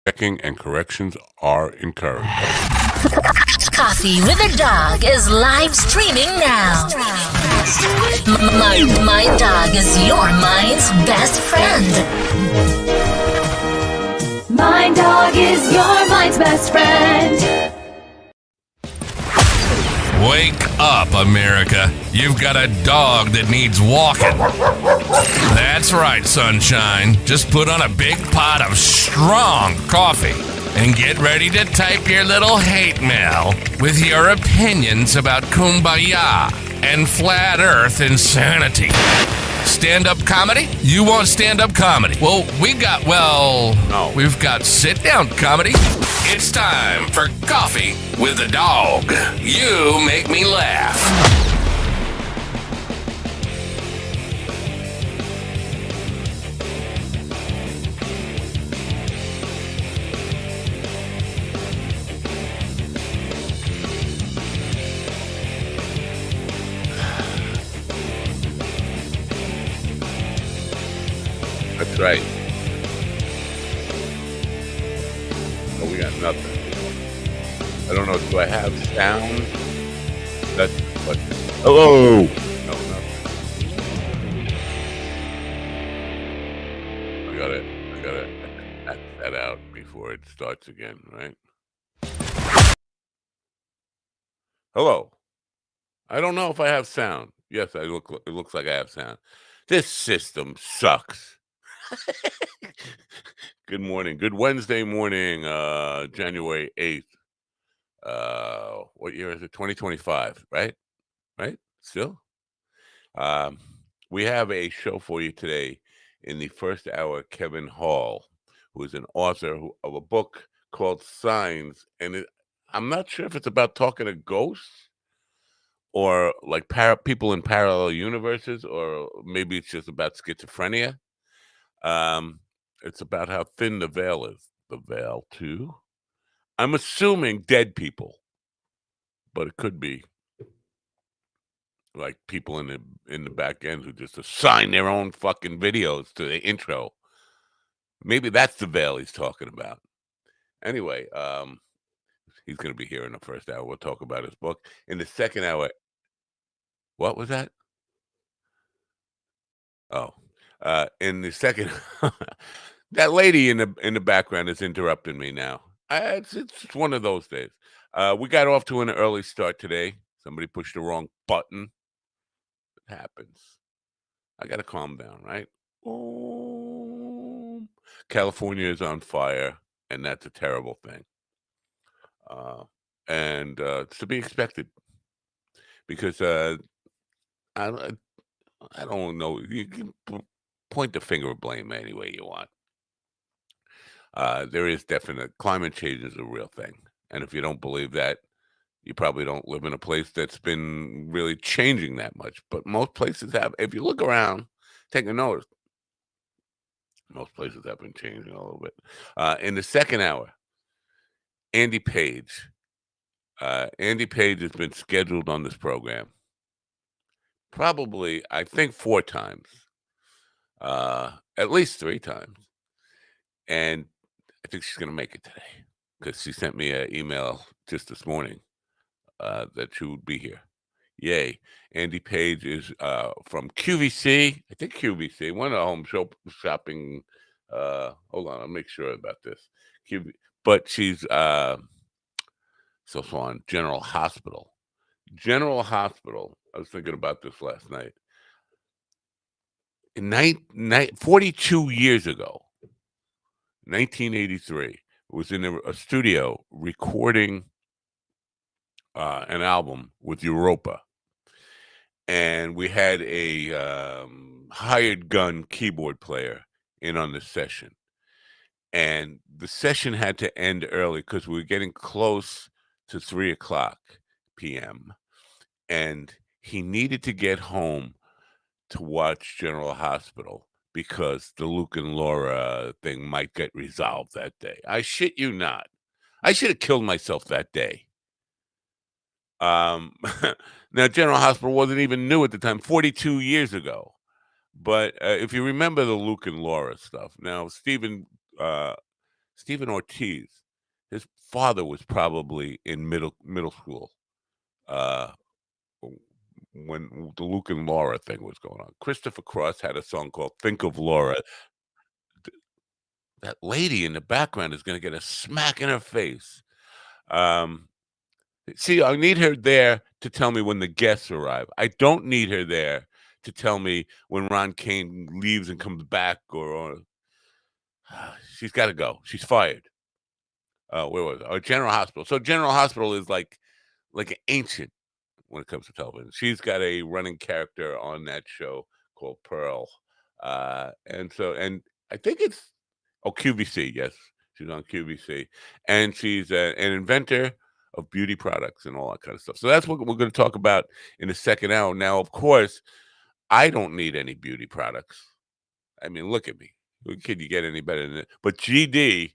Checking and corrections are encouraged. Coffee with a Dog is live streaming now. My dog is your mind's best friend. My dog is your mind's best friend. Wake up, America. You've got a dog that needs walking. That's right, sunshine. Just put on a big pot of strong coffee and get ready to type your little hate mail with your opinions about kumbaya and flat earth insanity. Stand-up comedy? You want stand-up comedy? Well, we've got sit-down comedy. It's time for Coffee with a Dog. You make me laugh. That's right. Oh, we got nothing. I don't know. Do I have sound? That's the question. Hello. No, nothing. I gotta act that out before it starts again, right? Hello. I don't know if I have sound. Yes, it looks like I have sound. This system sucks. Good morning. Good Wednesday morning, January 8th. What year is it? 2025, right? Right? Still? We have a show for you today. In the first hour, Kevin Hall, who is an author of a book called Signs. And I'm not sure if it's about talking to ghosts or like people in parallel universes, or maybe it's just about schizophrenia. It's about how thin the veil is. The veil, too? I'm assuming dead people, but it could be like people in the back end who just assign their own fucking videos to the intro. Maybe that's the veil he's talking about. Anyway, he's going to be here in the first hour. We'll talk about his book. In the second hour, what was that? Oh, in the second, that lady in the background is interrupting me now. It's one of those days. We got off to an early start today. Somebody pushed the wrong button. It happens. I got to calm down, right? California is on fire, and that's a terrible thing. And it's to be expected because I don't know. You can point the finger of blame any way you want. There is definite climate change is a real thing, and if you don't believe that, you probably don't live in a place that's been really changing that much. But most places have. If you look around, take a notice. Most places have been changing a little bit. In the second hour, Andy Page. Andy Page has been scheduled on this program probably, I think, 4 times, at least 3 times. And I think she's going to make it today because she sent me an email just this morning that she would be here. Yay. Andy Page is from QVC. I think QVC, one of the home shopping. Hold on, I'll make sure about this. But she's so on General Hospital. General Hospital. I was thinking about this last night. 42 years ago, 1983, was in a studio recording an album with Europa. And we had a hired gun keyboard player in on the session. And the session had to end early because we were getting close to 3:00 p.m. And he needed to get home to watch General Hospital because the Luke and Laura thing might get resolved that day. I shit you not. I should have killed myself that day. Now, General Hospital wasn't even new at the time, 42 years ago. But if you remember the Luke and Laura stuff, now Stephen Stephen Ortiz, his father was probably in middle school uh, when the Luke and Laura thing was going on. Christopher Cross had a song called "Think of Laura." That lady in the background is going to get a smack in her face. See, I need her there to tell me when the guests arrive. I don't need her there to tell me when Ron Kane leaves and comes back, or she's got to go. She's fired. Where was it? General Hospital. So General Hospital is like ancient when it comes to television. She's got a running character on that show called Pearl, and I think it's QVC. Yes, she's on QVC, and she's an inventor of beauty products and all that kind of stuff. So that's what we're going to talk about in the second hour. Now, of course, I don't need any beauty products. I mean, look at me. Can you get any better than it? But GD,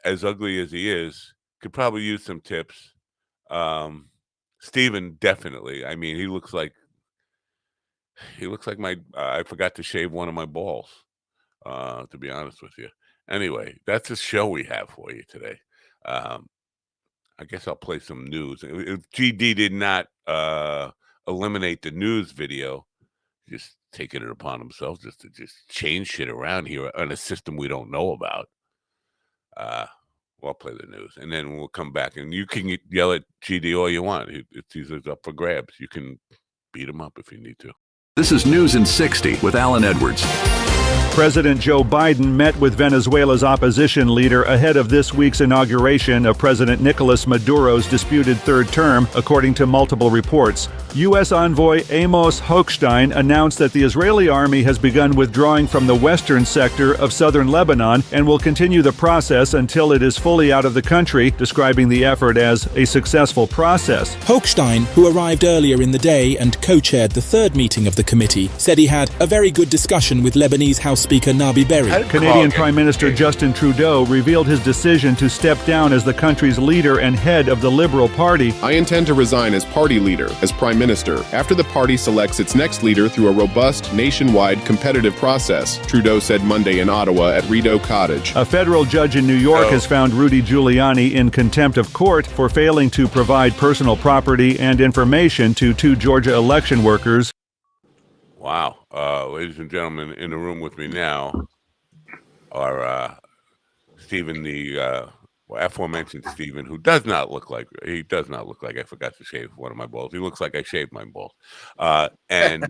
as ugly as he is, could probably use some tips. Steven, definitely. I mean, he looks like my I forgot to shave one of my balls, to be honest with you. Anyway, that's the show we have for you today. I guess I'll play some news. If GD did not eliminate the news video, just taking it upon himself just to change shit around here on a system we don't know about. I'll play the news, and then we'll come back, and you can yell at GD all you want. He's up for grabs. You can beat him up if you need to. This is News in 60 with Alan Edwards. President Joe Biden met with Venezuela's opposition leader ahead of this week's inauguration of President Nicolas Maduro's disputed third term, according to multiple reports. U.S. envoy Amos Hochstein announced that the Israeli army has begun withdrawing from the western sector of southern Lebanon and will continue the process until it is fully out of the country, describing the effort as a successful process. Hochstein, who arrived earlier in the day and co-chaired the third meeting of the committee, said he had a very good discussion with Lebanese House Speaker Nabi Berri. Canadian Prime Minister Justin Trudeau revealed his decision to step down as the country's leader and head of the Liberal Party. I intend to resign as party leader, as Prime Minister, after the party selects its next leader through a robust, nationwide, competitive process, Trudeau said Monday in Ottawa at Rideau Cottage. A federal judge in New York has found Rudy Giuliani in contempt of court for failing to provide personal property and information to two Georgia election workers. Wow. Ladies and gentlemen, in the room with me now are Stephen, the aforementioned Stephen, who does not look like I forgot to shave one of my balls. He looks like I shaved my balls. And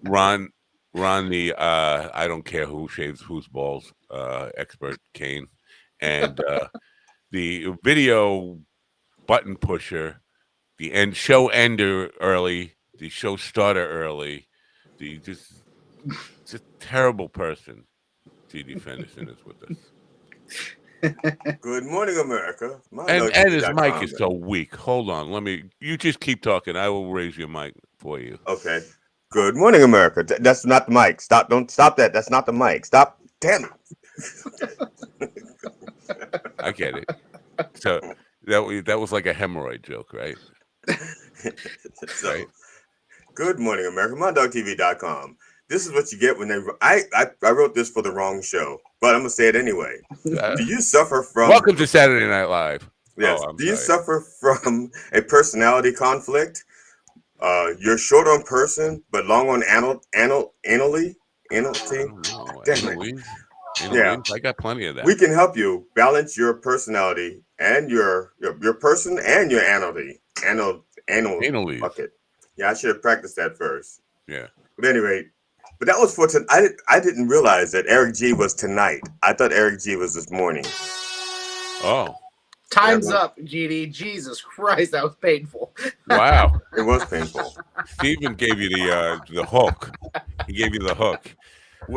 Ron, the I don't care who shaves whose balls, expert Kane, and the video button pusher, the show ender early, the show starter early. Just a terrible person. T.D. Fenderson is with us. Good morning, America. And his mic is so weak. Hold on. You just keep talking. I will raise your mic for you. Okay. Good morning, America. That's not the mic. Don't stop that. That's not the mic. Stop. Damn it. I get it. So that was like a hemorrhoid joke, right? Right. Good morning, America. MyDogTV.com. This is what you get when I wrote this for the wrong show, but I'm gonna say it anyway. Do you suffer from? Welcome to Saturday Night Live. Yes. Do you suffer from a personality conflict? You're short on person, but long on anally. Damn it. Yeah, I got plenty of that. We can help you balance your personality and your person and your anal bucket. Yeah, I should have practiced that first. Yeah. But anyway, that was for tonight. I didn't realize that Eric G was tonight. I thought Eric G was this morning. Oh. Time's up, GD. Jesus Christ, that was painful. Wow. It was painful. Stephen gave you the hook. He gave you the hook.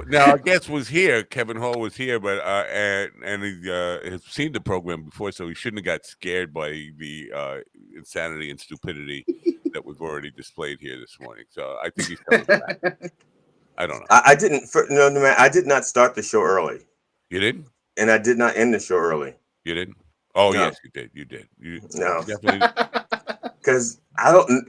Now, our guest was here. Kevin Hall was here, but and he has seen the program before, so he shouldn't have got scared by the insanity and stupidity that we've already displayed here this morning. So I think he's coming back. I don't know. I didn't. No, man. I did not start the show early. You didn't? And I did not end the show early. You didn't? Oh, no. Yes, you did. You did. No. Definitely. Because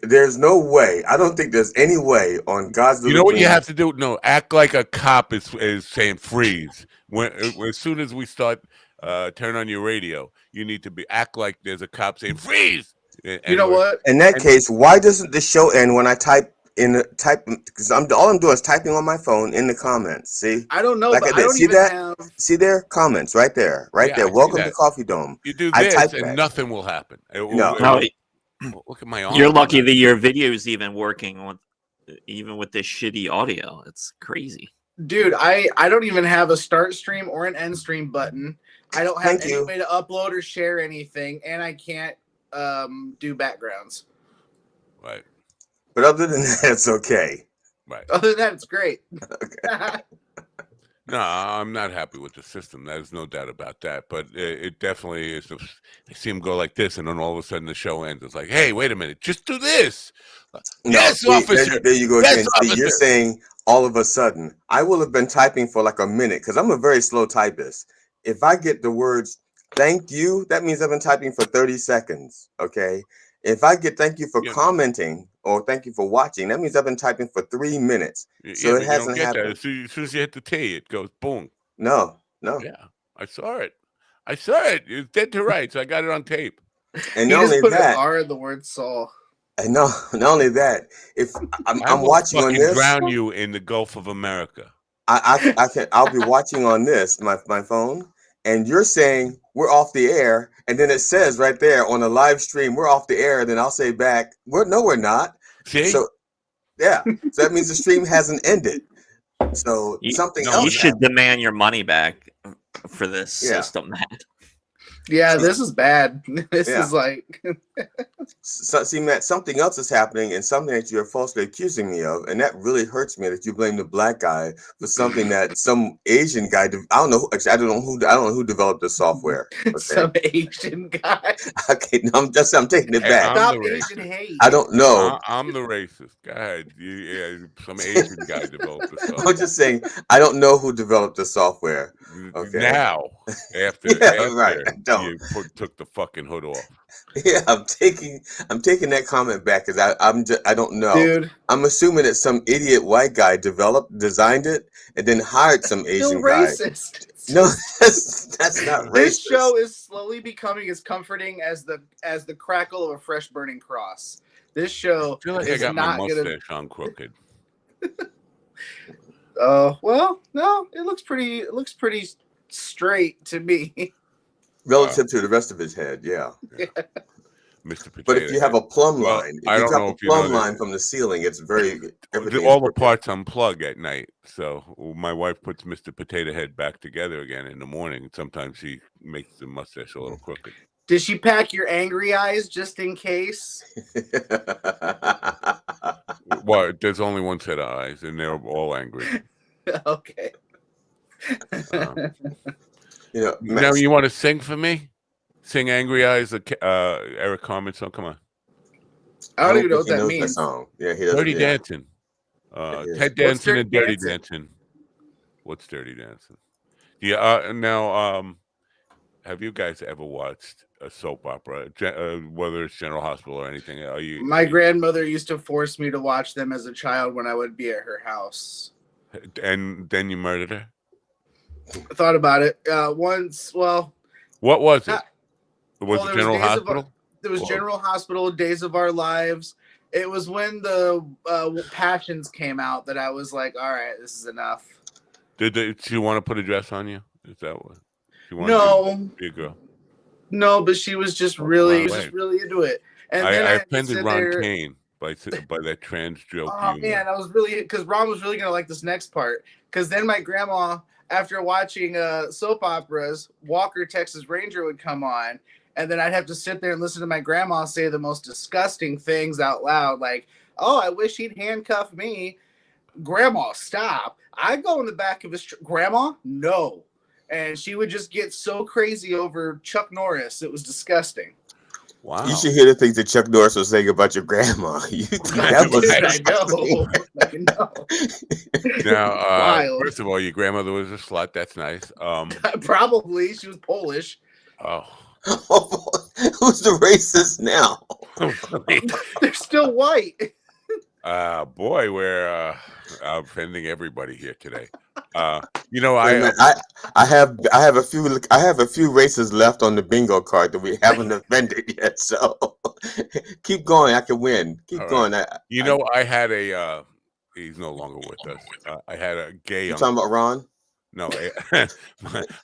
there's no way. I don't think there's any way on God's. You know what you have to do? No, act like a cop is saying freeze. As soon as we start turn on your radio. You need to act like there's a cop saying freeze. You know what? In that case, why doesn't the show end when I type in the type? Because all I'm doing is typing on my phone in the comments. See, I don't know, like but I I did. don't See even that? have. See there? Comments right there, right Yeah, there. I see Welcome to that. Coffee Dome. You do I this, type and that. nothing will happen. No. Look at my arm. You're lucky that your video's even working with this shitty audio. It's crazy. Dude, I don't even have a start stream or an end stream button. I don't have Thank any you. way to upload or share anything, and I can't do backgrounds. Right. But other than that, it's okay. Right. Other than that, it's great. No, I'm not happy with the system. There's no doubt about that. But it definitely is. I see him go like this, and then all of a sudden the show ends. It's like, hey, wait a minute, just do this. No, Yes, see, officer. there you go Yes, again. See, you're officer. saying all of a sudden. I will have been typing for like a minute because I'm a very slow typist. If I get the words "thank you," that means I've been typing for 30 seconds. Okay. If I get "thank you for commenting" or "thank you for watching," that means I've been typing for 3 minutes. So But it you don't hasn't get happened. that. As soon as you hit the T, it goes boom. No. Yeah, I saw it. It's dead to rights. I got it on tape. And He not just only put an that, R in the word "Saul." and no, not only that, if I'm I will watching on fucking this, drown you in the Gulf of America. I'll be watching on this my phone, and you're saying we're off the air, and then it says right there on the live stream we're off the air, and then I'll say back, we're not. See? So yeah, so that means the stream hasn't ended. So something else. You should demand your money back for this system, Matt. Yeah, this is bad. This Yeah. is like. So, see, Matt, something else is happening, and something that you're falsely accusing me of, and that really hurts me. That you blame the black guy for something that some Asian guy. I don't know. Actually, I don't know who developed the software. Okay? Some Asian guy. Okay, no, I'm taking it back. Stop Asian hate. I don't know. I'm the racist. Go ahead. Some Asian guy developed the software. I'm just saying I don't know who developed the software. Okay. Now, after right, I don't. you took the fucking hood off. Yeah, I'm taking that comment back because I don't know. Dude. I'm assuming that some idiot white guy designed it, and then hired some Asian guy. Racist. No, that's not racist. This show is slowly becoming as comforting as the crackle of a fresh burning cross. This show I feel like I is got my not mustache gonna. on crooked. Well, no, it looks pretty straight to me. Relative to the rest of his head, yeah. Mr. Potato But if you have a plumb Well, line, if I you don't drop know a if you know plumb that. line from the ceiling, it's very everything. All the parts unplug at night. So my wife puts Mr. Potato Head back together again in the morning. Sometimes she makes the mustache a little crooked. Did she pack your angry eyes just in case? Well, there's only one set of eyes, and they're all angry. Okay. Now you want to sing for me? Sing "Angry Eyes," Eric Carmen song. Come on. I don't even know what that means. Song. Yeah, he doesn't. Dirty Dancing. Ted Dancing and Dirty Dancing. What's Dirty Dancing? Yeah. Now, have you guys ever watched a soap opera, whether it's General Hospital or anything? My grandmother used to force me to watch them as a child when I would be at her house. And then you murdered her? I thought about it once. Well, what was it? Was it General Hospital? There was General Hospital, Days of Our Lives. It was when the Passions came out that I was like, all right, this is enough. Did she want to put a dress on you? Is that what she wanted? No. To be a girl. No, but she was just really into it. And then I offended Ron Kane by that trans joke. Oh man, I was really because Ron was really gonna like this next part. Because then my grandma, after watching soap operas, Walker Texas Ranger would come on, and then I'd have to sit there and listen to my grandma say the most disgusting things out loud, like, "Oh, I wish he'd handcuff me." Grandma, stop! I'd go in the back of his Grandma, no, and she would just get so crazy over Chuck Norris. It was disgusting. Wow! You should hear the things that Chuck Norris was saying about your grandma. That was I know. Now, first of all, your grandmother was a slut. That's nice. Probably she was Polish. Oh. Who's the racist now? They're still white. Boy, we're offending everybody here today. I have a few races left on the bingo card that we haven't offended yet. So keep going. I can win. Keep going. I had a. He's no longer with us. I had a gay. You talking about Ron? No,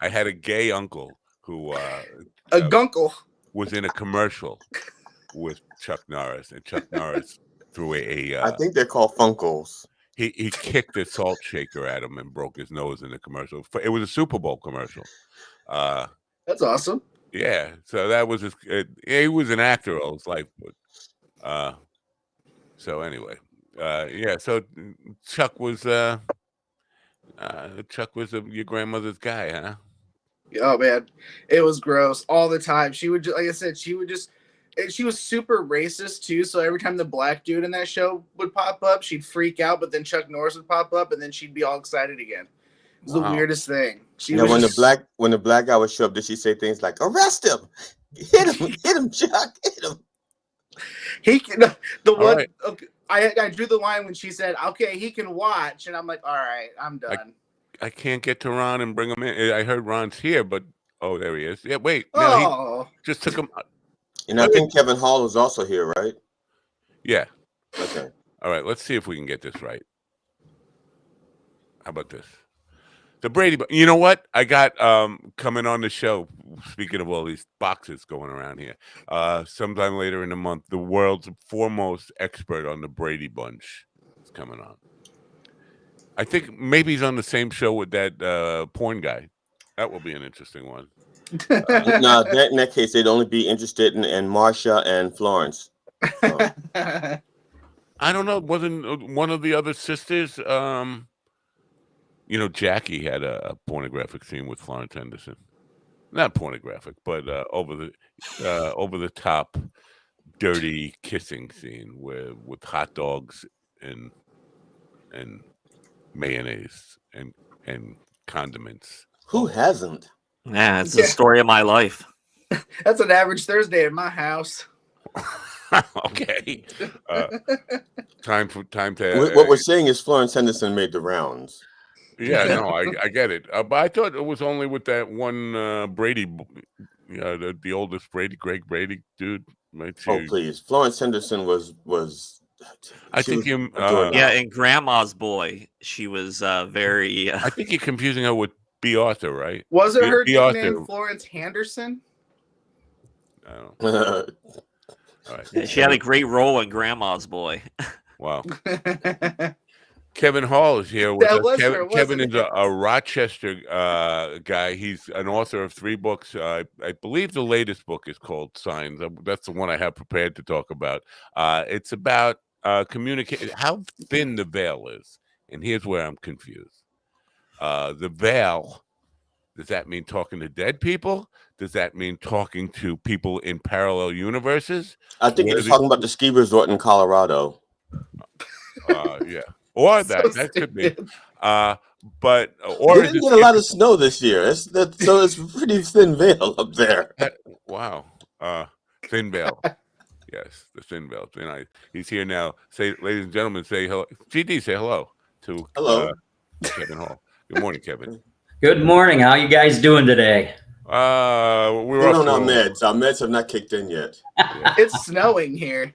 I had a gay uncle who a gunkle was in a commercial with Chuck Norris, and Chuck Norris threw I think they're called Funkles. He kicked a salt shaker at him and broke his nose in the commercial. It was a Super Bowl commercial. That's awesome. Yeah, so that was he was an actor all his life, but so anyway, so Chuck was your grandmother's guy, huh? Oh man, it was gross all the time. She would like I said, she was super racist too. So every time the black dude in that show would pop up, she'd freak out. But then Chuck Norris would pop up, and then she'd be all excited again. It was the weirdest thing. When the black guy would show up, did she say things like "Arrest him, hit him, Chuck, hit him"? He can. The one right. Okay, I drew the line when she said, "Okay, he can watch," and I'm like, "All right, I'm done." I can't get to Ron and bring him in. I heard Ron's here, but there he is. Yeah, wait. No, he just took him. And I think Kevin Hall is also here, right? Yeah. Okay. All right. Let's see if we can get this right. How about this? The Brady. You know what? I got coming on the show. Speaking of all these boxes going around here, sometime later in the month, the world's foremost expert on the Brady Bunch is coming on. I think maybe he's on the same show with that porn guy. That will be an interesting one. No, in that case, they'd only be interested in Marsha and Florence. So. I don't know. Wasn't one of the other sisters? Jackie had a pornographic scene with Florence Henderson. Not pornographic, but over the top, dirty kissing scene with hot dogs and mayonnaise and condiments. Who hasn't? Yeah, it's the story of my life. That's an average Thursday in my house. Okay. Time to. What we're saying is Florence Henderson made the rounds. Yeah, no, I get it. But I thought it was only with that one Brady, the oldest Brady, Greg Brady dude. Oh, please. Florence Henderson was. I think you. In Grandma's Boy, she was very. I think you're confusing her with B. Arthur, right? Was it her nickname Florence Henderson? No. All right. Yeah, she had a great role in Grandma's Boy. Wow. Kevin Hall is here with us. Kevin is a Rochester guy. He's an author of 3 books. I believe the latest book is called Signs. That's the one I have prepared to talk about. It's about communication, how thin the veil is. And here's where I'm confused. The veil, does that mean talking to dead people? Does that mean talking to people in parallel universes? I think you're talking about the ski resort in Colorado. Yeah. Or that could be. But we didn't get a lot of snow this year. So it's pretty thin veil up there. Wow. Thin veil. Yes, the thin veil. He's here now. Say, ladies and gentlemen, say hello. GD, say hello to Kevin Hall. Good morning, Kevin. Good morning. How you guys doing today? We're on our meds. Our meds have not kicked in yet. Yeah. It's snowing here.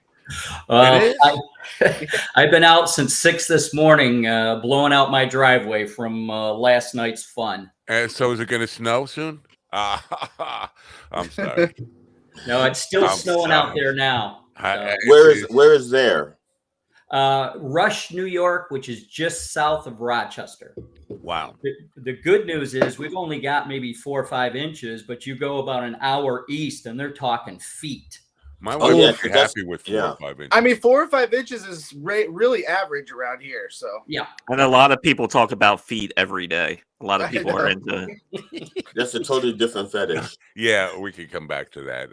I've been out since 6 this morning, blowing out my driveway from last night's fun. And so is it going to snow soon? I'm sorry. No, it's still snowing out there now. So. Where is there? Rush, New York, which is just south of Rochester. Wow. The good news is we've only got maybe 4 or 5 inches, but you go about an hour east and they're talking feet. My wife would be happy with 4 or 5 inches. I mean, 4 or 5 inches is really average around here. So yeah, and a lot of people talk about feet every day. A lot of people are into. That's a totally different fetish. Yeah, we can come back to that.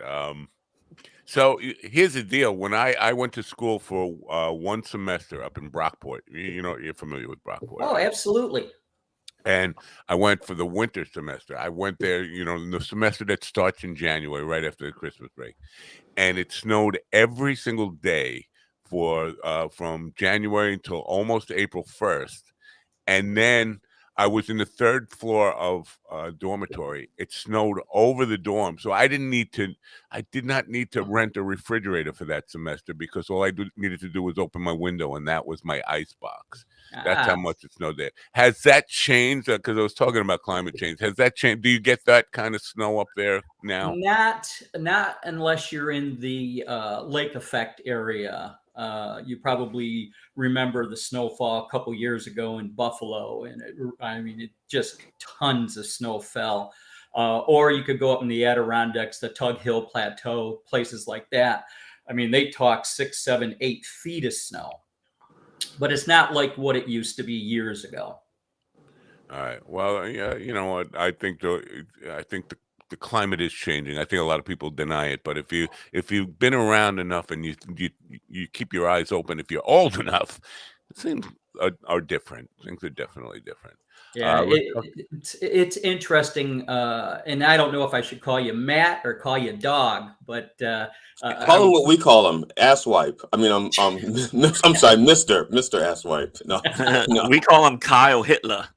So here's the deal. When I went to school for 1 semester up in Brockport, you're familiar with Brockport. Oh, right? Absolutely. And I went for the winter semester. I went there, in the semester that starts in January, right after the Christmas break. And it snowed every single day for from January until almost April 1st. And then I was in the third floor of a dormitory. It snowed over the dorm. So I did not need to rent a refrigerator for that semester because all I needed to do was open my window, and that was my ice box. That's how much it snowed there. Has that changed? Because I was talking about climate change. Has that changed? Do you get that kind of snow up there now? Not unless you're in the lake effect area. You probably remember the snowfall a couple years ago in Buffalo, and it just tons of snow fell. Or you could go up in the Adirondacks, the Tug Hill Plateau, places like that. I mean, they talk 6, 7, 8 feet of snow, but it's not like what it used to be years ago. All right. Well, yeah, you know what? I think the climate is changing. I think a lot of people deny it, but if you've been around enough and you keep your eyes open, if you're old enough, things are different. Things are definitely different. Yeah, it's interesting, and I don't know if I should call you Matt or call you Dog, but call him what we call him, asswipe. I mean, I'm sorry, Mister Asswipe. No, we call him Kyle Hitler.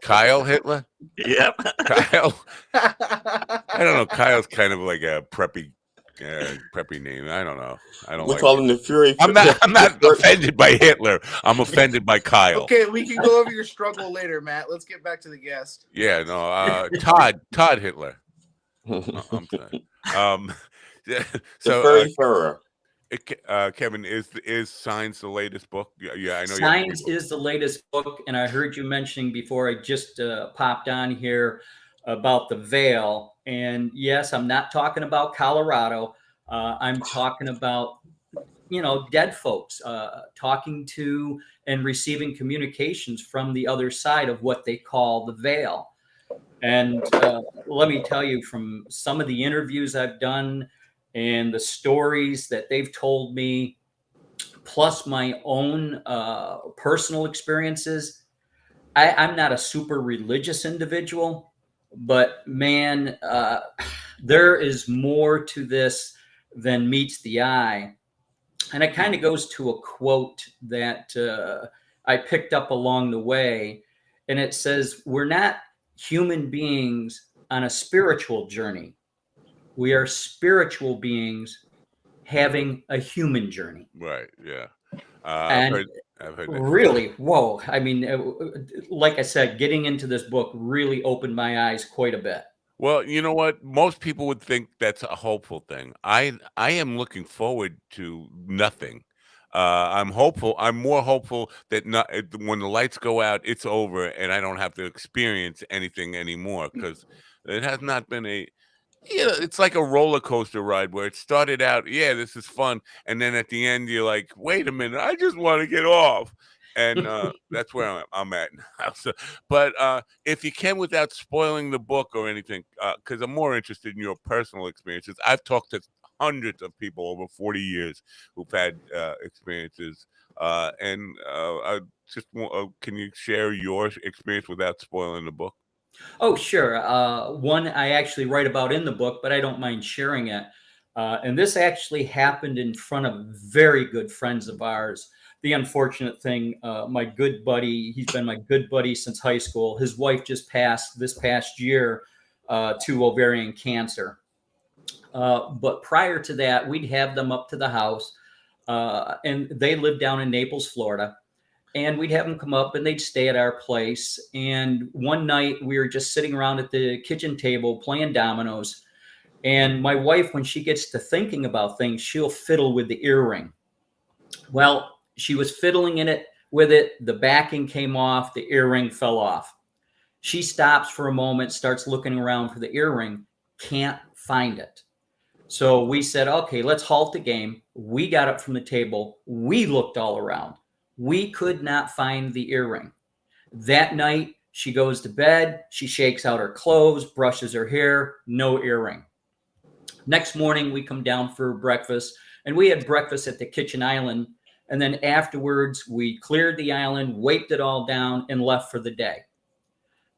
Kyle Hitler. Yep, Kyle. I don't know. Kyle's kind of like a preppy name. I don't know. We call him the Fury. I'm not offended by Hitler. I'm offended by Kyle. Okay, we can go over your struggle later, Matt. Let's get back to the guest. Yeah, no. Todd Hitler. I'm sorry. So furry furrer. Kevin, is Signs the latest book? Yeah, I know. Signs is the latest book, and I heard you mentioning before I just popped on here about the Veil. And yes, I'm not talking about Colorado. I'm talking about, dead folks, talking to and receiving communications from the other side of what they call the Veil. And let me tell you, from some of the interviews I've done and the stories that they've told me, plus my own personal experiences, I'm not a super religious individual, but man, there is more to this than meets the eye. And it kind of goes to a quote that I picked up along the way. And it says, we're not human beings on a spiritual journey. We are spiritual beings having a human journey. Right. Yeah. I've heard that. Really, whoa. I mean, like I said, getting into this book really opened my eyes quite a bit. Well, you know what? Most people would think that's a hopeful thing. I am looking forward to nothing. I'm hopeful. I'm more hopeful that when the lights go out, it's over, and I don't have to experience anything anymore, because it has not been it's like a roller coaster ride where it started out, yeah, this is fun, and then at the end you're like, wait a minute, I just want to get off. And that's where I'm at now. So, but if you can, without spoiling the book or anything, because I'm more interested in your personal experiences. I've talked to hundreds of people over 40 years who've had experiences, and I just can you share your experience without spoiling the book? Oh, sure. One I actually write about in the book, but I don't mind sharing it. And this actually happened in front of very good friends of ours. The unfortunate thing, my good buddy, he's been my good buddy since high school. His wife just passed this past year to ovarian cancer. But prior to that, we'd have them up to the house, and they lived down in Naples, Florida. And we'd have them come up and they'd stay at our place. And one night we were just sitting around at the kitchen table playing dominoes. And my wife, when she gets to thinking about things, she'll fiddle with the earring. Well, she was fiddling with it. The backing came off. The earring fell off. She stops for a moment, starts looking around for the earring, can't find it. So we said, okay, let's halt the game. We got up from the table. We looked all around. We could not find the earring. That night, she goes to bed. She shakes out her clothes, brushes her hair, no earring. Next morning, we come down for breakfast, and we had breakfast at the kitchen island. And then afterwards, we cleared the island, wiped it all down, and left for the day.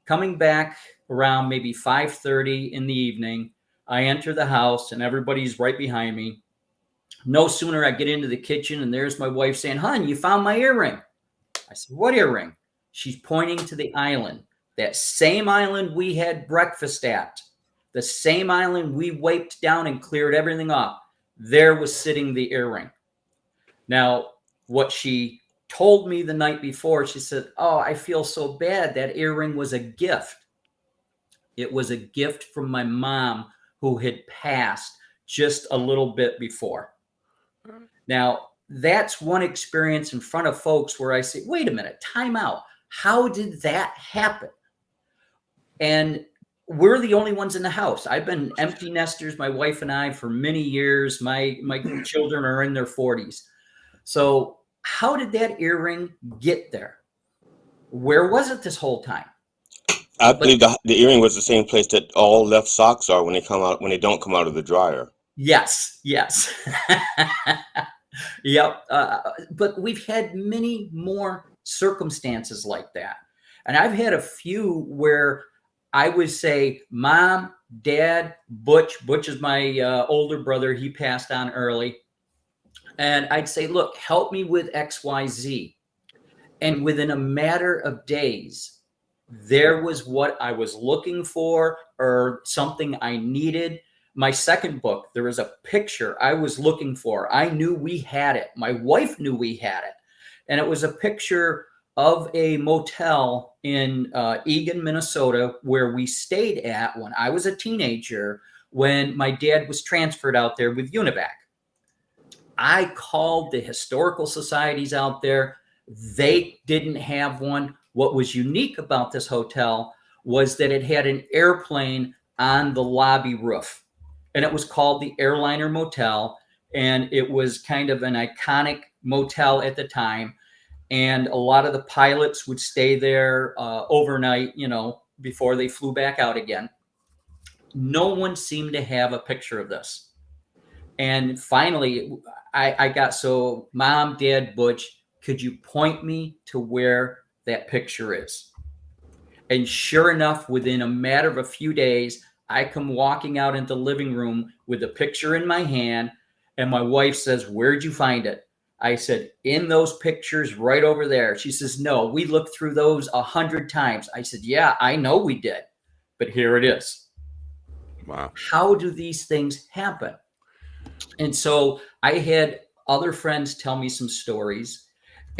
Coming back around maybe 5:30 in the evening, I enter the house, and everybody's right behind me. No sooner I get into the kitchen and there's my wife saying, "Hon, you found my earring." I said, "What earring?" She's pointing to the island, that same island we had breakfast at, the same island we wiped down and cleared everything off. There was sitting the earring. Now, what she told me the night before, she said, "Oh, I feel so bad. That earring was a gift." It was a gift from my mom, who had passed just a little bit before. Now, that's one experience in front of folks where I say, wait a minute, time out. How did that happen? And we're the only ones in the house. I've been empty nesters, my wife and I, for many years. My children are in their 40s. So how did that earring get there? Where was it this whole time? I believe the earring was the same place that all left socks are when they don't come out of the dryer. Yes. Yep. But we've had many more circumstances like that. And I've had a few where I would say, Mom, Dad, Butch is my older brother. He passed on early. And I'd say, look, help me with XYZ. And within a matter of days, there was what I was looking for or something I needed. My second book, there was a picture I was looking for. I knew we had it. My wife knew we had it. And it was a picture of a motel in Eagan, Minnesota, where we stayed at when I was a teenager, when my dad was transferred out there with UNIVAC. I called the historical societies out there. They didn't have one. What was unique about this hotel was that it had an airplane on the lobby roof, and it was called the Airliner Motel, and it was kind of an iconic motel at the time. And a lot of the pilots would stay there overnight, before they flew back out again. No one seemed to have a picture of this. And finally, I got, so Mom, Dad, Butch, could you point me to where that picture is? And sure enough, within a matter of a few days, I come walking out into the living room with a picture in my hand, and my wife says, "Where'd you find it?" I said, "In those pictures right over there." She says, "No, we looked through those 100 times. I said, "Yeah, I know we did, but here it is." Wow. How do these things happen? And so I had other friends tell me some stories.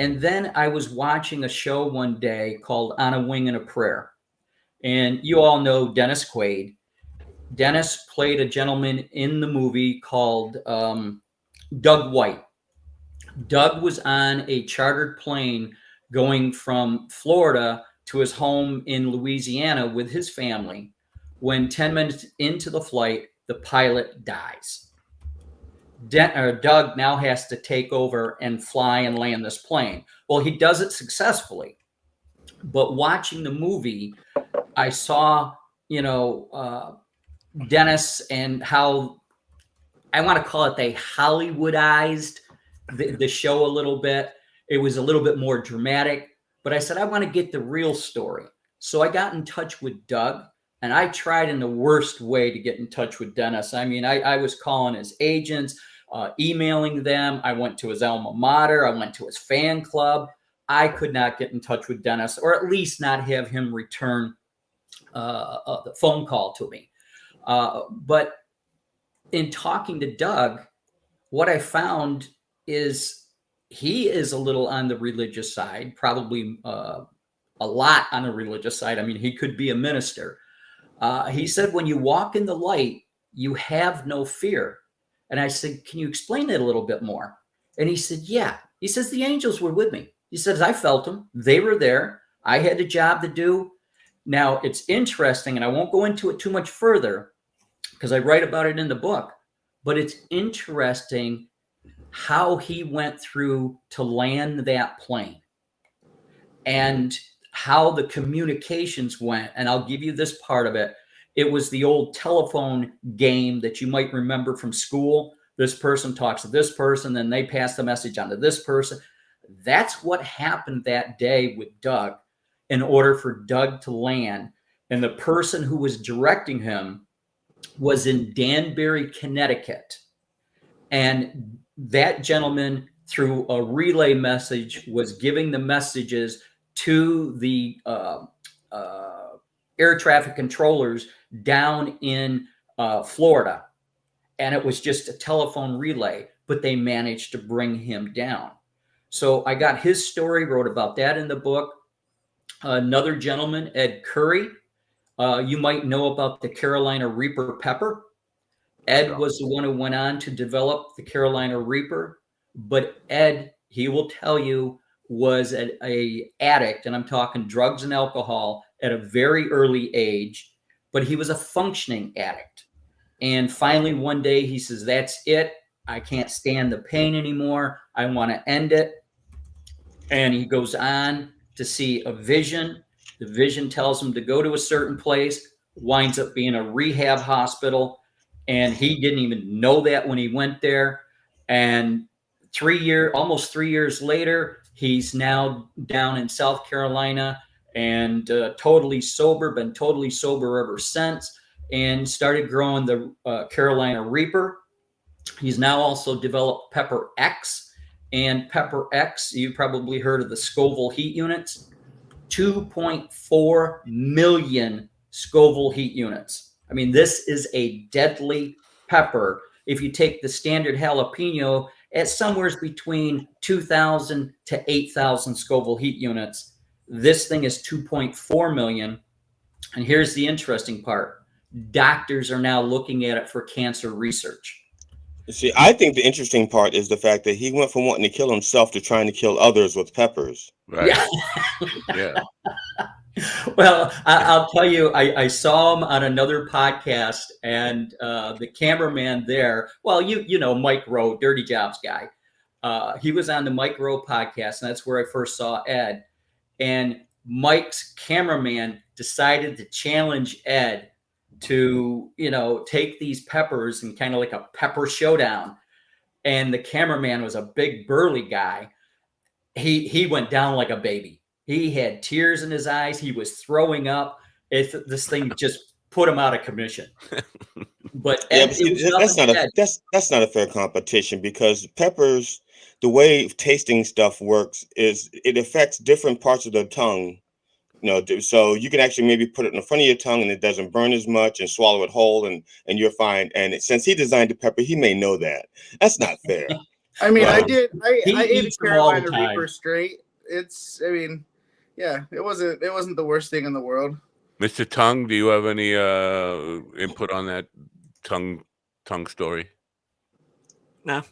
And then I was watching a show one day called On a Wing and a Prayer. And you all know Dennis Quaid. Dennis played a gentleman in the movie called Doug White. Doug was on a chartered plane going from Florida to his home in Louisiana with his family, when 10 minutes into the flight, the pilot dies. Doug now has to take over and fly and land this plane. Well, he does it successfully. But watching the movie, I saw, Dennis, and how, I want to call it, they Hollywoodized the show a little bit. It was a little bit more dramatic. But I said, I want to get the real story. So I got in touch with Doug, and I tried in the worst way to get in touch with Dennis. I mean, I was calling his agents, emailing them. I went to his alma mater. I went to his fan club. I could not get in touch with Dennis, or at least not have him return the phone call to me. But in talking to Doug, what I found is he is a little on the religious side, probably a lot on the religious side. I mean, he could be a minister. He said, when you walk in the light, you have no fear. And I said, can you explain that a little bit more? And he said, yeah. He says, the angels were with me. He says, I felt them. They were there. I had a job to do. Now, it's interesting, and I won't go into it too much further because I write about it in the book, but it's interesting how he went through to land that plane and how the communications went. And I'll give you this part of it. It was the old telephone game that you might remember from school. This person talks to this person, then they pass the message on to this person. That's what happened that day with Doug in order for Doug to land. And the person who was directing him was in Danbury, Connecticut. And that gentleman, through a relay message, was giving the messages to the air traffic controllers down in Florida. And it was just a telephone relay, but they managed to bring him down. So I got his story, wrote about that in the book. Another gentleman, Ed Curry, you might know about the Carolina Reaper pepper. Ed was the one who went on to develop the Carolina Reaper, but Ed, he will tell you, was a addict, and I'm talking drugs and alcohol at a very early age, but he was a functioning addict. And finally, one day he says, that's it. I can't stand the pain anymore. I want to end it. And he goes on to see a vision. The vision tells him to go to a certain place, winds up being a rehab hospital. And he didn't even know that when he went there. And almost 3 years later, he's now down in South Carolina and totally sober, been totally sober ever since, and started growing the Carolina Reaper. He's now also developed Pepper X, and Pepper X, you probably heard of the Scoville heat units, 2.4 million Scoville heat units. I mean, this is a deadly pepper. If you take the standard jalapeno at somewhere between 2,000 to 8,000 Scoville heat units, this thing is 2.4 million. And here's the interesting part. Doctors are now looking at it for cancer research. See, I think the interesting part is the fact that he went from wanting to kill himself to trying to kill others with peppers. Right. Yeah. Well, I'll tell you, I saw him on another podcast, and the cameraman there, well, you know, Mike Rowe, Dirty Jobs guy. He was on the Mike Rowe podcast, and that's where I first saw Ed. And Mike's cameraman decided to challenge Ed to, you know, take these peppers and kind of like a pepper showdown. And the cameraman was a big burly guy. He went down like a baby. He had tears in his eyes. He was throwing up. This thing just put him out of commission. But Ed, that's not a fair competition, because peppers, the way tasting stuff works is it affects different parts of the tongue. You know, so you can actually maybe put it in the front of your tongue and it doesn't burn as much, and swallow it whole, and you're fine. And since he designed the pepper, he may know that. That's not fair. I mean, Well, I ate a Carolina Reaper straight. I mean, yeah, it wasn't the worst thing in the world. Mr. Tongue, do you have any input on that tongue story? No.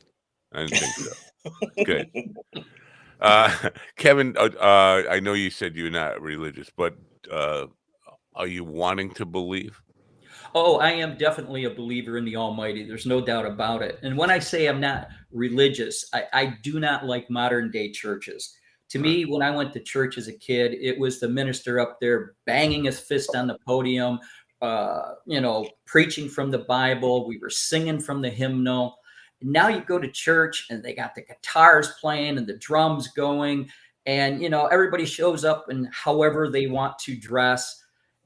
I didn't think so. Good. Kevin, I know you said you're not religious, but are you wanting to believe? Oh, I am definitely a believer in the Almighty. There's no doubt about it. And when I say I'm not religious, I do not like modern day churches. To me, when I went to church as a kid, it was the minister up there banging his fist on the podium, you know, preaching from the Bible. We were singing from the hymnal. Now you go to church and they got the guitars playing and the drums going, and, you know, everybody shows up in however they want to dress.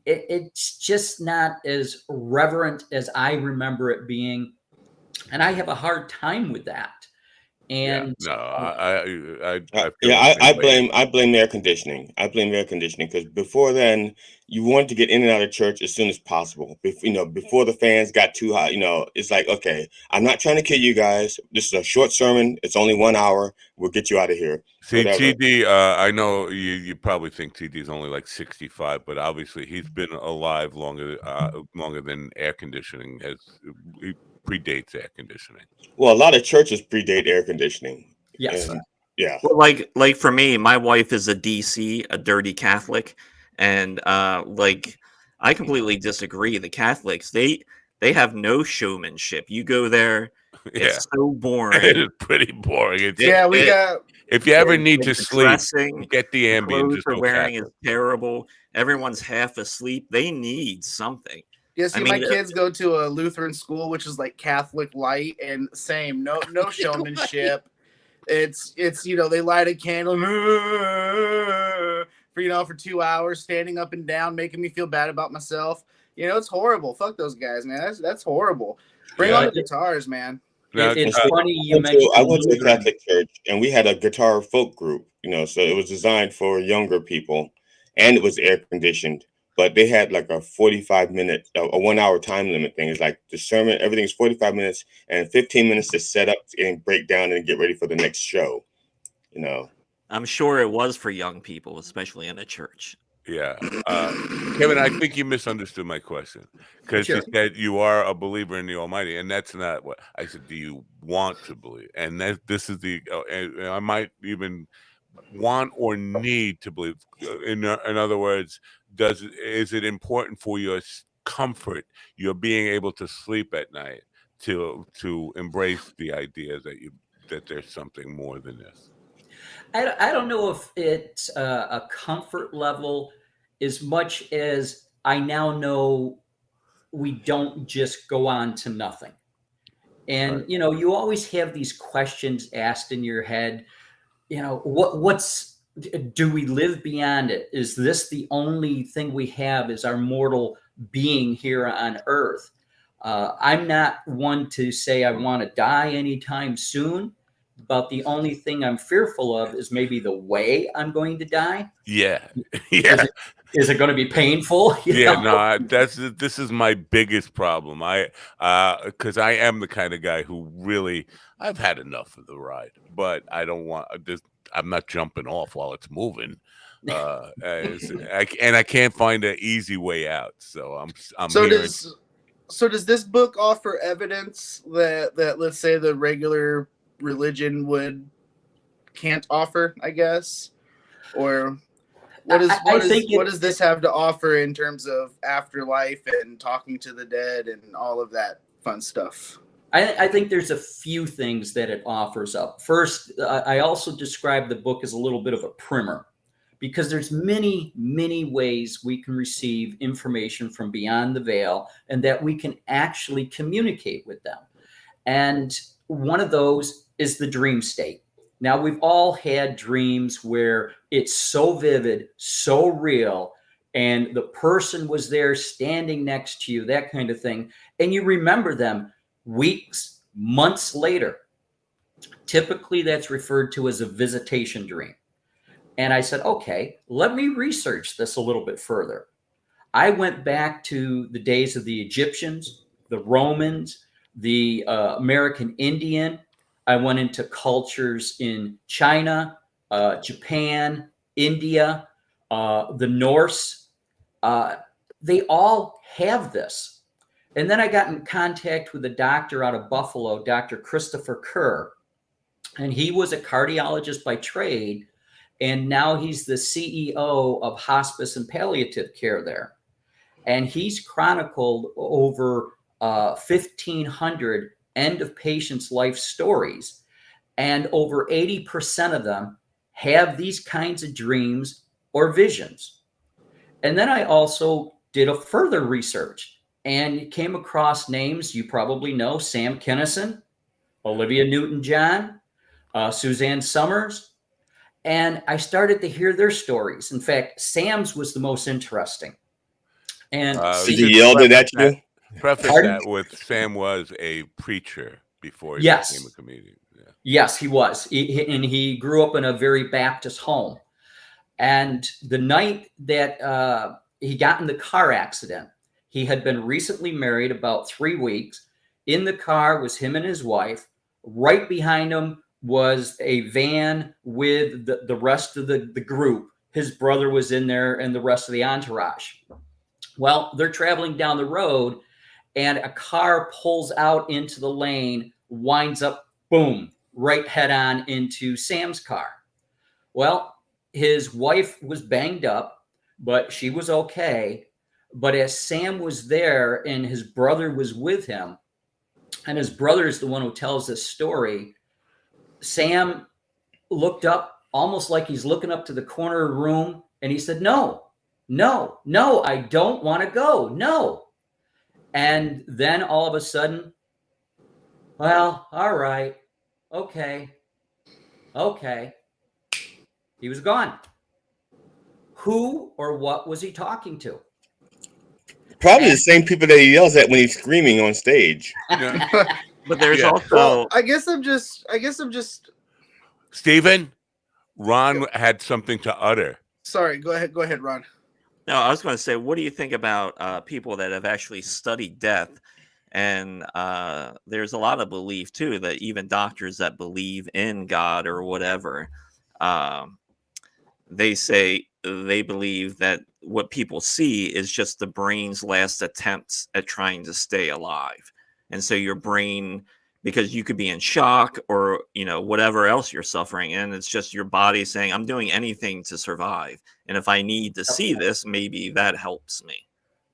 It's just not as reverent as I remember it being. And I have a hard time with that. And I blame air conditioning. I blame air conditioning, because before then you wanted to get in and out of church as soon as possible. Before the fans got too hot, it's like, okay, I'm not trying to kill you guys. This is a short sermon. It's only 1 hour. We'll get you out of here. See, TD, I know you probably think TD is only like 65, but obviously he's been alive longer than air conditioning predates air conditioning. Well, a lot of churches predate air conditioning. Yes. Yeah. Well, like for me, my wife is a DC, a dirty Catholic, and I completely disagree. The Catholics, they have no showmanship. You go there, it's so boring. It is pretty boring. If you ever need to sleep, get the Ambien. Clothes they're wearing is terrible. Everyone's half asleep. They need something. Yeah, see, my kids go to a Lutheran school, which is like Catholic light, and same, no showmanship. It's they light a candle for 2 hours, standing up and down, making me feel bad about myself. It's horrible. Fuck those guys, man. That's horrible. Bring on the guitars, man. Now, It's So funny you mentioned I went to a Lutheran. Catholic church, and we had a guitar folk group. So it was designed for younger people, and it was air conditioned. But they had like a 45-minute, a 1 hour time limit thing. It's like the sermon, everything's 45 minutes, and 15 minutes to set up and break down and get ready for the next show. I'm sure it was for young people, especially in a church. Yeah. Kevin, I think you misunderstood my question, because you Sure. said you are a believer in the Almighty, and that's not what I said. Do you want to believe? And this is and I might even want or need to believe. In other words, is it important for your comfort, your being able to sleep at night, to embrace the idea that there's something more than this? I don't know if it's a comfort level as much as I now know we don't just go on to nothing. And, Right. you always have these questions asked in your head, do we live beyond it? Is this the only thing we have is our mortal being here on earth? I'm not one to say I want to die anytime soon, but the only thing I'm fearful of is maybe the way I'm going to die. Yeah. Yeah. Is it going to be painful? Yeah, no, this is my biggest problem. Because I am the kind of guy who really, I've had enough of the ride, but I don't want this. I'm not jumping off while it's moving. And I can't find an easy way out. So I'm So hearing. does this book offer evidence that let's say the regular religion can't offer, I guess? Or what does this have to offer in terms of afterlife and talking to the dead and all of that fun stuff? I think there's a few things that it offers up. First, I also describe the book as a little bit of a primer, because there's many, many ways we can receive information from beyond the veil and that we can actually communicate with them. And one of those is the dream state. Now, we've all had dreams where it's so vivid, so real, and the person was there standing next to you, that kind of thing. And you remember them weeks, months later. Typically, that's referred to as a visitation dream. And I said, okay, let me research this a little bit further. I went back to the days of the Egyptians, the Romans, the American Indian. I went into cultures in China, Japan, India, the Norse. They all have this. And then I got in contact with a doctor out of Buffalo, Dr. Christopher Kerr. And he was a cardiologist by trade. And now he's the CEO of hospice and palliative care there. And he's chronicled over 1,500 end of patients' life stories. And over 80% of them have these kinds of dreams or visions. And then I also did a further research and came across names you probably know: Sam Kinison, Olivia Newton-John, Suzanne Summers. And I started to hear their stories. In fact, Sam's was the most interesting. And he yelled it at you? Preface that with Sam was a preacher before he became a comedian. Yeah. Yes, he was. And he grew up in a very Baptist home. And the night that he got in the car accident, he had been recently married about 3 weeks. In the car was him and his wife. Right behind him was a van with the rest of the group. His brother was in there and the rest of the entourage. Well, they're traveling down the road and a car pulls out into the lane, winds up, boom, right head on into Sam's car. Well, his wife was banged up, but she was okay. But as Sam was there and his brother was with him, and his brother is the one who tells this story, Sam looked up almost like he's looking up to the corner of the room, and he said, no, I don't want to go. No. And then all of a sudden, well, all right. Okay. He was gone. Who or what was he talking to? Probably the same people that he yells at when he's screaming on stage. But there's Yeah. also Well, I guess I'm just. Stephen, Ron had something to utter. Sorry. Go ahead, Ron. no. I was going to say, what do you think about people that have actually studied death? And there's a lot of belief too that even doctors that believe in God or whatever, um, they say they believe that what people see is just the brain's last attempts at trying to stay alive. And so your brain, because you could be in shock or, whatever else you're suffering, and it's just your body saying, I'm doing anything to survive. And if I need to see this, maybe that helps me.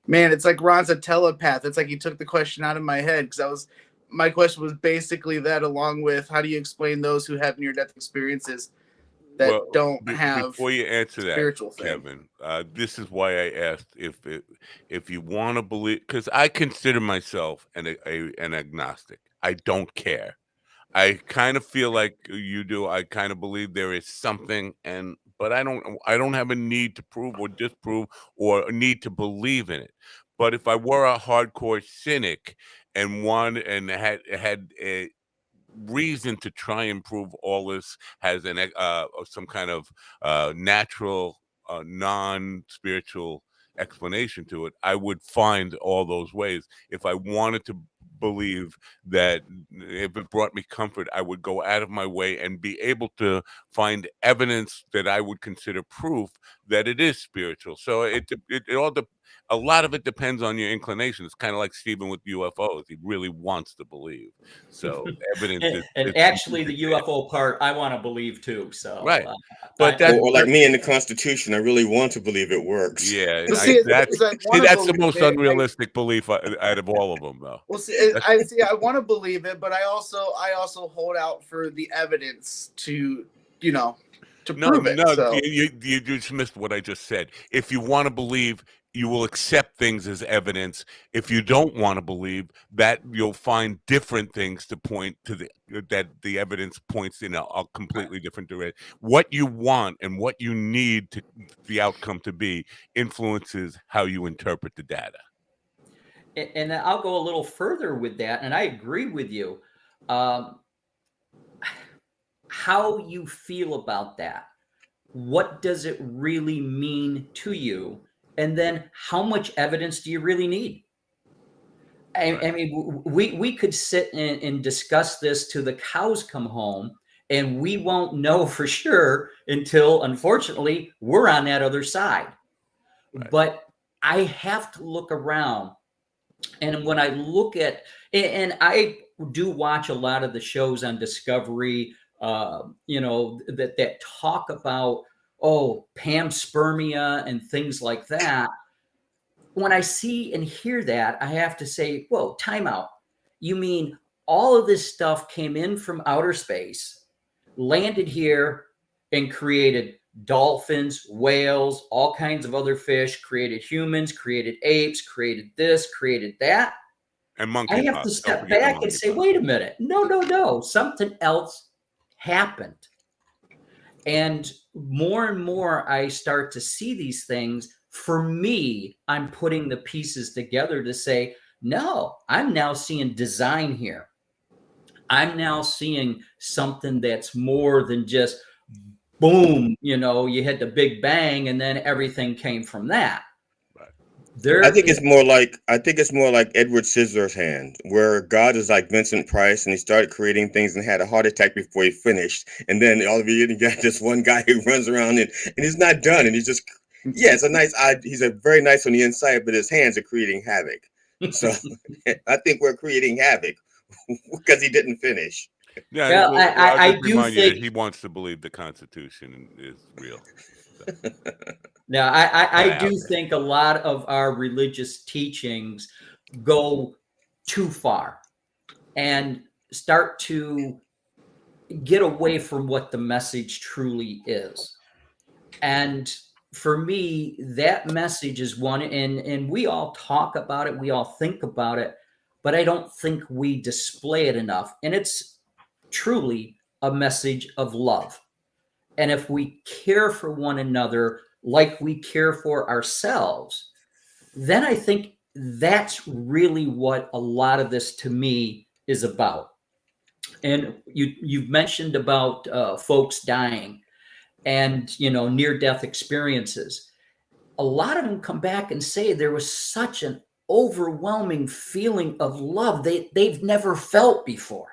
Man, it's like Ron's a telepath. It's like he took the question out of my head because my question was basically that, along with how do you explain those who have near-death experiences that don't have before you answer that, spiritual thing. Kevin, this is why I asked if you want to believe, because I consider myself an agnostic. I don't care. I kind of feel like you do. I kind of believe there is something, but I don't have a need to prove or disprove or a need to believe in it. But if I were a hardcore cynic and had a reason to try and prove all this has some kind of natural, non-spiritual explanation to it, I would find all those ways. If I wanted to believe that, if it brought me comfort, I would go out of my way and be able to find evidence that I would consider proof that it is spiritual. So a lot of it depends on your inclination. It's kind of like Stephen with UFOs. He really wants to believe. So evidence and actually the UFO part, I want to believe too. So right, but or like me in the Constitution, I really want to believe it works. Yeah, that's the most unrealistic belief out of all of them, though. Well, I want to believe it, but I also hold out for the evidence to prove it. No, so. you just missed what I just said. If you want to believe, you will accept things as evidence. If you don't want to believe, that you'll find different things to point to that the evidence points in a completely different direction. What you want and what you need the outcome to be influences how you interpret the data. And I'll go a little further with that, and I agree with you. How you feel about that? What does it really mean to you? And then how much evidence do you really need? I mean, we could sit and discuss this till the cows come home, and we won't know for sure until, unfortunately, we're on that other side. Right. But I have to look around. And when I look at, and I do watch a lot of the shows on Discovery, that talk about, panspermia and things like that. When I see and hear that, I have to say, whoa, time out. You mean all of this stuff came in from outer space, landed here, and created dolphins, whales, all kinds of other fish, created humans, created apes, created this, created that. And monkey. I have to step back and say, wait a minute. No. Something else happened. And more I start to see these things. For me, I'm putting the pieces together to say, no, I'm now seeing design here. I'm now seeing something that's more than just boom, you had the Big Bang and then everything came from that. I think it's more like Edward Scissorhands, where God is like Vincent Price, and he started creating things and had a heart attack before he finished, and then all of a sudden you got this one guy who runs around and he's not done, and he's just it's a nice. He's a very nice on the inside, but his hands are creating havoc. So I think we're creating havoc because he didn't finish. Yeah, well, I do think he wants to believe the Constitution is real. So. Now, I do think a lot of our religious teachings go too far and start to get away from what the message truly is. And for me, that message is one, and we all talk about it, we all think about it, but I don't think we display it enough. And it's truly a message of love. And if we care for one another like we care for ourselves, then I think that's really what a lot of this to me is about. And you've mentioned about folks dying and near-death experiences. A lot of them come back and say there was such an overwhelming feeling of love they've never felt before.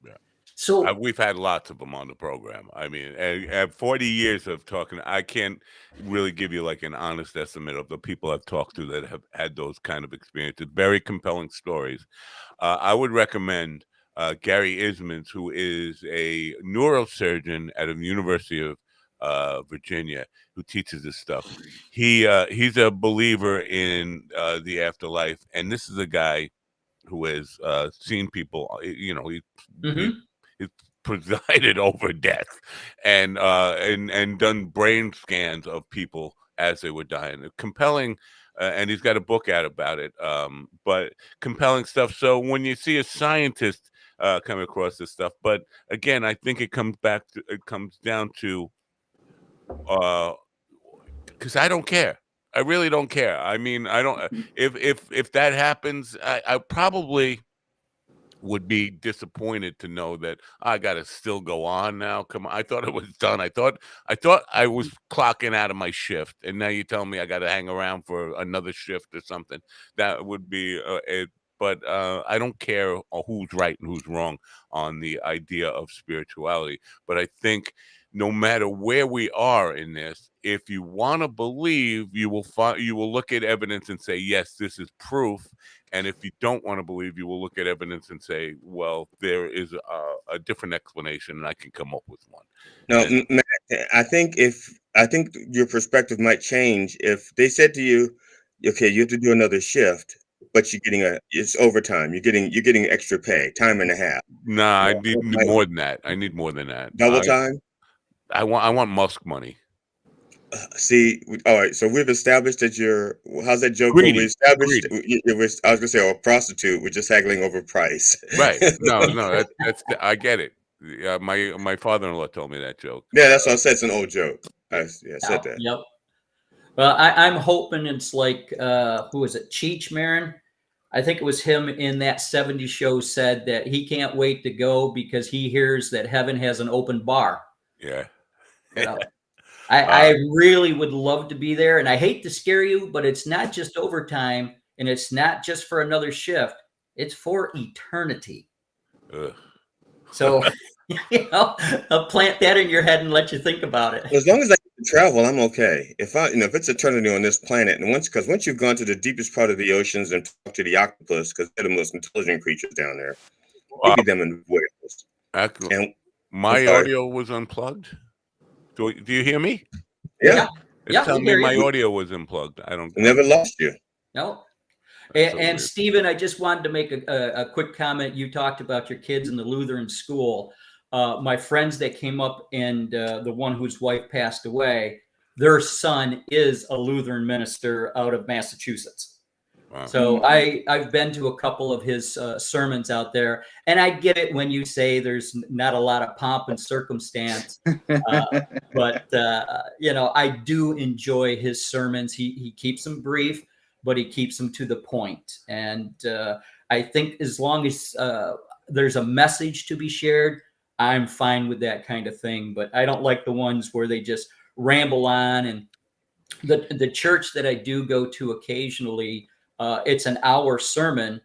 Yeah. So we've had lots of them on the program. I mean, at 40 years of talking, I can't really give you like an honest estimate of the people I've talked to that have had those kind of experiences. Very compelling stories. I would recommend Gary Ismans, who is a neurosurgeon at the University of Virginia, who teaches this stuff. He's a believer in the afterlife, and this is a guy who has seen people. He, Mhm. he's presided over death, and done brain scans of people as they were dying. Compelling. And he's got a book out about it, but compelling stuff. So when you see a scientist come across this stuff, but again, I think it comes down to because I don't care. I really don't care. I mean, I don't. If that happens, I probably would be disappointed to know that I got to still go on now. Come on, I thought it was done. I thought I was clocking out of my shift, and now you tell me I got to hang around for another shift or something. That would be it. But I don't care who's right and who's wrong on the idea of spirituality. But I think no matter where we are in this, if you want to believe, you will look at evidence and say, yes, this is proof. And if you don't want to believe, you will look at evidence and say, well, there is a different explanation, and I can come up with one. No, And Matt, I think your perspective might change if they said to you, okay, you have to do another shift, but it's overtime. You're getting extra pay, time and a half. nah, I Well, need more than that. I need more than that. double time? I want Musk money. See, all right. So we've established that how's that joke go? We Greedy. established. I was going to say, a prostitute. We're just haggling over price. Right. No, that's I get it. My father-in-law told me that joke. Yeah, that's what I said. It's an old joke. I said that. Yep. Well, I'm hoping it's like who is it? Cheech Marin. I think it was him in that 70s show said that he can't wait to go because he hears that heaven has an open bar. Yeah. I really would love to be there, and I hate to scare you, but it's not just overtime, and it's not just for another shift. It's for eternity. So, I'll plant that in your head and let you think about it. As long as I can travel, I'm okay. If it's eternity on this planet, and once you've gone to the deepest part of the oceans and talked to the octopus, because they're the most intelligent creatures down there, maybe them and whales. And my audio was unplugged. Do you hear me? Yeah. It's telling me my audio was unplugged. I never lost you. No. And Stephen, I just wanted to make a quick comment. You talked about your kids in the Lutheran school. My friends that came up and the one whose wife passed away, their son is a Lutheran minister out of Massachusetts. Wow. So I've been to a couple of his sermons out there, and I get it when you say there's not a lot of pomp and circumstance, but I do enjoy his sermons. He keeps them brief, but he keeps them to the point. And I think as long as there's a message to be shared, I'm fine with that kind of thing. But I don't like the ones where they just ramble on. And the church that I do go to occasionally, it's an hour sermon,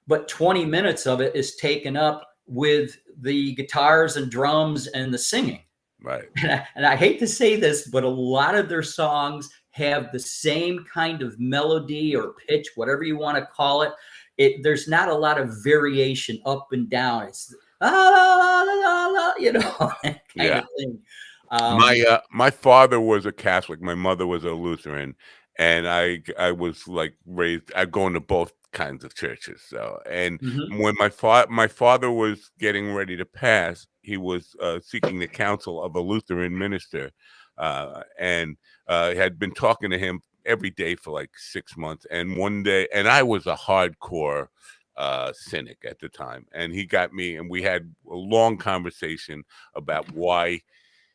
but 20 minutes of it is taken up with the guitars and drums and the singing. Right. And I hate to say this, but a lot of their songs have the same kind of melody or pitch, whatever you want to call it. There's not a lot of variation up and down. It's la, la, la, la, that kind of thing. My father was a Catholic. My mother was a Lutheran, and I was like raised. I go into both kinds of churches. So, and when my father was getting ready to pass, he was seeking the counsel of a Lutheran minister, and had been talking to him every day for like 6 months. And one day, and I was a hardcore cynic at the time, and he got me, and we had a long conversation about why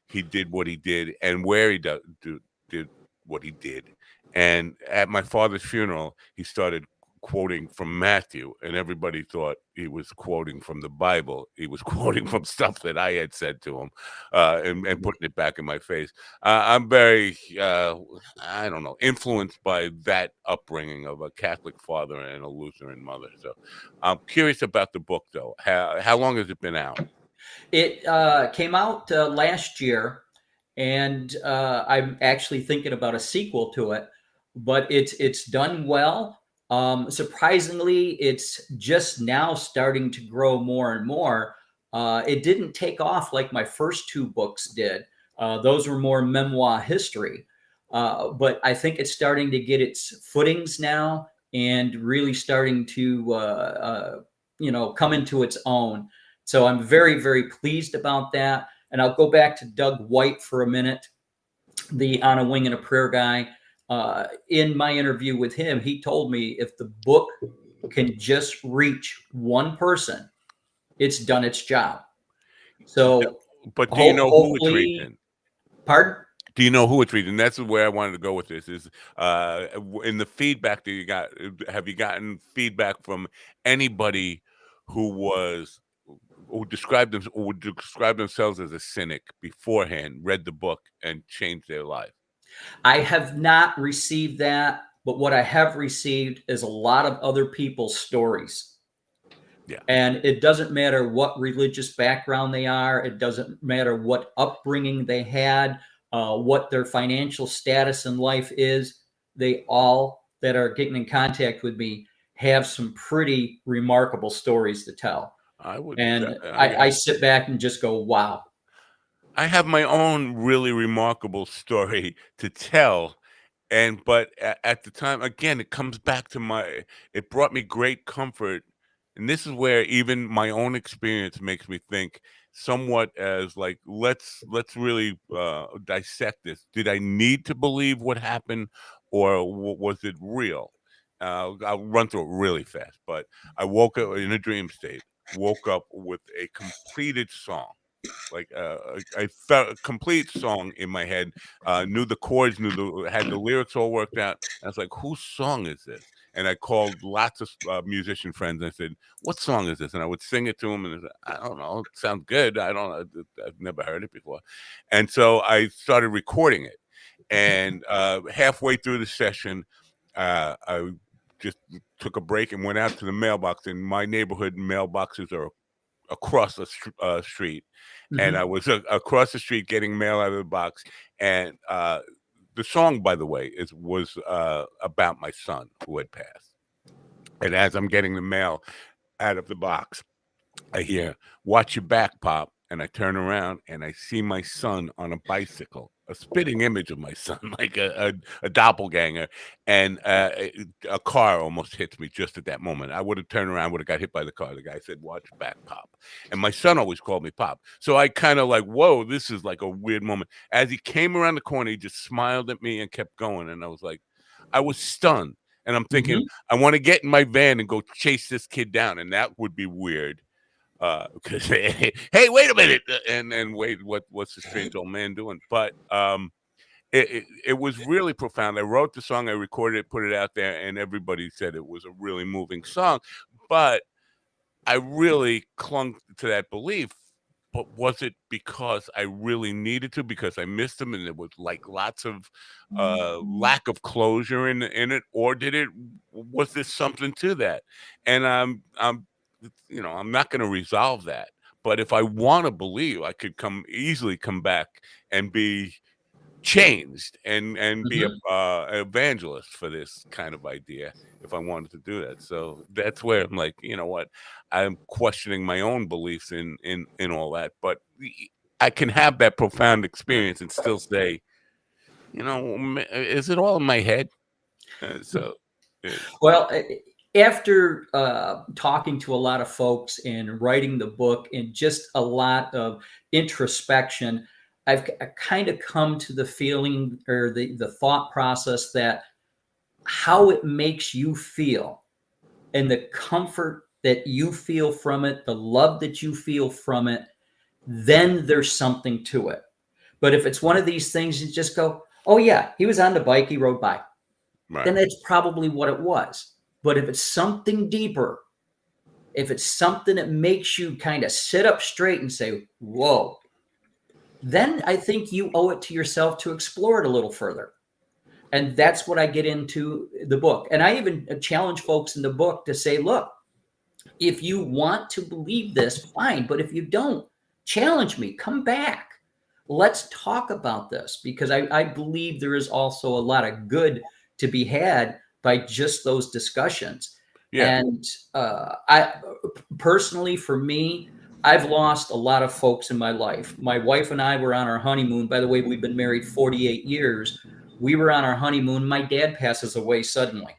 he did what he did and where he did what he did. And at my father's funeral, he started quoting from Matthew, and everybody thought he was quoting from the Bible. He was quoting from stuff that I had said to him, and putting it back in my face. I'm very, I don't know, influenced by that upbringing of a Catholic father and a Lutheran mother. So I'm curious about the book, though. How long has it been out? It came out last year, and I'm actually thinking about a sequel to it, but it's done well. Surprisingly, it's just now starting to grow more and more. It didn't take off like my first two books did. Those were more memoir history. But I think it's starting to get its footings now and really starting to, come into its own. So I'm very, very pleased about that. And I'll go back to Doug White for a minute, the On a Wing and a Prayer guy. In my interview with him, he told me if the book can just reach one person, it's done its job. So, but do you know who it's hopefully, reaching? Pardon? Do you know who it's reading? That's where I wanted to go with this. Is in the feedback that you got? Have you gotten feedback from anybody who would describe themselves as a cynic beforehand, read the book, and changed their life? I have not received that, but what I have received is a lot of other people's stories. Yeah. And it doesn't matter what religious background they are. It doesn't matter what upbringing they had, what their financial status in life is. They all that are getting in contact with me have some pretty remarkable stories to tell. I sit back and just go, wow. I have my own really remarkable story to tell. But at the time, again, it comes back to it brought me great comfort. And this is where even my own experience makes me think somewhat as like, let's really dissect this. Did I need to believe what happened, or was it real? I'll run through it really fast. But I woke up in a dream state, woke up with a completed song. Like I felt a complete song in my head, knew the chords, had the lyrics all worked out. I was like, "Whose song is this?" And I called lots of musician friends. And I said, "What song is this?" And I would sing it to them, and they said, "I don't know. It sounds good. I've never heard it before." And so I started recording it. And halfway through the session, I just took a break and went out to the mailbox. In my neighborhood, mailboxes are across the street. And I was across the street getting mail out of the box. And the song, by the way, was about my son who had passed. And as I'm getting the mail out of the box, I hear, "Watch your back, Pop." And I turn around and I see my son on a bicycle, a spitting image of my son, like a doppelganger. And a car almost hits me just at that moment. I would have turned around, would have got hit by the car. The guy said, "Watch your back, Pop." And my son always called me Pop. So I kind of like, whoa, this is like a weird moment. As he came around the corner, he just smiled at me and kept going. And I was like, I was stunned. And I'm thinking, I want to get in my van and go chase this kid down. And that would be weird. Because hey, wait a minute, and wait, what's the strange old man doing? But it was really profound. I wrote the song, I recorded it, put it out there, and everybody said it was a really moving song. But I really clung to that belief. But was it because I really needed to, because I missed him, and there was like lots of lack of closure in it, or was there something to that? And I'm not going to resolve that. But if I want to believe, I could easily come back and be changed and be a evangelist for this kind of idea if I wanted to do that. So that's where I'm like, you know what, I'm questioning my own beliefs in all that, but I can have that profound experience and still say, is it all in my head? Well, after talking to a lot of folks and writing the book and just a lot of introspection, I've kind of come to the feeling or the thought process that how it makes you feel and the comfort that you feel from it, the love that you feel from it, then there's something to it. But if it's one of these things, you just go, "Oh yeah, he was on the bike, he rode by." Right. Then that's probably what it was. But if it's something deeper, if it's something that makes you kind of sit up straight and say, whoa, then I think you owe it to yourself to explore it a little further. And that's what I get into the book. And I even challenge folks in the book to say, look, if you want to believe this, fine. But if you don't, challenge me, come back. Let's talk about this, because I believe there is also a lot of good to be had by just those discussions. Yeah. And I personally, for me, I've lost a lot of folks in my life. My wife and I were on our honeymoon. By the way, we've been married 48 years. We were on our honeymoon. My dad passes away suddenly.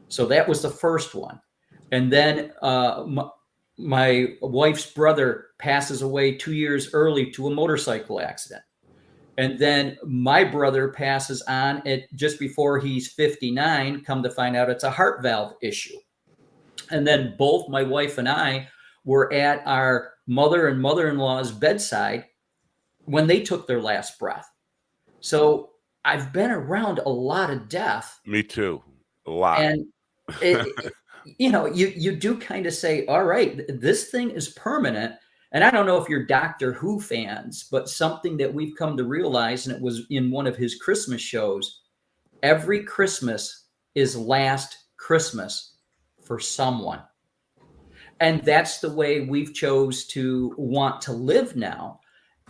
So that was the first one. And then my wife's brother passes away 2 years early to a motorcycle accident. And then my brother passes on just before he's 59, come to find out it's a heart valve issue. And then both my wife and I were at our mother and mother-in-law's bedside when they took their last breath. So I've been around a lot of death. Me too. A lot. And you do kind of say, all right, this thing is permanent. And I don't know if you're Doctor Who fans, but something that we've come to realize, and it was in one of his Christmas shows, every Christmas is last Christmas for someone. And that's the way we've chose to want to live now.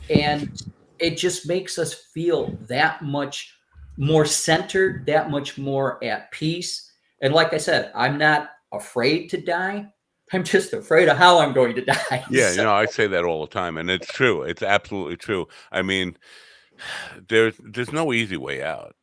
And it just makes us feel that much more centered, that much more at peace. And like I said, I'm not afraid to die. I'm just afraid of how I'm going to die. Yeah, I say that all the time, and it's true. It's absolutely true. I mean, there's no easy way out.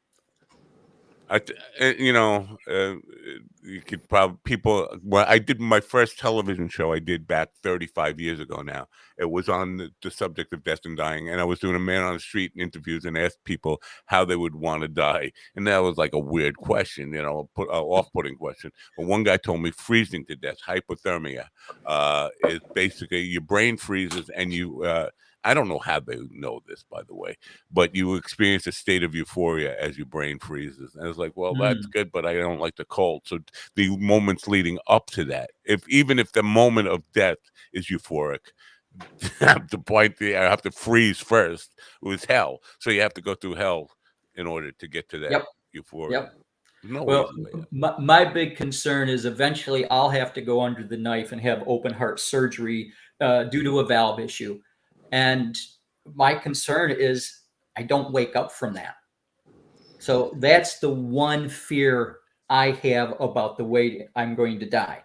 You could probably well, I did my first television show I did back 35 years ago now. It was on the subject of death and dying, and I was doing a man on the street interviews and asked people how they would want to die. And that was like a weird question, off-putting question. But one guy told me freezing to death, hypothermia, is basically your brain freezes and you I don't know how they know this, by the way, but you experience a state of euphoria as your brain freezes. And I was like, well, that's good, but I don't like the cold. So the moments leading up to that, even if the moment of death is euphoric, I have to freeze first. It was hell. So you have to go through hell in order to get to that euphoria. Yep. No well, my big concern is eventually I'll have to go under the knife and have open heart surgery due to a valve issue. And my concern is I don't wake up from that. So that's the one fear I have about the way I'm going to die.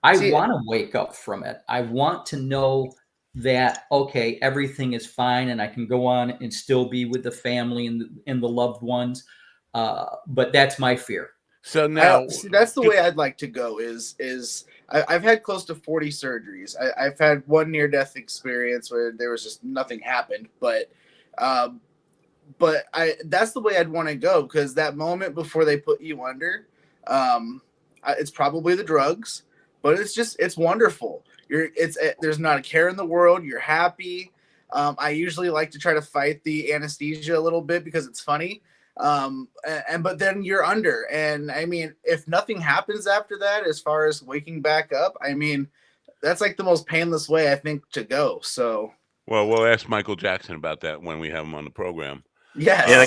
I want to wake up from it. I want to know that, okay, everything is fine and I can go on and still be with the family and the loved ones. But that's my fear. So now that's the way I'd like to go is I've had close to 40 surgeries. I've had one near-death experience where there was just nothing happened, but that's the way I'd want to go, because that moment before they put you under, it's probably the drugs, but it's wonderful. There's not a care in the world. You're happy. I usually like to try to fight the anesthesia a little bit because it's funny. But then you're under, and I mean, if nothing happens after that, as far as waking back up, I mean, that's like the most painless way I think to go. So, well, we'll ask Michael Jackson about that when we have him on the program. Yes. Yeah,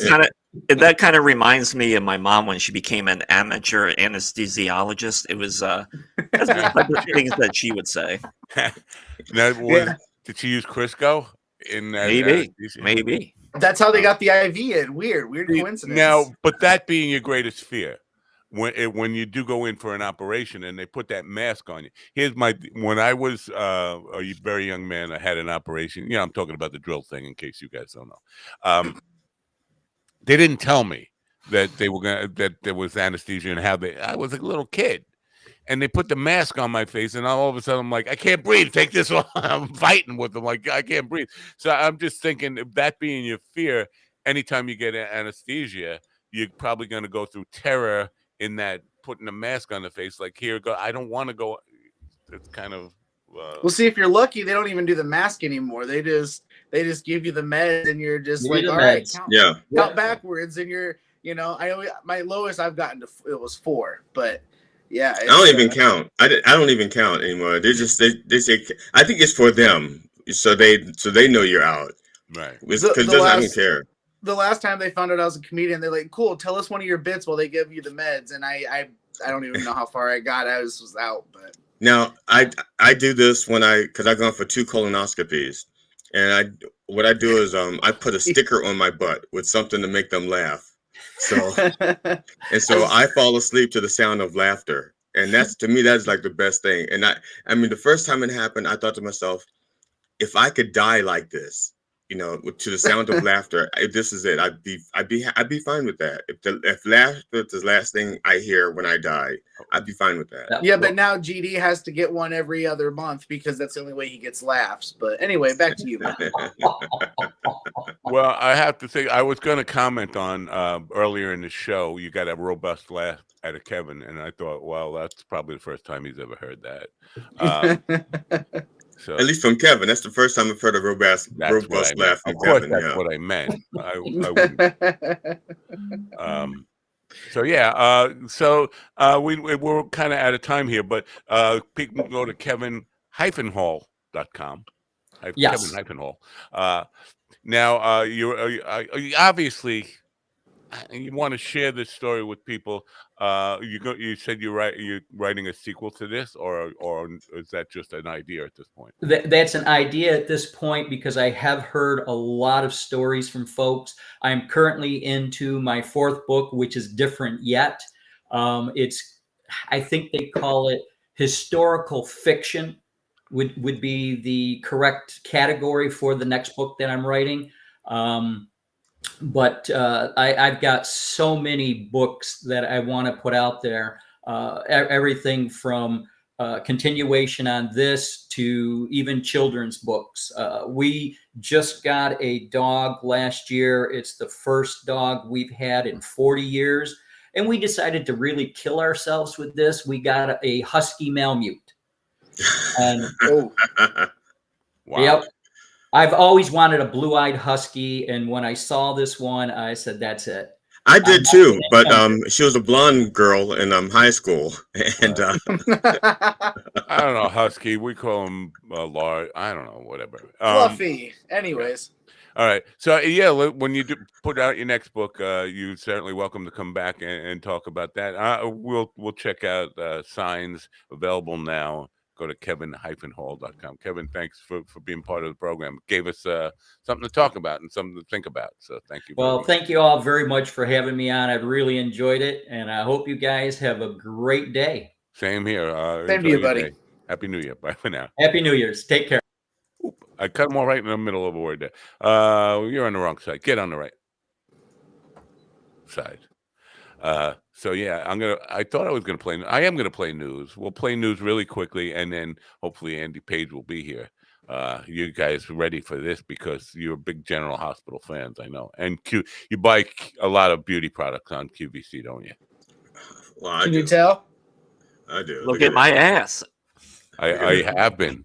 that kind of reminds me of my mom when she became an amateur anesthesiologist. It was that's the type of things that she would say. Did she use Crisco in that? Maybe. That's how they got the IV in. Weird coincidence. Now, but that being your greatest fear, when you do go in for an operation and they put that mask on you. When I was a very young man, I had an operation. I'm talking about the drill thing in case you guys don't know. They didn't tell me that that there was anesthesia and I was a little kid. And they put the mask on my face, and all of a sudden I'm like, I can't breathe. Take this off. I'm fighting with them, like I can't breathe. So I'm just thinking, if that being your fear, anytime you get anesthesia, you're probably going to go through terror in that putting a mask on the face. Like, here, go. I don't want to go. It's kind of. Well, see, if you're lucky, they don't even do the mask anymore. They just give you the meds, and you're just like, all right, count backwards, and you're, my lowest I've gotten to it was 4, but. Yeah, I don't even count. I don't even count anymore. They say I think it's for them, so they know you're out. Right. Because I don't care. The last time they found out I was a comedian, they're like, "Cool, tell us one of your bits while they give you the meds." And I don't even know how far I got. I was out, but now I do this because I've gone for 2 colonoscopies, and what I do is I put a sticker on my butt with something to make them laugh. So I fall asleep to the sound of laughter, and to me that's like the best thing. And I mean the first time it happened, I thought to myself, if I could die like this, to the sound of laughter, this is it. I'd be fine with that. If laughter is the last thing I hear when I die, I'd be fine with that. Yeah, but now GD has to get one every other month because that's the only way he gets laughs. But anyway, back to you. Well, I have to say, I was going to comment on earlier in the show, you got a robust laugh out of Kevin, and I thought, well, that's probably the first time he's ever heard that. So, at least from Kevin, that's the first time I've heard a robust laugh from Kevin. That's what I meant. I wouldn't. So yeah, we're kind of out of time here, but people can go to kevin-hall.com. Yes. Kevin-hall. Now, you obviously you want to share this story with people. You said you're writing a sequel to this, or is that just an idea at this point? That's an idea at this point because I have heard a lot of stories from folks. I'm currently into my 4th book, which is different yet. I think they call it historical fiction would be the correct category for the next book that I'm writing. But I've got so many books that I want to put out there. Everything from continuation on this to even children's books. We just got a dog last year. It's the first dog we've had in 40 years. And we decided to really kill ourselves with this. We got a husky Malamute. And wow. Yep. I've always wanted a blue-eyed husky, and when I saw this one, I said, "That's it." I did too, but she was a blonde girl in high school, and I don't know, husky. We call him large. I don't know, whatever. Fluffy. Anyways. All right. So yeah, when you do put out your next book, you're certainly welcome to come back and talk about that. We'll check out signs available now. Go to kevin-hall.com. Kevin, thanks for being part of the program. Gave us something to talk about and something to think about. So thank you. Well, thank you all very much for having me on. I've really enjoyed it, and I hope you guys have a great day. Same here. Same to you, buddy. Day. Happy New Year. Bye for now. Happy New Year's. Take care. Oop, I cut them all right in the middle of a word there. You're on the wrong side. Get on the right side. So yeah, I thought I was gonna play. I am gonna play news. We'll play news really quickly, and then hopefully Andy Page will be here. You guys ready for this because you're big General Hospital fans, I know. And you buy a lot of beauty products on QVC, don't you? Well, Can you tell? I do. Look at my ass. I have been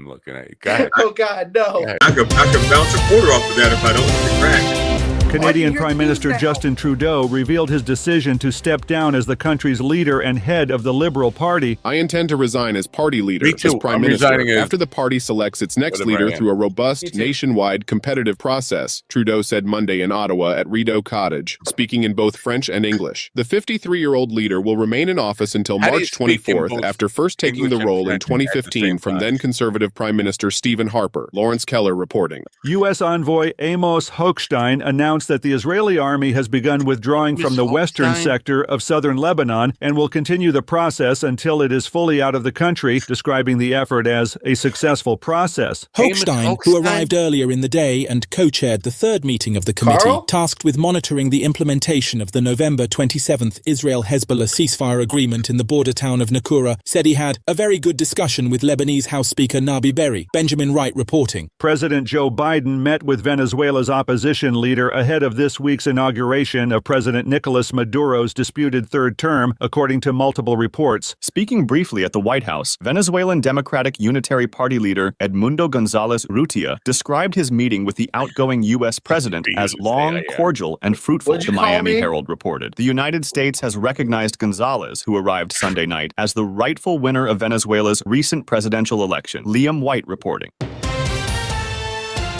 looking at you. Go ahead. Oh God, no! I could bounce a quarter off of that if I don't get cracked. Canadian Prime Minister Justin Trudeau revealed his decision to step down as the country's leader and head of the Liberal Party. I intend to resign as party leader as Prime Minister after the party selects its next leader through a robust, nationwide, competitive process, Trudeau said Monday in Ottawa at Rideau Cottage, speaking in both French and English. The 53-year-old leader will remain in office until March 24th after first taking the role in 2015 from then-Conservative Prime Minister Stephen Harper. Lawrence Keller reporting. U.S. envoy Amos Hochstein announced that the Israeli army has begun withdrawing from the western sector of southern Lebanon and will continue the process until it is fully out of the country, describing the effort as a successful process. Hochstein, who arrived earlier in the day and co-chaired the 3rd meeting of the committee, tasked with monitoring the implementation of the November 27th Israel-Hezbollah ceasefire agreement in the border town of Nakura, said he had a very good discussion with Lebanese House Speaker Nabi Berri. Benjamin Wright reporting. President Joe Biden met with Venezuela's opposition leader ahead ahead of this week's inauguration of President Nicolas Maduro's disputed third term, according to multiple reports. Speaking briefly at the White House, Venezuelan Democratic Unitary Party leader Edmundo González Urrutia described his meeting with the outgoing U.S. president as long, cordial, and fruitful, the Miami Herald reported. The United States has recognized González, who arrived Sunday night, as the rightful winner of Venezuela's recent presidential election. Liam White reporting.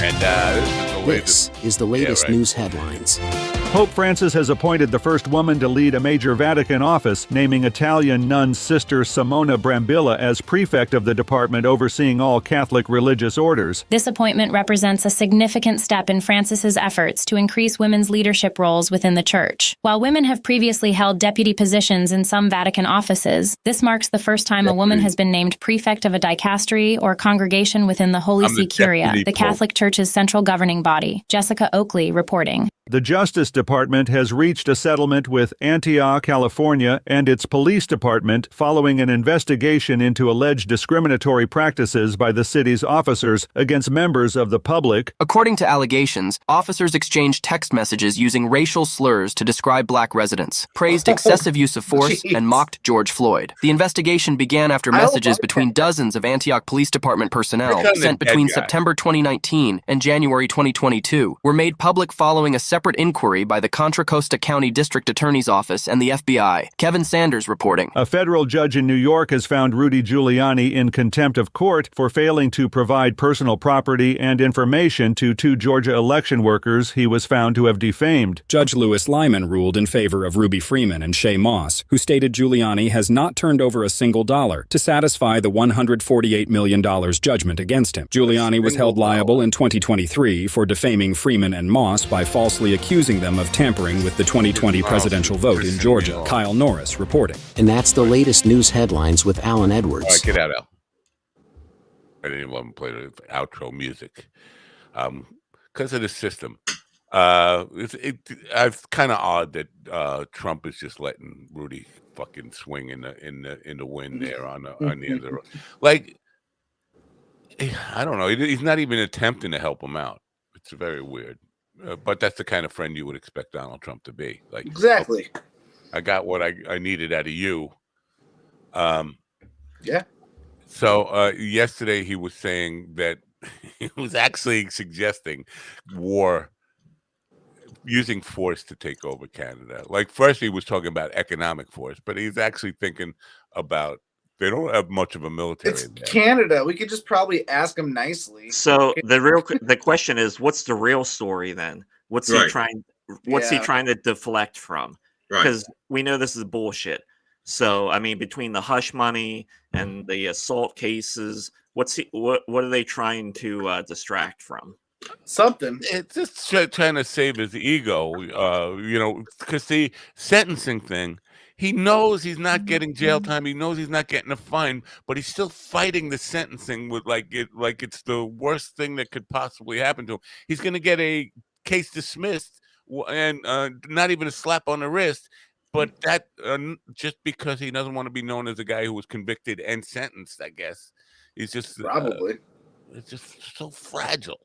And this is the latest news headlines. Pope Francis has appointed the first woman to lead a major Vatican office, naming Italian nun Sister Simona Brambilla as prefect of the department overseeing all Catholic religious orders. This appointment represents a significant step in Francis's efforts to increase women's leadership roles within the Church. While women have previously held deputy positions in some Vatican offices, this marks the first time a woman has been named prefect of a dicastery or congregation within the Holy See Curia, the Catholic Church's central governing body. Jessica Oakley reporting. The Justice Department has reached a settlement with Antioch, California, and its police department following an investigation into alleged discriminatory practices by the city's officers against members of the public. According to allegations, officers exchanged text messages using racial slurs to describe black residents, praised excessive use of force, and mocked George Floyd. The investigation began after messages between dozens of Antioch Police Department personnel sent between September 2019 and January 2022 were made public following a separate inquiry by the Contra Costa County District Attorney's Office and the FBI. Kevin Sanders reporting. A federal judge in New York has found Rudy Giuliani in contempt of court for failing to provide personal property and information to two Georgia election workers he was found to have defamed. Judge Lewis Lyman ruled in favor of Ruby Freeman and Shay Moss, who stated Giuliani has not turned over a single dollar to satisfy the $148 million judgment against him. Giuliani was held liable in 2023 for defaming Freeman and Moss by falsely accusing them of tampering with the 2020 presidential vote in Georgia. Kyle Norris reporting. And that's the latest news headlines with Alan Edwards. All right, get out, Al. I didn't even play the outro music because of the system. It's kind of odd that Trump is just letting Rudy fucking swing in the wind there on the other road. Like, I don't know. He's not even attempting to help him out. It's very weird. But that's the kind of friend you would expect Donald Trump to be. Like, exactly. I got what I needed out of you. Yeah. So yesterday he was saying that he was actually suggesting war, using force to take over Canada. Like, first he was talking about economic force, but he's actually thinking about they don't have much of a military. It's Canada. We could just probably ask him nicely. So the question is, what's the real story then? What's he trying to deflect from? Because we know this is bullshit. So I mean, between the hush money and the assault cases, what are they trying to distract from? Something. It's just trying to save his ego, because the sentencing thing. He knows he's not getting jail time. He knows he's not getting a fine, but he's still fighting the sentencing with like it's the worst thing that could possibly happen to him. He's going to get a case dismissed and not even a slap on the wrist, but that just because he doesn't want to be known as a guy who was convicted and sentenced. I guess he's just probably it's just so fragile.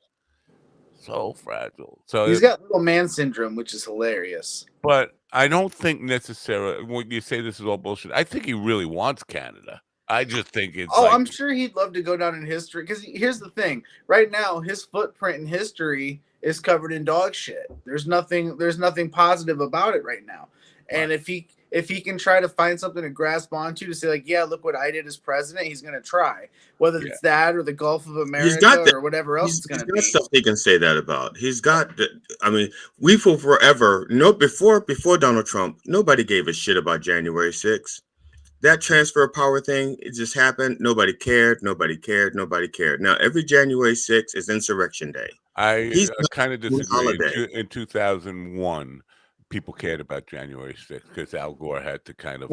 So fragile. So he's got little man syndrome, which is hilarious. But I don't think necessarily when you say this is all bullshit. I think he really wants Canada. I just think it's. Oh, I'm sure he'd love to go down in history. Because here's the thing: right now, his footprint in history is covered in dog shit. There's nothing positive about it right now. And if he can try to find something to grasp onto to say like, yeah, look what I did as president, he's going to try. Whether it's that or the Gulf of America or whatever else it's going to be. He's got stuff he can say that about. He's got. I mean, we for forever. Before Donald Trump, nobody gave a shit about January 6th. That transfer of power thing, it just happened. Nobody cared. Nobody cared. Nobody cared. Now every January 6th is Insurrection Day. I kind of disagree. In 2001. People cared about January 6th because Al Gore had to kind of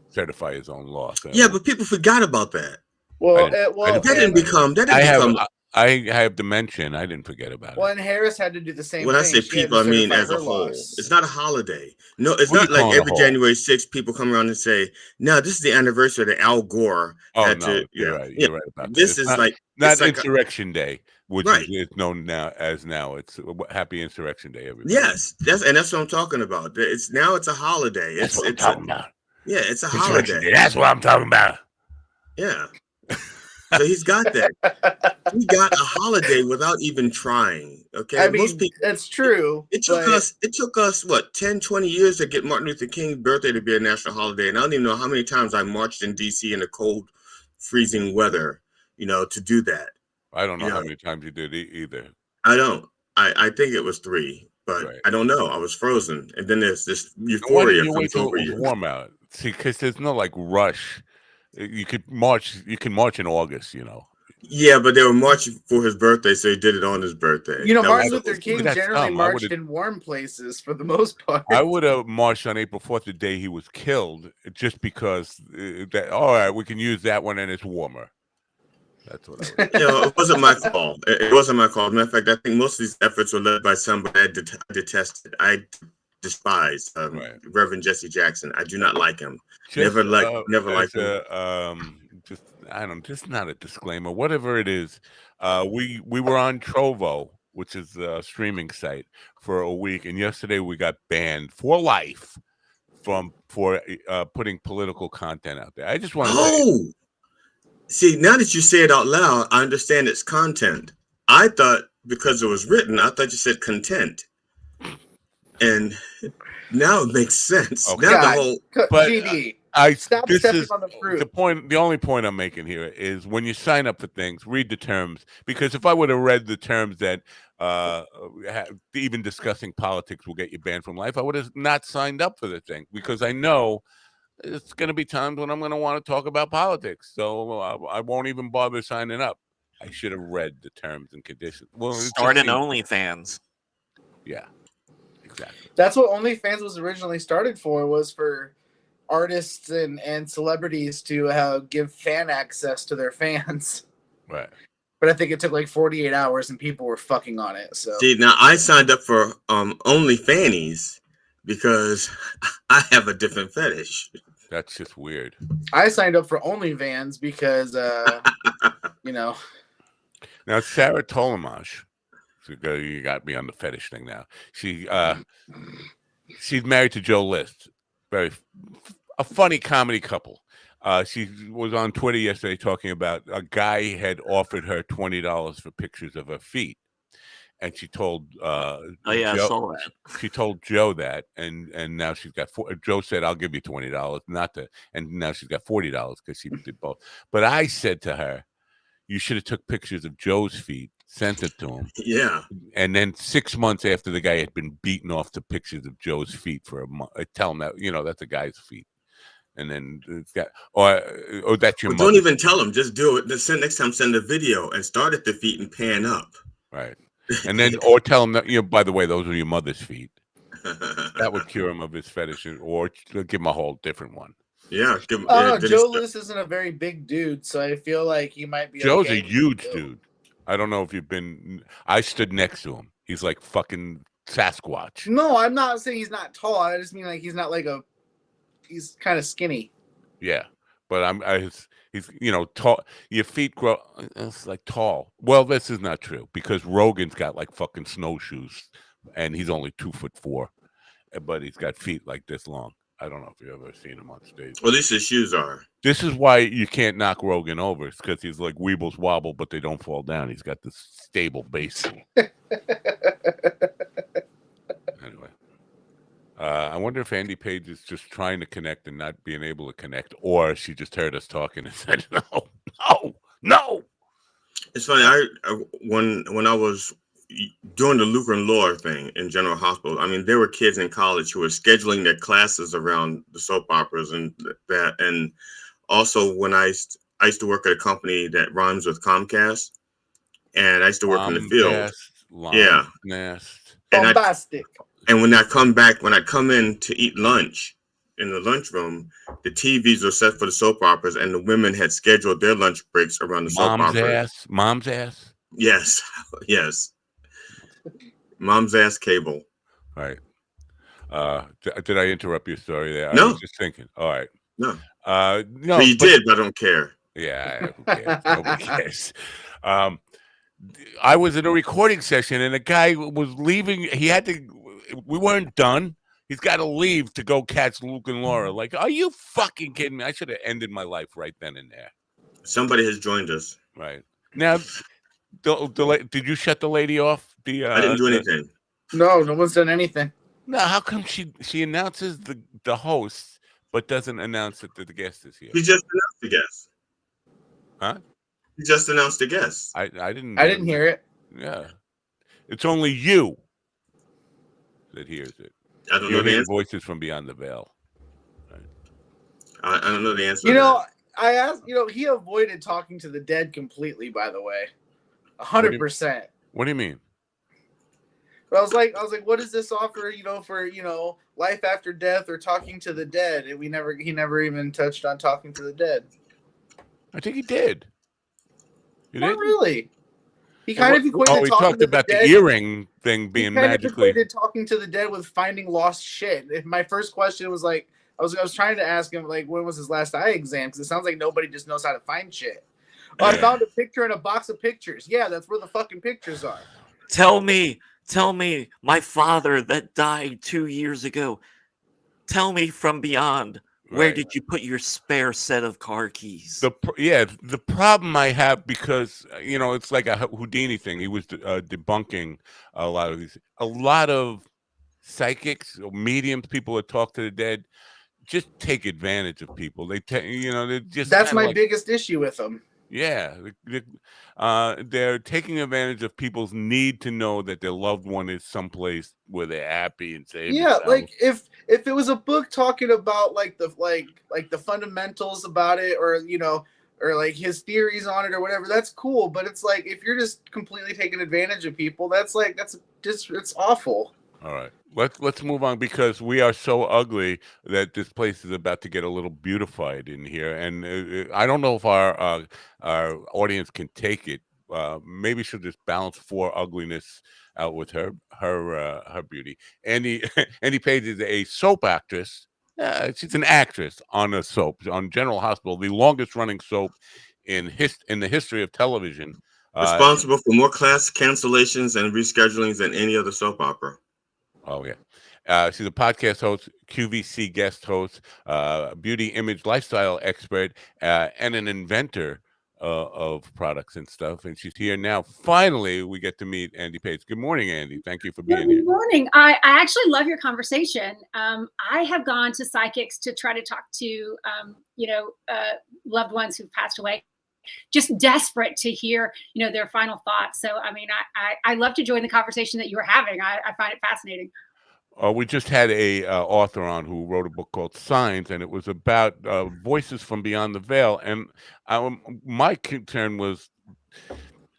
certify his own loss. Yeah, but people forgot about that. Well, that didn't become. I have dementia. I didn't forget about it. Well, and Harris had to do the same when thing. I say people, I mean as a whole. It's not a holiday. No, it's not like every January 6th people come around and say, "No, this is the anniversary that Al Gore had to." You're right. You're right about this that. Is like not Insurrection Day, which right. is known now. It's Happy Insurrection Day, everybody. Yes, that's what I'm talking about. It's a holiday. That's what I'm talking about. Yeah, it's a Insurrection holiday. Day. That's what I'm talking about. Yeah. So he's got that. He got a holiday without even trying. Okay. I mean, most people, that's true. It took us what 10, 20 years to get Martin Luther King's birthday to be a national holiday. And I don't even know how many times I marched in DC in the cold, freezing weather, to do that. I don't know how many times you did either. I don't. I think it was 3, but I don't know. I was frozen. And then there's this euphoria comes over you. Warm out. See, because there's no like rush. You can march in August, Yeah, but they were marching for his birthday, so he did it on his birthday. Martin Luther King generally marched in warm places for the most part. I would have marched on April 4th, the day he was killed, just because all right, we can use that one and it's warmer. That's what I would it wasn't my call. It wasn't my call. As a matter of fact, I think most of these efforts were led by somebody I detested. I despise Reverend Jesse Jackson. I do not like him. Never liked him. Just not a disclaimer. Whatever it is, we were on Trovo, which is a streaming site, for a week, and yesterday we got banned for life for putting political content out there. I just want to see, now that you say it out loud, I understand its content. I thought because it was written, I thought you said content. And now it makes sense. Okay. Now the whole GD. Stop stepping on the fruit. The only point I'm making here is when you sign up for things, read the terms. Because if I would have read the terms that even discussing politics will get you banned from life, I would have not signed up for the thing, because I know it's going to be times when I'm going to want to talk about politics. So I won't even bother signing up. I should have read the terms and conditions. Well, start an OnlyFans. Yeah, exactly. That's what OnlyFans was originally started for, was for artists and celebrities to give fan access to their fans. Right. But I think it took like 48 hours and people were fucking on it. So see, now I signed up for OnlyFannies because I have a different fetish. That's just weird. I signed up for OnlyVans because Now Sarah Tolamash, you got me on the fetish thing now. She's married to Joe List. A funny comedy couple. She was on Twitter yesterday talking about a guy had offered her $20 for pictures of her feet, and she told I saw that. She told Joe that, and now she's got Joe said, "I'll give you $20," and now she's got $40 because she did both. But I said to her, "You should have took pictures of Joe's feet, sent it to him." Yeah. And then 6 months after the guy had been beaten off to pictures of Joe's feet for a month, tell him that that's a guy's feet. And then it's got, or that's your. Don't even tell him. Just do it. Next time, send a video and start at the feet and pan up. Right. And then, or tell him that, by the way, those are your mother's feet. That would cure him of his fetish, or give him a whole different one. Yeah. Joe List isn't a very big dude, so I feel like he might be. Joe's a huge dude. I don't know if you've been. I stood next to him. He's like fucking Sasquatch. No, I'm not saying he's not tall. I just mean like he's not like he's kind of skinny. Yeah, but he's tall. Your feet grow. It's like tall. Well, this is not true, because Rogan's got like fucking snowshoes, and he's only 2'4", but he's got feet like this long. I don't know if you've ever seen him on stage. Well, at least his shoes are. This is why you can't knock Rogan over. It's because he's like Weebles wobble, but they don't fall down. He's got this stable base. Anyway. I wonder if Andy Page is just trying to connect and not being able to connect, or she just heard us talking and said, no. It's funny. When I was doing the Luke and Laura thing in General Hospital, I mean, there were kids in college who were scheduling their classes around the soap operas and that. And also when I used to work at a company that rhymes with Comcast, and I used to work in the field. Yeah. Bombastic. And when I come in to eat lunch in the lunchroom, the TVs are set for the soap operas, and the women had scheduled their lunch breaks around the soap operas. Mom's ass. Yes, yes. Mom's ass cable. Right. Did I interrupt your story there? No. I was just thinking. All right. No. No, but you did, but I don't care. Yeah, who cares? Nobody cares. I was in a recording session, and a guy was leaving. He had to. We weren't done. He's got to leave to go catch Luke and Laura. Like, are you fucking kidding me? I should have ended my life right then and there. Somebody has joined us. Right now, did you shut the lady off? I didn't do anything. No one's done anything. No, how come she announces the host but doesn't announce that the guest is here? He just announced the guest. Huh? He just announced the guest. I didn't. I didn't hear it. Yeah, it's only you that hears it. I don't You're know the hearing answer. voices from beyond the veil. Right. I don't know the answer. You know, I asked. You know, he avoided talking to the dead completely. By the way, 100%. What do you mean? But I was like, what does this offer? You know, for life after death or talking to the dead? And he never even touched on talking to the dead. I think he did. Not really. He kind of equated he talking talked to about the the dead. earring thing being He kind magically. of equated talking to the dead with finding lost shit. If my first question was like, I was trying to ask him like, when was his last eye exam? Because it sounds like nobody just knows how to find shit. Oh, I found a picture in a box of pictures. Yeah, that's where the fucking pictures are. Tell me, my father that died 2 years ago. Tell me from beyond. Where did you put your spare set of car keys? The problem I have, because it's like a Houdini thing. He was debunking a lot of psychics or mediums, people that talk to the dead, just take advantage of people. They're just. That's my biggest issue with them. Yeah, they're taking advantage of people's need to know that their loved one is someplace where they're happy and safe. Yeah, like if it was a book talking about like the fundamentals about it, or or like his theories on it or whatever, that's cool. But it's like if you're just completely taking advantage of people, that's it's awful. All right, let's move on, because we are so ugly that this place is about to get a little beautified in here, and I don't know if our audience can take it. Maybe she'll just balance 4 ugliness out with her beauty. Andy Page is a soap actress. She's an actress on a soap on General Hospital, the longest running soap in the history of television. Responsible for more class cancellations and reschedulings than any other soap opera. Oh, yeah. She's a podcast host, QVC guest host, beauty, image, lifestyle expert, and an inventor of products and stuff. And she's here now. Finally, we get to meet Andy Page. Good morning, Andy. Thank you for being here. Good morning. I actually love your conversation. I have gone to psychics to try to talk to, loved ones who've passed away, just desperate to hear, their final thoughts. So, I mean, I love to join the conversation that you were having. I find it fascinating. We just had a author on who wrote a book called Signs, and it was about voices from beyond the veil. And my concern was,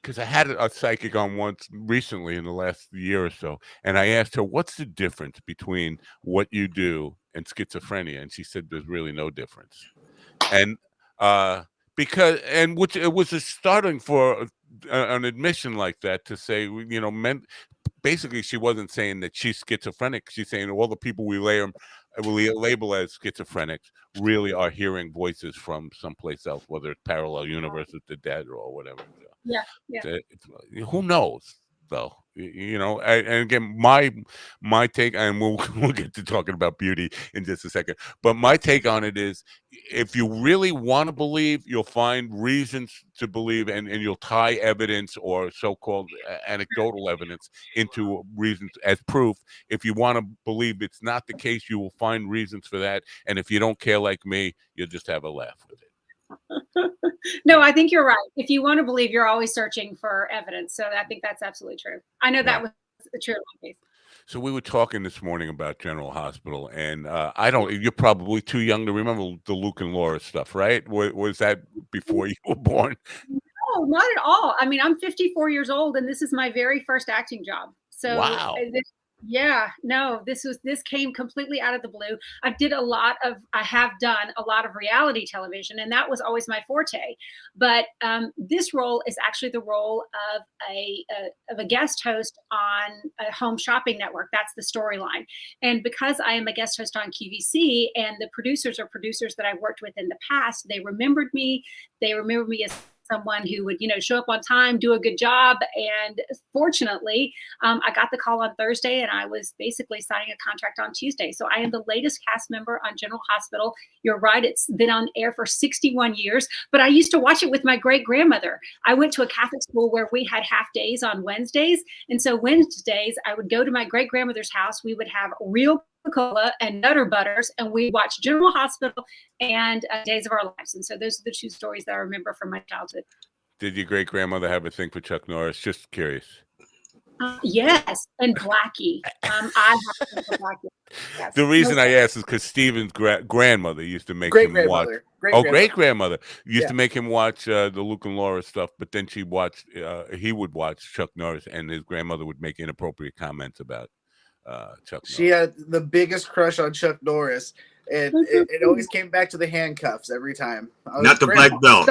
because I had a psychic on once recently in the last year or so, and I asked her, what's the difference between what you do and schizophrenia? And she said, there's really no difference. And which it was a starting for an admission like that, to say, basically she wasn't saying that she's schizophrenic. She's saying all the people we label as schizophrenics really are hearing voices from someplace else, whether it's parallel universes, the dead, or whatever. Yeah. Who knows, though? And again, my take, and we'll get to talking about beauty in just a second, but my take on it is, if you really want to believe, you'll find reasons to believe, and you'll tie evidence or so-called anecdotal evidence into reasons as proof. If you want to believe it's not the case, you will find reasons for that, and if you don't care like me, you'll just have a laugh with it. No, I think you're right. If you want to believe, you're always searching for evidence. So I think that's absolutely true. I know that was true in my case. So we were talking this morning about General Hospital, and you're probably too young to remember the Luke and Laura stuff, right? Was that before you were born? No, not at all. I mean, I'm 54 years old, and this is my very first acting job. So wow. Yeah, no, this came completely out of the blue. I have done a lot of reality television, and that was always my forte. But this role is actually the role of a guest host on a home shopping network. That's the storyline. And because I am a guest host on QVC, and the producers are producers that I've worked with in the past, they remembered me. They remember me as someone who would, show up on time, do a good job. And fortunately, I got the call on Thursday, and I was basically signing a contract on Tuesday. So I am the latest cast member on General Hospital. You're right, it's been on air for 61 years, but I used to watch it with my great grandmother. I went to a Catholic school where we had half days on Wednesdays. And so Wednesdays, I would go to my great grandmother's house. We would have real Coca-Cola and Nutter Butters, and we watched General Hospital and Days of Our Lives. And so those are the two stories that I remember from my childhood. Did your great grandmother have a thing for Chuck Norris? Just curious. Yes, and Blackie. I have a thing for Blackie. Yes. The reason I asked is because Steven's grandmother used to make him watch. Great grandmother used to make him watch the Luke and Laura stuff, but then he would watch Chuck Norris, and his grandmother would make inappropriate comments about Chuck Norris. She had the biggest crush on Chuck Norris, and it always came back to the handcuffs every time. Not the black belt.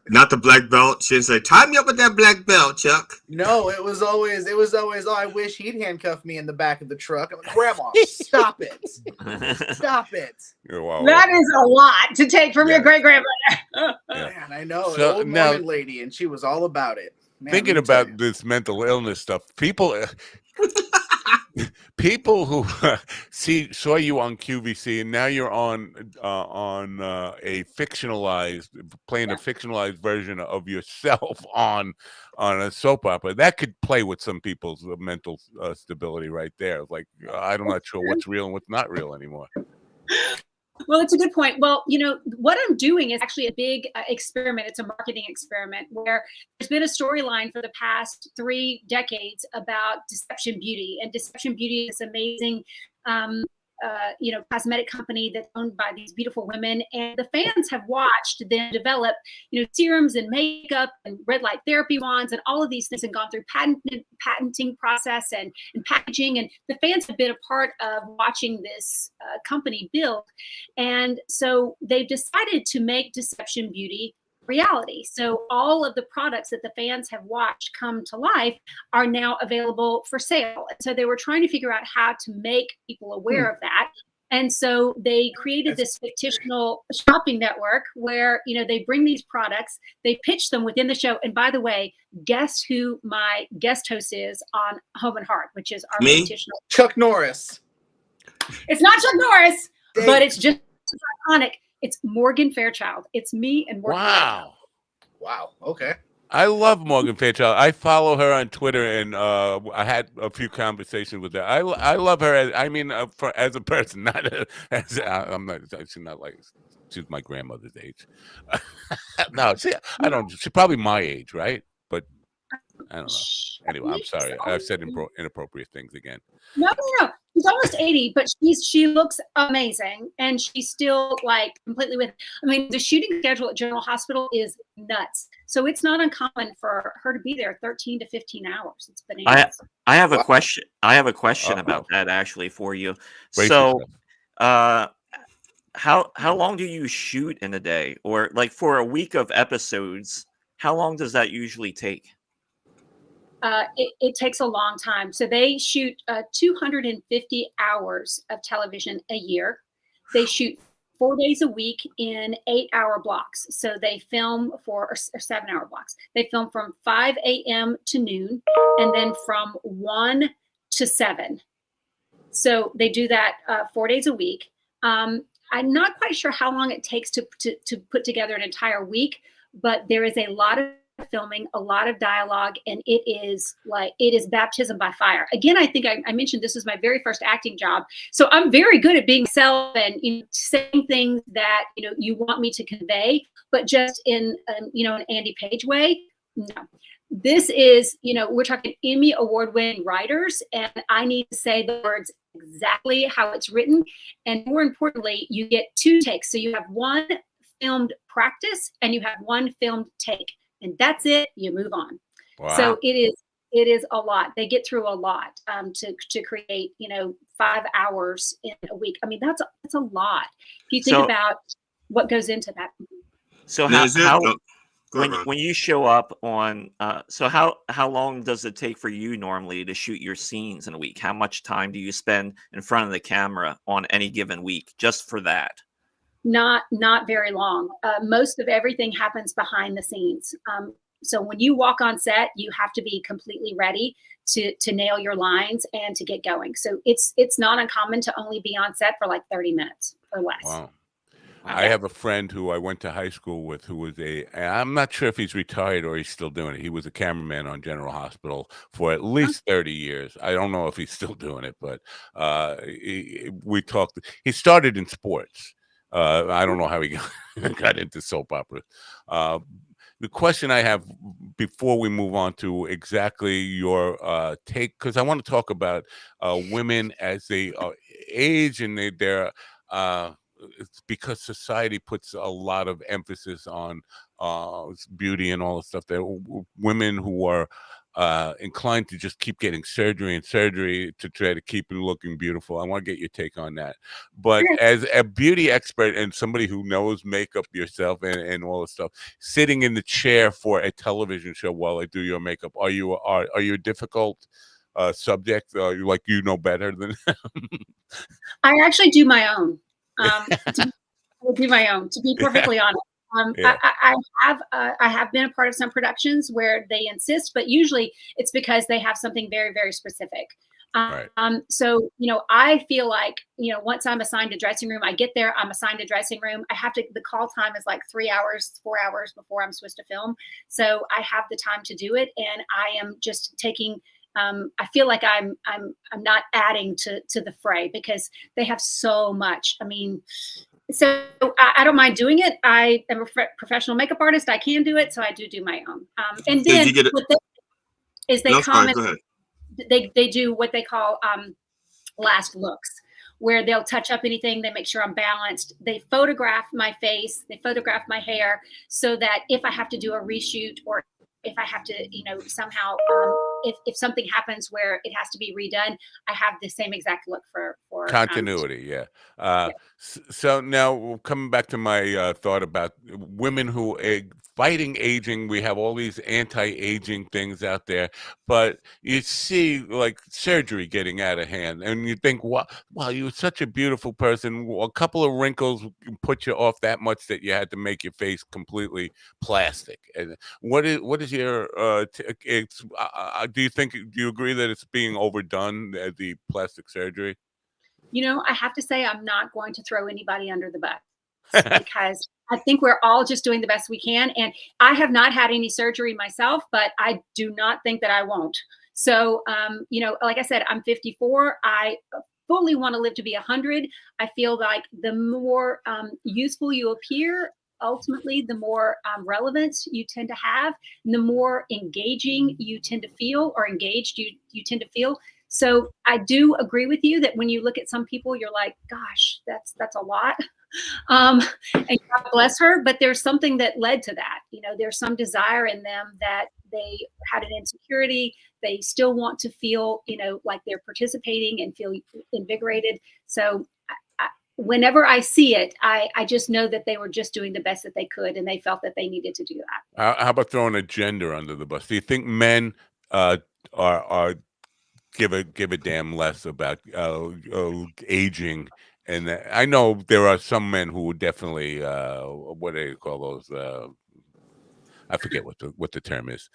Not the black belt. She'd say, "Tie me up with that black belt, Chuck." No, it was always, oh, I wish he'd handcuff me in the back of the truck. I'm like, Grandma, stop it. Stop it. That is a lot to take from your great grandmother. Man, I know. So, an old Mormon lady, and she was all about it. Man, thinking about this mental illness stuff, people who saw you on QVC, and now you're on a fictionalized version of yourself on a soap opera. That could play with some people's mental stability right there. Like, I'm not sure what's real and what's not real anymore. Well, it's a good point. Well, what I'm doing is actually a big experiment. It's a marketing experiment where there's been a storyline for the past 3 decades about Deception Beauty. And Deception Beauty is amazing, cosmetic company that's owned by these beautiful women. And the fans have watched them develop, serums and makeup and red light therapy wands and all of these things, and gone through patenting process and packaging. And the fans have been a part of watching this company build. And so they've decided to make Deception Beauty reality. So all of the products that the fans have watched come to life are now available for sale. And so they were trying to figure out how to make people aware of that. And so they created this fictional shopping network where, they bring these products, they pitch them within the show. And by the way, guess who my guest host is on Home and Heart, which is our fictional Chuck Norris. It's not Chuck Norris, but it's just iconic. It's Morgan Fairchild. It's me and Morgan. Wow. Okay. I love Morgan Fairchild. I follow her on Twitter, and I had a few conversations with her. I love her as a person, not as I'm not. She's not like she's my grandmother's age. No, I don't. She's probably my age, right? But I don't know. Anyway, I'm sorry. I've said inappropriate things again. No. She's almost 80, but she looks amazing, and she's still completely with. The shooting schedule at General Hospital is nuts, so it's not uncommon for her to be there 13 to 15 hours. It's bananas. I have a question. I have a question about that actually for you. So, how long do you shoot in a day, or for a week of episodes? How long does that usually take? It takes a long time. So they shoot 250 hours of television a year. They shoot 4 days a week in 8-hour blocks. So they film or 7-hour blocks. They film from 5 a.m. to noon, and then from 1 to 7. So they do that 4 days a week. I'm not quite sure how long it takes to put together an entire week, but there is a lot of filming, a lot of dialogue, and it is baptism by fire. Again, I think I mentioned this was my very first acting job, so I'm very good at being self and saying things that you want me to convey, but just in an Andy Page way. No, this is we're talking Emmy award-winning writers, and I need to say the words exactly how it's written, and more importantly, you get 2 takes. So you have one filmed practice and you have one filmed take. And that's it. You move on. Wow. So it It is a lot. They get through a lot to create, 5 hours in a week. I mean, that's a lot. If you think about what goes into that. So when you show up on, so how long does it take for you normally to shoot your scenes in a week? How much time do you spend in front of the camera on any given week just for that? Not very long. Most of everything happens behind the scenes. So when you walk on set, you have to be completely ready to nail your lines and to get going. So it's not uncommon to only be on set for like 30 minutes or less. Wow. I have a friend who I went to high school with who was I'm not sure if he's retired or he's still doing it. He was a cameraman on General Hospital for at least 30 years. I don't know if he's still doing it, but we talked. He started in sports. I don't know how he got into soap operas. The question I have before we move on to exactly your take, because I want to talk about women as they age and they're it's because society puts a lot of emphasis on beauty and all the stuff. There are women who are inclined to just keep getting surgery and surgery to try to keep it looking beautiful. I want to get your take on that. But as a beauty expert and somebody who knows makeup yourself and all the stuff, sitting in the chair for a television show while I do your makeup, are you a difficult subject? Like you know better than I actually do my own. To be perfectly honest. Yeah. I have been a part of some productions where they insist, but usually it's because they have something very, very specific. Right. So, I feel like, once I'm assigned a dressing room, I get there, I'm assigned a dressing room. The call time is like 3 hours, 4 hours before I'm supposed to film. So I have the time to do it. And I am just taking, I feel like I'm not adding to the fray because they have so much. I mean, so I don't mind doing it. I am a professional makeup artist. I can do it. So I do my own. And then they do what they call last looks, where they'll touch up anything. They make sure I'm balanced. They photograph my face. They photograph my hair so that if I have to do a reshoot or if I have to, somehow, if something happens where it has to be redone, I have the same exact look for continuity. Yeah. So now coming back to my thought about women who fighting aging. We have all these anti-aging things out there, but you see like surgery getting out of hand and you think, wow, you're such a beautiful person. A couple of wrinkles put you off that much that you had to make your face completely plastic. And what is your do you agree that it's being overdone, the plastic surgery? I have to say I'm not going to throw anybody under the bus because I think we're all just doing the best we can. And I have not had any surgery myself, but I do not think that I won't. So, like I said, I'm 54. I fully want to live to be 100. I feel like the more useful you appear, ultimately, the more relevance you tend to have, and the more engaging you tend to feel, or engaged you tend to feel. So I do agree with you that when you look at some people, you're like, gosh, that's a lot. And God bless her, but there's something that led to that. There's some desire in them that they had an insecurity. They still want to feel, like they're participating and feel invigorated. So whenever I see it, I just know that they were just doing the best that they could, and they felt that they needed to do that. How about throwing a gender under the bus? Do you think men are give a damn less about aging? And I know there are some men who would definitely what do you call those? I forget what the term is.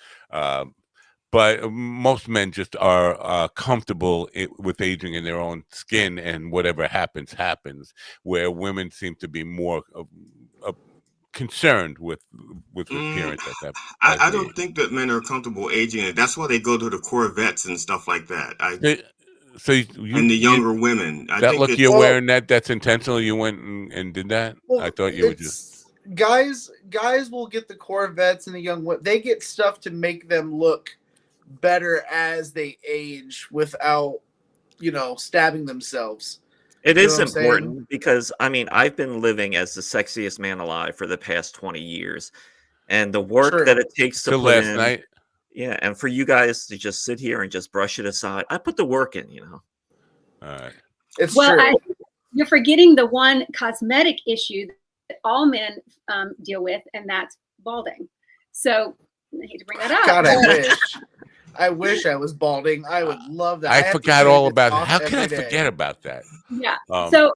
But most men just are comfortable with aging in their own skin, and whatever happens, where women seem to be more concerned with appearance at that. I don't think that men are comfortable aging, and that's why they go to the Corvettes and stuff like that. And the younger women. That look you're wearing, that's intentional. You went and did that. Well, I thought you were just guys will get the Corvettes and the young women. They get stuff to make them look better as they age without, stabbing themselves. It is important because, I've been living as the sexiest man alive for the past 20 years. And the work that it takes to put in... night. Yeah, and for you guys to just sit here and just brush it aside, I put the work in, you know. All right. It's well, true. You're forgetting the one cosmetic issue that all men deal with, and that's balding. So I hate to bring that up. God, I wish I was balding. I would love that. I forgot all about it. How can I forget about that? Yeah. So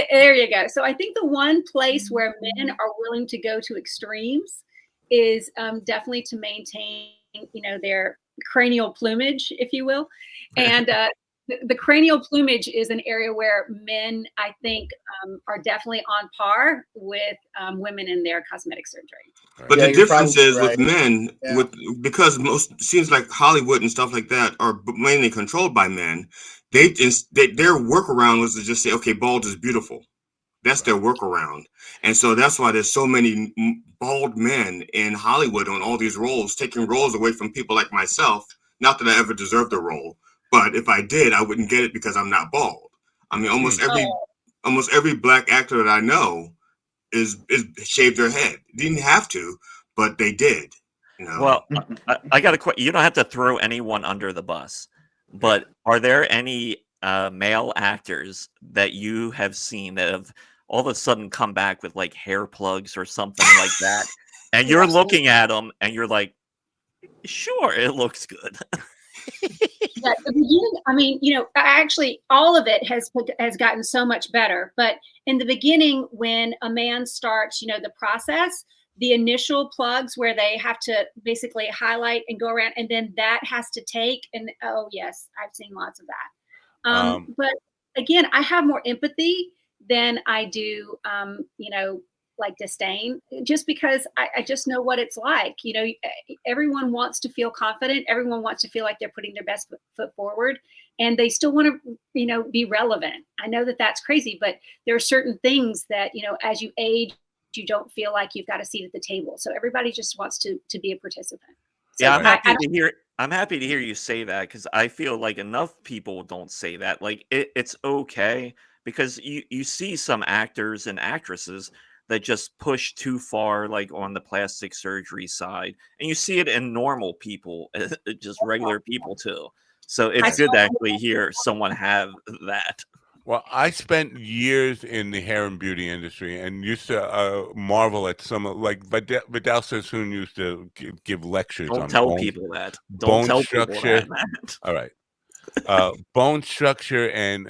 there you go. So I think the one place where men are willing to go to extremes is definitely to maintain, their cranial plumage, if you will, and the cranial plumage is an area where men, I think, are definitely on par with women in their cosmetic surgery. But the difference is with men, because most seems like Hollywood and stuff like that are mainly controlled by men. Their workaround was to just say, okay, bald is beautiful. That's their workaround. And so that's why there's so many bald men in Hollywood on all these roles, taking roles away from people like myself. Not that I ever deserved a role, but if I did, I wouldn't get it because I'm not bald. I mean, almost every black actor that I know is shaved their head. Didn't have to, but they did. You know? Well, I got a question. You don't have to throw anyone under the bus, but are there any male actors that you have seen that have all of a sudden come back with like hair plugs or something like that, and you're looking at them and you're like, sure, it looks good. Yeah, at the beginning, I mean, actually all of it has gotten so much better. But in the beginning, when a man starts, the process, the initial plugs where they have to basically highlight and go around, and then that has to take, and oh yes, I've seen lots of that. But again, I have more empathy than I do, like disdain, just because I just know what it's like. Everyone wants to feel confident. Everyone wants to feel like they're putting their best foot forward, and they still want to, be relevant. I know that that's crazy, but there are certain things that, as you age, you don't feel like you've got a seat at the table. So everybody just wants to be a participant. So Yeah, I'm happy to hear you say that, because I feel like enough people don't say that. Like it's okay, because you see some actors and actresses that just push too far, like on the plastic surgery side, and you see it in normal people, just regular people too. So it's good to actually hear someone have that. Well, I spent years in the hair and beauty industry and used to marvel at some of, like Vidal Sassoon used to give lectures on tell people that. Don't tell structure. People that, all right. Bone structure and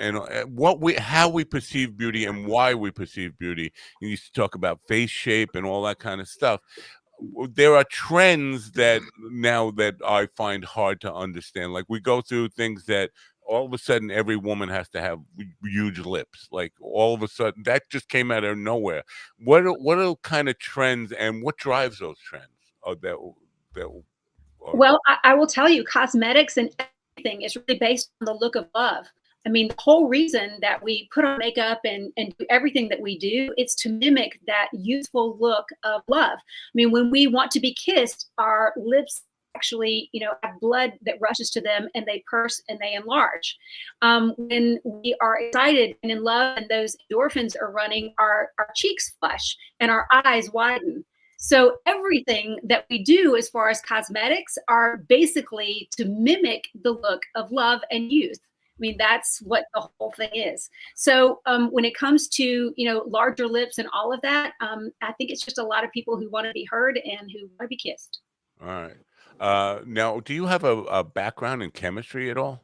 how we perceive beauty and why we perceive beauty. You used to talk about face shape and all that kind of stuff. There are trends that now that I find hard to understand. Like we go through things that all of a sudden every woman has to have huge lips. Like all of a sudden that just came out of nowhere. What are kind of trends and what drives those trends? Well, I will tell you, cosmetics and everything is really based on the look of love. I mean, the whole reason that we put on makeup and do everything that we do, it's to mimic that youthful look of love. I mean, when we want to be kissed, our lips actually, have blood that rushes to them and they purse and they enlarge. When we are excited and in love and those endorphins are running, our cheeks flush and our eyes widen. So everything that we do as far as cosmetics are basically to mimic the look of love and youth. I mean, that's what the whole thing is. So when it comes to, larger lips and all of that, I think it's just a lot of people who want to be heard and who want to be kissed. All right. Now, do you have a background in chemistry at all?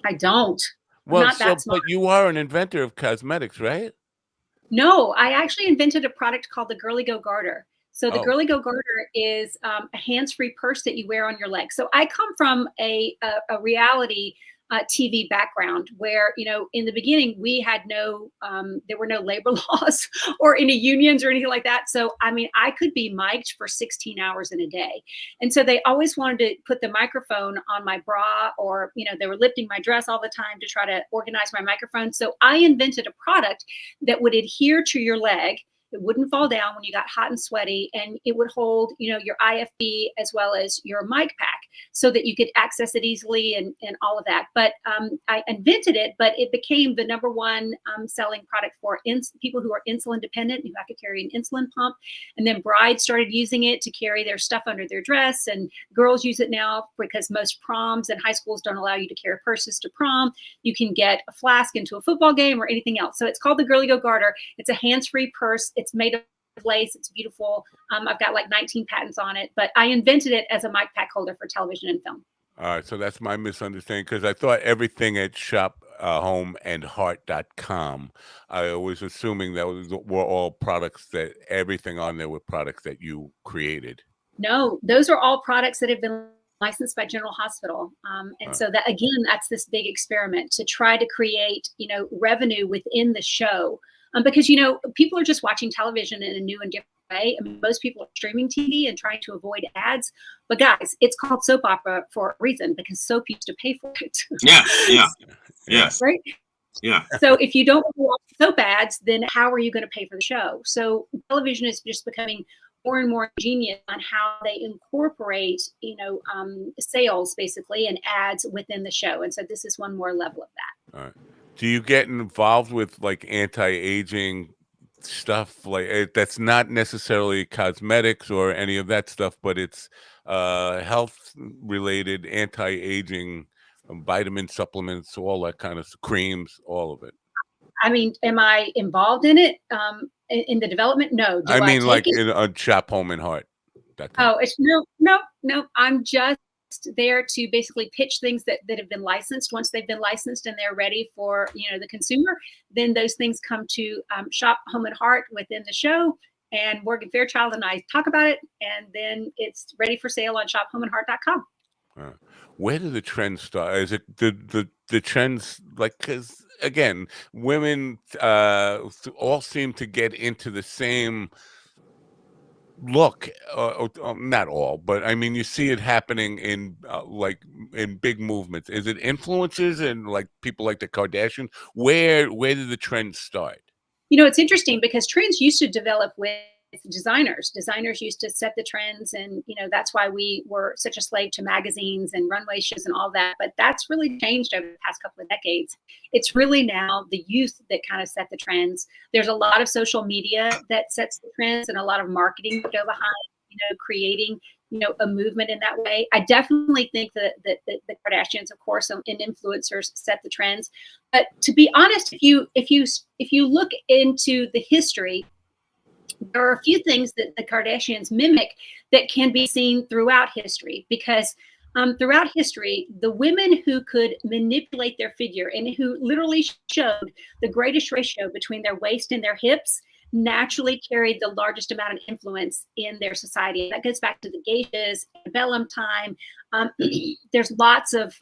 I don't. Well, but you are an inventor of cosmetics, right? No, I actually invented a product called the Girly Go Garter. So the Girly Go Garter is a hands-free purse that you wear on your leg. So I come from a reality TV background where, in the beginning we had there were no labor laws or any unions or anything like that. So, I mean, I could be mic'd for 16 hours in a day. And so they always wanted to put the microphone on my bra or, they were lifting my dress all the time to try to organize my microphone. So I invented a product that would adhere to your leg. It wouldn't fall down when you got hot and sweaty, and it would hold, your IFB as well as your mic pack. so that you could access it easily and all of that. But I invented it, but it became the number one selling product for people who are insulin dependent, who have to carry an insulin pump. And then brides started using it to carry their stuff under their dress, and girls use it now because most proms and high schools don't allow you to carry purses to prom. You can get a flask into a football game or anything else. So it's called the Girly Go Garter. It's a hands-free purse. It's made of lace. It's beautiful. I've got like 19 patents on it, but I invented it as a mic pack holder for television and film. All right, so that's my misunderstanding, because I thought everything at shophomeandheart.com, I was assuming that were all products, that everything on there were products that you created. No, those are all products that have been licensed by General Hospital. And so that, again, that's this big experiment to try to create, revenue within the show. Because, people are just watching television in a new and different way. I mean, most people are streaming TV and trying to avoid ads. But guys, it's called soap opera for a reason, because soap used to pay for it. Yes. Right? Yeah. So if you don't watch soap ads, then how are you going to pay for the show? So television is just becoming more and more ingenious on how they incorporate, sales basically and ads within the show. And so this is one more level of that. All right. Do you get involved with like anti-aging stuff, like that's not necessarily cosmetics or any of that stuff, but it's health related, anti-aging, vitamin supplements, all that kind of creams, all of it? I mean, am I involved in it? In the development? No. I mean, like in a Shop Home and Heart. Oh, it's no. I'm just there to basically pitch things that have been licensed. Once they've been licensed and they're ready for the consumer, then those things come to Shop Home and Heart within the show, and Morgan Fairchild and I talk about it, and then it's ready for sale on shophomeandheart.com. Where do the trends start? Is it the trends, like, because again, women all seem to get into the same look, not all, but I mean, you see it happening in in big movements. Is it influencers and like people like the Kardashians? Where did the trends start? It's interesting because trends used to develop with designers. Designers used to set the trends, and that's why we were such a slave to magazines and runway shows and all that. But that's really changed over the past couple of decades. It's really now the youth that kind of set the trends. There's a lot of social media that sets the trends, and a lot of marketing that go behind creating a movement in that way. I definitely think that the Kardashians, of course, and influencers set the trends. But to be honest, if you look into the history, there are a few things that the Kardashians mimic that can be seen throughout history, because throughout history, the women who could manipulate their figure and who literally showed the greatest ratio between their waist and their hips naturally carried the largest amount of influence in their society. That goes back to the geishas, antebellum time. There's lots of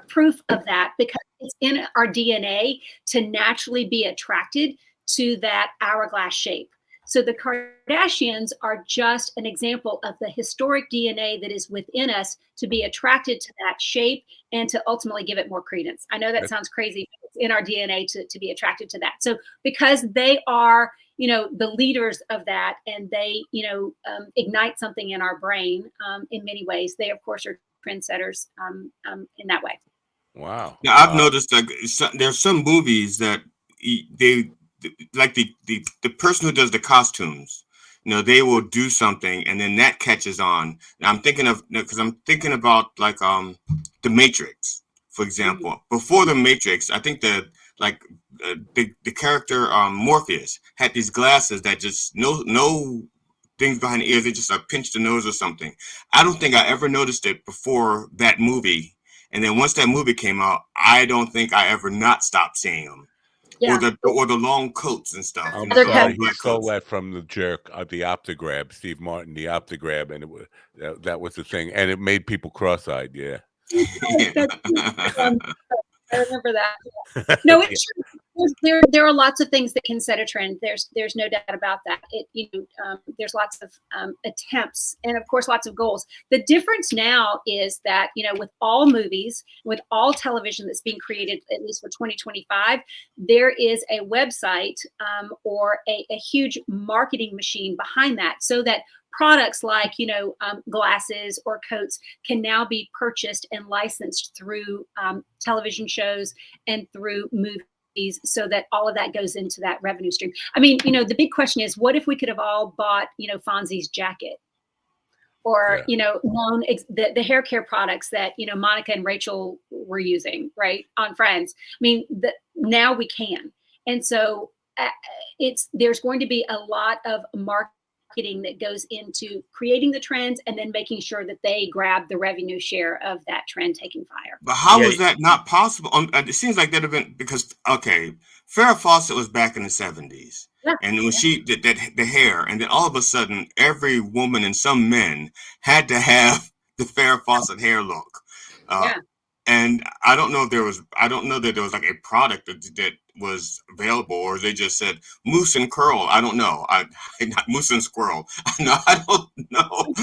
proof of that, because it's in our DNA to naturally be attracted to that hourglass shape. So the Kardashians are just an example of the historic DNA that is within us to be attracted to that shape and to ultimately give it more credence. I know that sounds crazy, but it's in our DNA to be attracted to that. So because they are, the leaders of that, and they, ignite something in our brain in many ways, they, of course, are trendsetters in that way. Wow. Now, I've noticed that there's some movies that they, like the person who does the costumes, they will do something and then that catches on. Now, I'm thinking about like the Matrix, for example. Before the Matrix, I think the character Morpheus had these glasses that just no things behind the ears. They just pinch the nose or something. I don't think I ever noticed it before that movie. And then once that movie came out, I don't think I ever not stopped seeing them. Yeah. Or the long coats and stuff. I'm sorry, he stole that from the jerk of the Optigrab, Steve Martin, the Optigrab, and it was that was the thing, and it made people cross-eyed. Yeah. I remember that. No, it's true. There are lots of things that can set a trend. There's no doubt about that. There's lots of attempts, and of course lots of goals. The difference now is that with all movies, with all television that's being created, at least for 2025, there is a website or a huge marketing machine behind that, so that products like, glasses or coats can now be purchased and licensed through television shows and through movies, so that all of that goes into that revenue stream. I mean, the big question is, what if we could have all bought, Fonzie's jacket? Or, known the hair care products that, Monica and Rachel were using, right, on Friends. I mean, now we can. And so there's going to be a lot of marketing that goes into creating the trends and then making sure that they grab the revenue share of that trend taking fire. But how is that not possible? It seems like that have been because, Farrah Fawcett was back in the 70s. Yeah. And when she did the hair, and then all of a sudden, every woman and some men had to have the Farrah Fawcett hair look. And I don't know that there was like a product that was available, or they just said mousse and curl. I don't know. Not mousse and squirrel. I don't know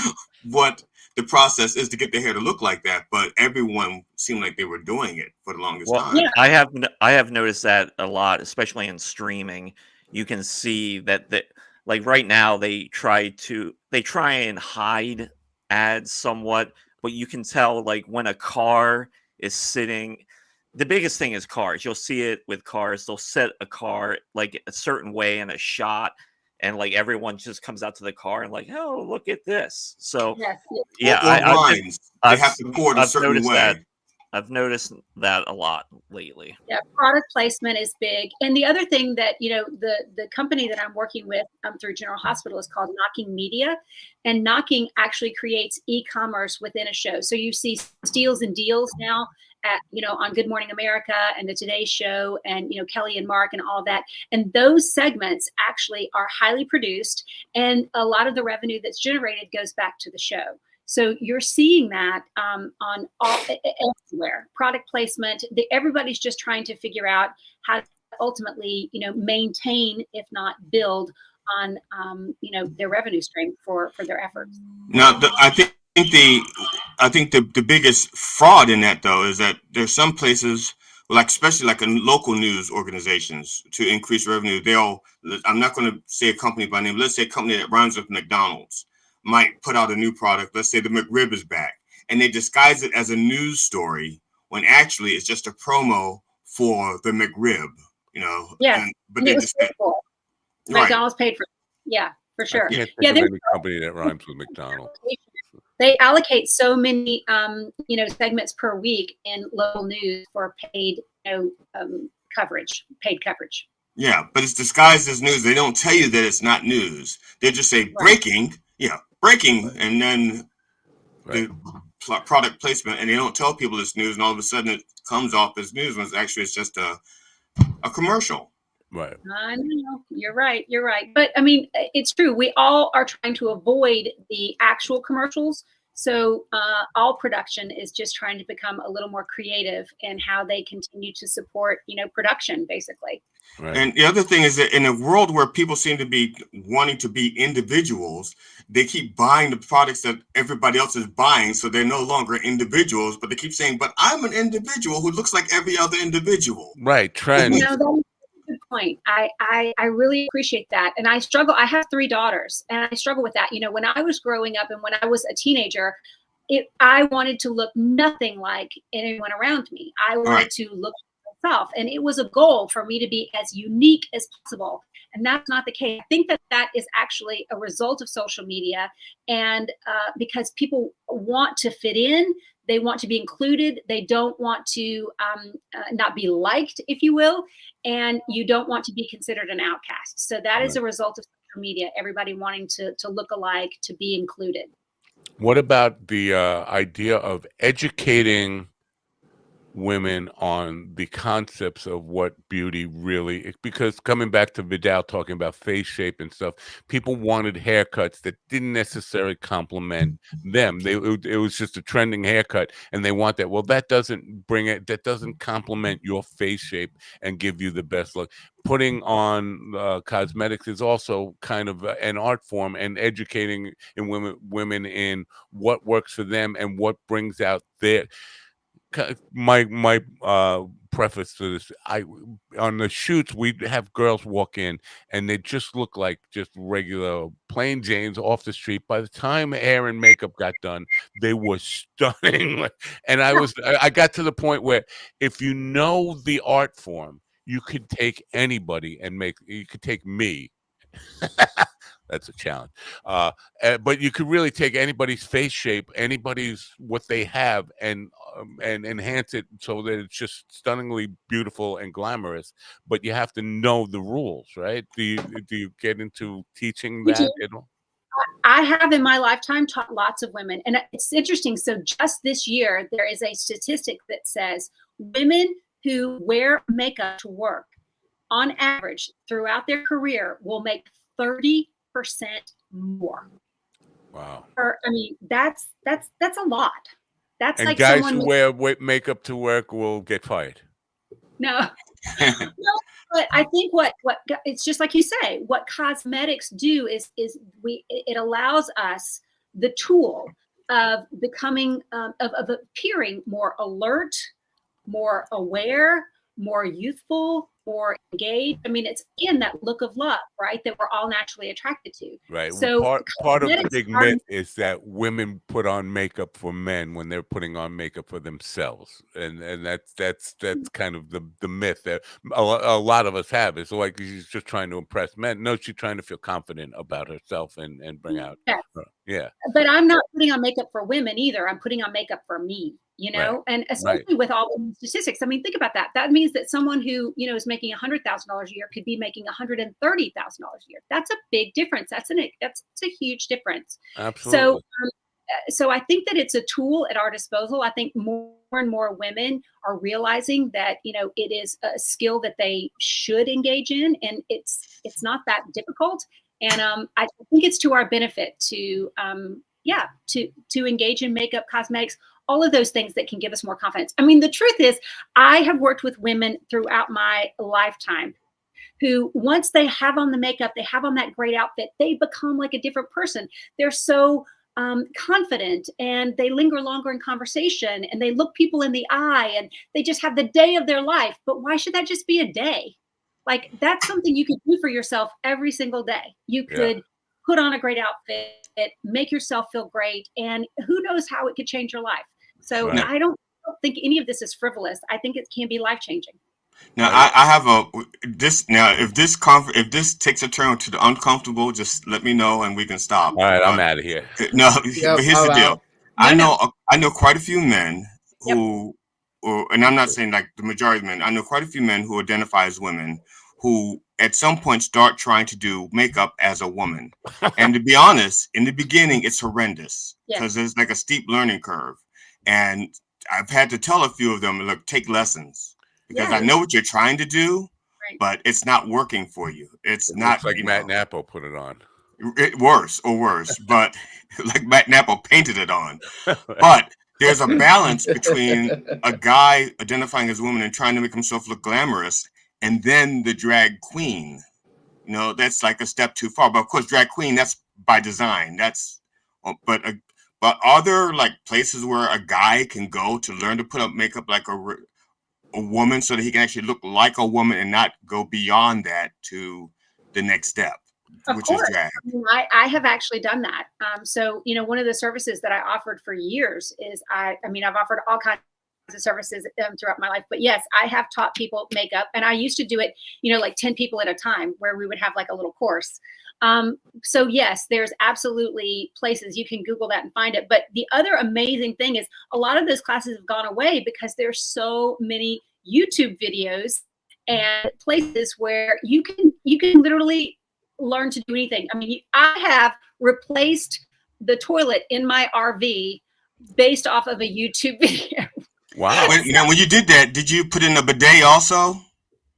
what the process is to get their hair to look like that, but everyone seemed like they were doing it for the longest time. Yeah. I have noticed that a lot, especially in streaming. You can see that like right now they try and hide ads somewhat, but you can tell like when a car is sitting. The biggest thing is cars. You'll see it with cars. They'll set a car like a certain way in a shot, and like everyone just comes out to the car and like, oh, look at this. So they have to pour it a certain way. I've noticed that a lot lately. Yeah, product placement is big. And the other thing that, the company that I'm working with through General Hospital is called Knocking Media. And Knocking actually creates e-commerce within a show. So you see steals and deals now on Good Morning America and the Today Show and, Kelly and Mark and all of that. And those segments actually are highly produced. And a lot of the revenue that's generated goes back to the show. So you're seeing that on everywhere. Product placement. Everybody's just trying to figure out how to ultimately, maintain, if not build on, their revenue stream for their efforts. Now, I think the biggest fraud in that though is that there's some places, like especially like in local news organizations, to increase revenue. I'm not going to say a company by name. Let's say a company that rhymes with McDonald's might put out a new product. Let's say the McRib is back, and they disguise it as a news story when actually it's just a promo for the McRib. Yeah, but they just McDonald's paid for it. Yeah, for sure. I can't think of any company that rhymes with McDonald's. They allocate so many segments per week in local news for paid coverage, paid coverage. Yeah, but it's disguised as news. They don't tell you that it's not news. They just say breaking. Yeah, breaking, and then the product placement, and they don't tell people it's news, and all of a sudden it comes off as news when it's just a commercial. Right. I know. You're right. But I mean, it's true. We all are trying to avoid the actual commercials. So all production is just trying to become a little more creative in how they continue to support, production, basically. Right. And the other thing is that in a world where people seem to be wanting to be individuals, they keep buying the products that everybody else is buying. So they're no longer individuals, but they keep saying, but I'm an individual who looks like every other individual. Right. Trend. That's a good point. I really appreciate that. And I struggle. I have 3 daughters and I struggle with that. When I was growing up and when I was a teenager, I wanted to look nothing like anyone around me. I wanted to look myself, and it was a goal for me to be as unique as possible. And that's not the case. I think that is actually a result of social media, and because people want to fit in, they want to be included. They don't want to not be liked, if you will, and you don't want to be considered an outcast. So that is a result of social media. Everybody wanting to look alike, to be included. What about the idea of educating women on the concepts of what beauty really, because coming back to Vidal talking about face shape and stuff, people wanted haircuts that didn't necessarily complement them. It was just a trending haircut and they want that. Well, that doesn't complement your face shape and give you the best look. Putting on cosmetics is also kind of an art form, and educating in women in what works for them and what brings out their my preface to this, on the shoots we'd have girls walk in and they just look like just regular plain Janes off the street. By the time hair and makeup got done, they were stunning. And I got to the point where if you know the art form, you could take anybody and you could take me. That's a challenge. But you could really take anybody's face shape, anybody's what they have, and enhance it so that it's just stunningly beautiful and glamorous. But you have to know the rules, right? Do you get into teaching that at all? I have in my lifetime taught lots of women, and it's interesting. So just this year, there is a statistic that says women who wear makeup to work, on average, throughout their career, will make 30% more. Wow. I mean, that's a lot. That's and like guys someone who wear makeup to work will get fired. No. No, but I think what it's just like you say, what cosmetics do is it allows us the tool of becoming of appearing more alert, more aware, more youthful, more engaged. I mean, it's again that look of love, right? That we're all naturally attracted to. Right. So Part of the cosmetics big myth is that women put on makeup for men when they're putting on makeup for themselves, and that's kind of the myth that a lot of us have. It's like she's just trying to impress men. No, she's trying to feel confident about herself and bring out. Yes. Yeah. But I'm not putting on makeup for women either. I'm putting on makeup for me, you know, Right. and especially with all the statistics. I mean, think about that. That means that someone who, you know, is making $100,000 a year could be making $130,000 a year. That's a big difference. That's a huge difference. Absolutely. So I think that it's a tool at our disposal. I think more and more women are realizing that, you know, it is a skill that they should engage in, and it's not that difficult. And I think it's to our benefit to engage in makeup, cosmetics, all of those things that can give us more confidence. I mean, the truth is, I have worked with women throughout my lifetime who, once they have on the makeup, they have on that great outfit, they become like a different person. They're so confident, and they linger longer in conversation, and they look people in the eye, and they just have the day of their life. But why should that just be a day? Like, that's something you could do for yourself every single day. You could put on a great outfit, make yourself feel great, and who knows how it could change your life. So I don't think any of this is frivolous. I think it can be life-changing. Now I have if this takes a turn to the uncomfortable, just let me know and we can stop. All right, I'm out of here. No, but here's the deal. I know quite a few men who, and I'm not saying like the majority of men. I know quite a few men who identify as women who at some point start trying to do makeup as a woman. And to be honest, in the beginning, it's horrendous because there's like a steep learning curve. And I've had to tell a few of them, look, take lessons. Because I know what you're trying to do, but it's not working for you. It looks like Matt Nappo put it on. Worse, but like Matt Nappo painted it on. But there's a balance between a guy identifying as a woman and trying to make himself look glamorous, and then the drag queen. You know, that's like a step too far. But of course, drag queen, that's by design. But are there like places where a guy can go to learn to put up makeup like a woman so that he can actually look like a woman and not go beyond that to the next step, which is drag? I mean, I have actually done that. So, you know, one of the services that I offered for years is I've offered all kinds of services throughout my life, but yes, I have taught people makeup, and I used to do it, you know, like 10 people at a time, where we would have like a little course. So yes, there's absolutely places you can Google that and find it. But the other amazing thing is a lot of those classes have gone away because there's so many YouTube videos and places where you can literally learn to do anything. I mean, I have replaced the toilet in my RV based off of a YouTube video. Wow. Now, when you did that, did you put in a bidet also?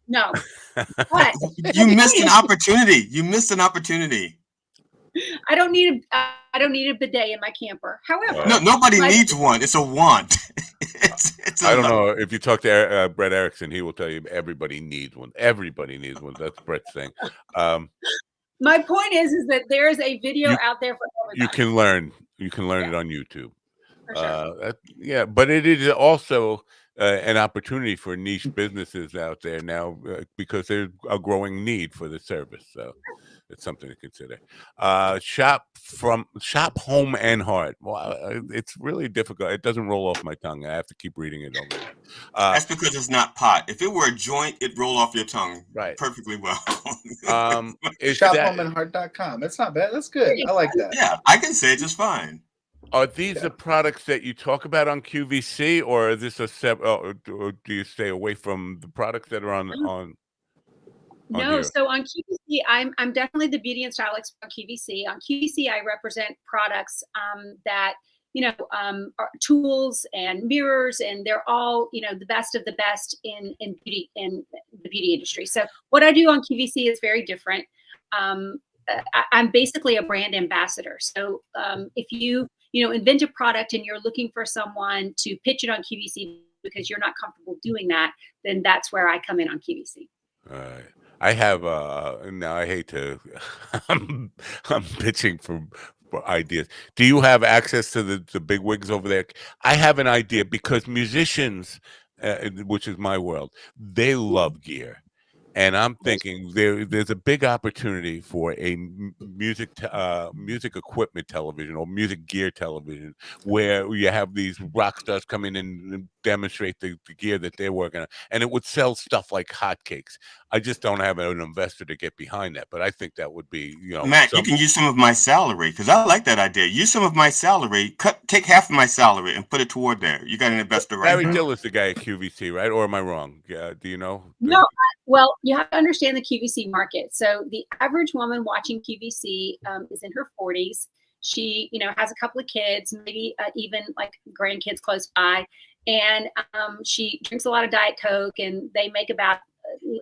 No. But you missed an opportunity. You missed an opportunity. I don't need a bidet in my camper. However, nobody needs one. It's a want. I don't know if you talk to Brett Erickson, he will tell you everybody needs one. Everybody needs one. That's Brett's thing. My point is that there's a video out there for everybody. You can learn it on YouTube. For sure. Yeah, but it is also an opportunity for niche businesses out there now because there's a growing need for the service. So it's something to consider. Shop home and heart. Well, it's really difficult. It doesn't roll off my tongue. I have to keep reading it over. That's because it's not pot. If it were a joint, it'd roll off your tongue perfectly well. Shophomeandheart.com. That's not bad. That's good. I like that. Yeah, I can say it just fine. Are these the products that you talk about on QVC, or is this or do you stay away from the products that are on No, here? so on QVC, I'm definitely the beauty and style expert on QVC. On QVC, I represent products that are tools and mirrors, and they're all the best of the best in beauty in the beauty industry. So what I do on QVC is very different. I'm basically a brand ambassador. So if you invent a product and you're looking for someone to pitch it on QVC because you're not comfortable doing that, then that's where I come in on QVC. I have now I hate to I'm pitching for ideas. Do you have access to the big wigs over there? I have an idea because musicians, which is my world, they love gear. And I'm thinking there's a big opportunity for a music equipment television or music gear television where you have these rock stars come in and demonstrate the gear that they're working on, and it would sell stuff like hotcakes. I just don't have an investor to get behind that, but I think that would be Matt, you can use some of my salary because I like that idea. Use some of my salary, take half of my salary and put it toward there. You got an investor right Barry now. Dill is the guy at QVC, right? Or am I wrong? Do you know? No, well, you have to understand the QVC market. So the average woman watching QVC is in her 40s. She, has a couple of kids, maybe even like grandkids close by, and she drinks a lot of Diet Coke, and they make about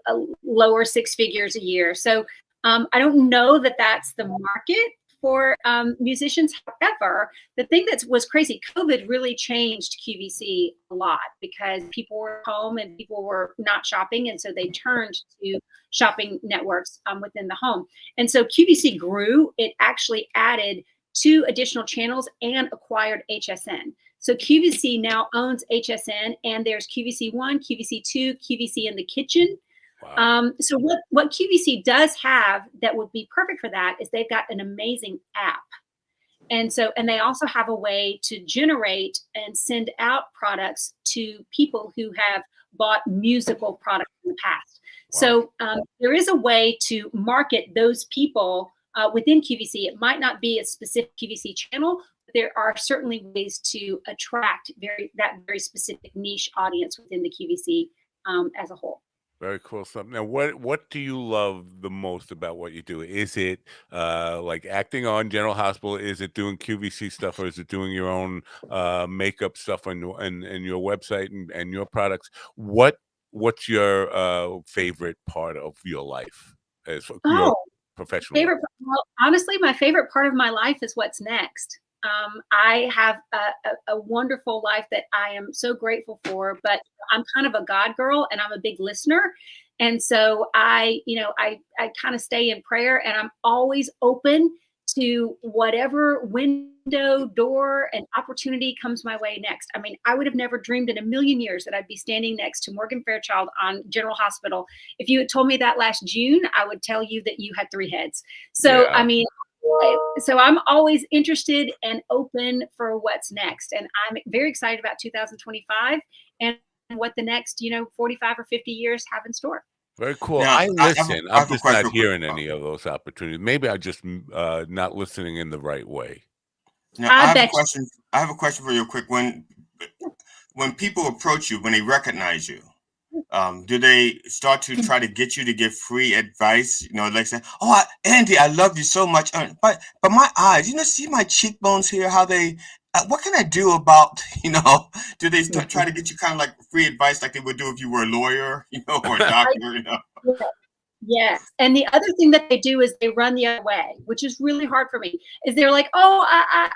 a lower six figures a year. So I don't know that that's the market for musicians. However, the thing that was crazy, COVID really changed QVC a lot because people were home and people were not shopping. And so they turned to shopping networks within the home. And so QVC grew. It actually added 2 additional channels and acquired HSN. So QVC now owns HSN, and there's QVC1, QVC2, QVC in the kitchen. Wow. So what QVC does have that would be perfect for that is they've got an amazing app. And they also have a way to generate and send out products to people who have bought musical products in the past. Wow. So there is a way to market those people within QVC. It might not be a specific QVC channel, but there are certainly ways to attract that very specific niche audience within the QVC as a whole. Very cool stuff. Now, what do you love the most about what you do? Is it like acting on General Hospital? Is it doing QVC stuff, or is it doing your own makeup stuff on your website and your products? What's your favorite part of your life as your professional life? Well, honestly, my favorite part of my life is what's next. I have a wonderful life that I am so grateful for, but I'm kind of a God girl and I'm a big listener. And so I kind of stay in prayer, and I'm always open to whatever window, door, and opportunity comes my way next. I mean, I would have never dreamed in a million years that I'd be standing next to Morgan Fairchild on General Hospital. If you had told me that last June, I would tell you that you had 3 heads. So, yeah. I mean, so I'm always interested and open for what's next. And I'm very excited about 2025 and what the next, 45 or 50 years have in store. Very cool. Now, I listen. I'm just not hearing any of those opportunities. Maybe I'm just not listening in the right way. Now, I have a question for you quick. When people approach you, when they recognize you, do they start to try to get you to give free advice? Like say, "Oh, Andy, I love you so much, but my eyes, see my cheekbones here? How they? What can I do about? Do they try to get you kind of like free advice, like they would do if you were a lawyer, or a doctor? Yes. And the other thing that they do is they run the other way, which is really hard for me. Is they're like, "Oh,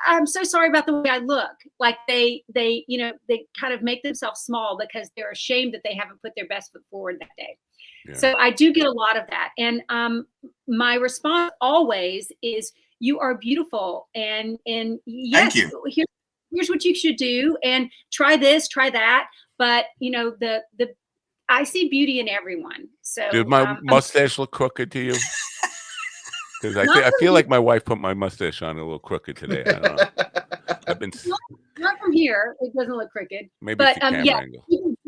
I'm so sorry about the way I look." Like they kind of make themselves small because they're ashamed that they haven't put their best foot forward that day. Yeah. So I do get a lot of that. And my response always is, "You are beautiful." And yes, here's what you should do, and try this, try that. But I see beauty in everyone. So Did my mustache look crooked to you? Because I feel like my wife put my mustache on a little crooked today. I don't know. I've been not from here. It doesn't look crooked. Maybe but it's the camera yeah, angle.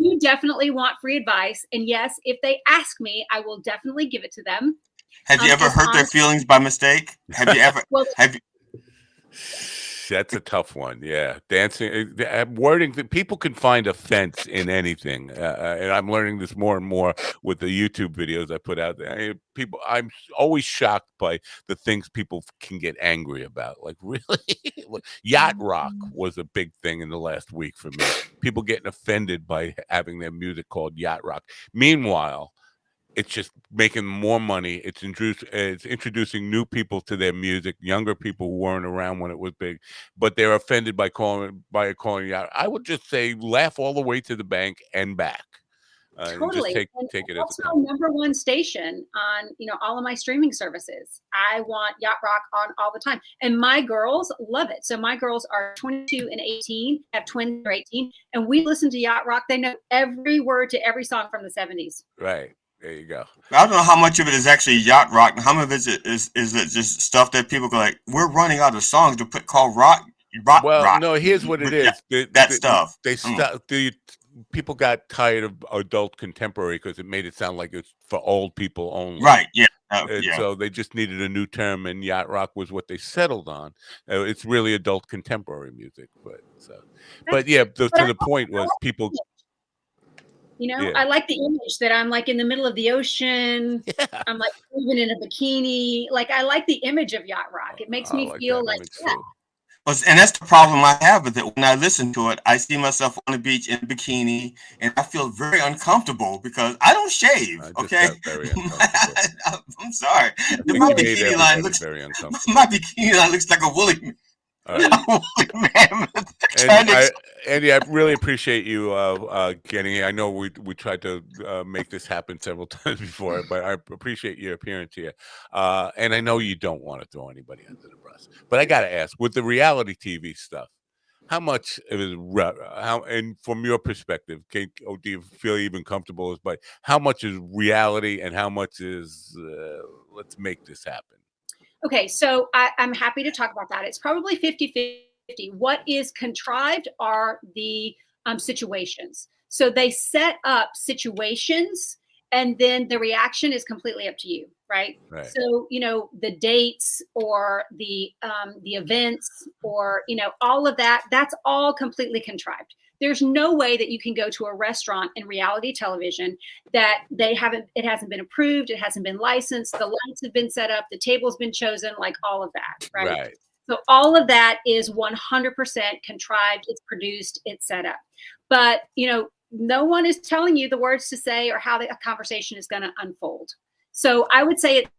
you definitely want free advice, and yes, if they ask me, I will definitely give it to them. Have you ever hurt their feelings by mistake? Have you ever? That's a tough one. Yeah, dancing, wording. People can find offense in anything, and I'm learning this more and more with the YouTube videos I put out there. I'm always shocked by the things people can get angry about. Like, really, yacht rock was a big thing in the last week for me. People getting offended by having their music called yacht rock. Meanwhile, it's just making more money. It's introducing new people to their music, younger people who weren't around when it was big, but they're offended by calling it out. I would just say laugh all the way to the bank and back. Totally. And just take it as that's my number one station on all of my streaming services. I want yacht rock on all the time, and my girls love it. So my girls are 22 and 18, have twins who are 18, and we listen to yacht rock. They know every word to every song from the 70s. Right. There you go. I don't know how much of it is actually yacht rock, and how much of it is it just stuff that people go like, we're running out of songs to put called rock. Rock. No, here's what it is. Stuff. People got tired of adult contemporary because it made it sound like it's for old people only. Right. Yeah. So they just needed a new term, and yacht rock was what they settled on. It's really adult contemporary music, but yeah. To the point was people. I like the image that I'm like in the middle of the ocean. Yeah. I'm like moving in a bikini. Like, I like the image of yacht rock. It makes me feel like, and that's the problem I have with it. When I listen to it, I see myself on the beach in a bikini, and I feel very uncomfortable because I don't shave. Okay, very uncomfortable. I'm sorry. My bikini line looks very uncomfortable. My bikini line looks like a woolly. Andy, I really appreciate you getting here. I know we tried to make this happen several times before, but I appreciate your appearance here. And I know you don't want to throw anybody under the bus, but I got to ask, with the reality TV stuff, how much is and from your perspective, do you feel even comfortable but how much is reality and how much is let's make this happen? Okay, so I'm happy to talk about that. It's probably 50-50. What is contrived are the situations. So they set up situations, and then the reaction is completely up to you, right? So the dates or the events or all of that, that's all completely contrived. There's no way that you can go to a restaurant in reality television that it hasn't been approved, it hasn't been licensed, the lights have been set up, the table's been chosen, like all of that, right? So all of that is 100% contrived, it's produced, it's set up. But, no one is telling you the words to say or how the conversation is going to unfold. So I would say it's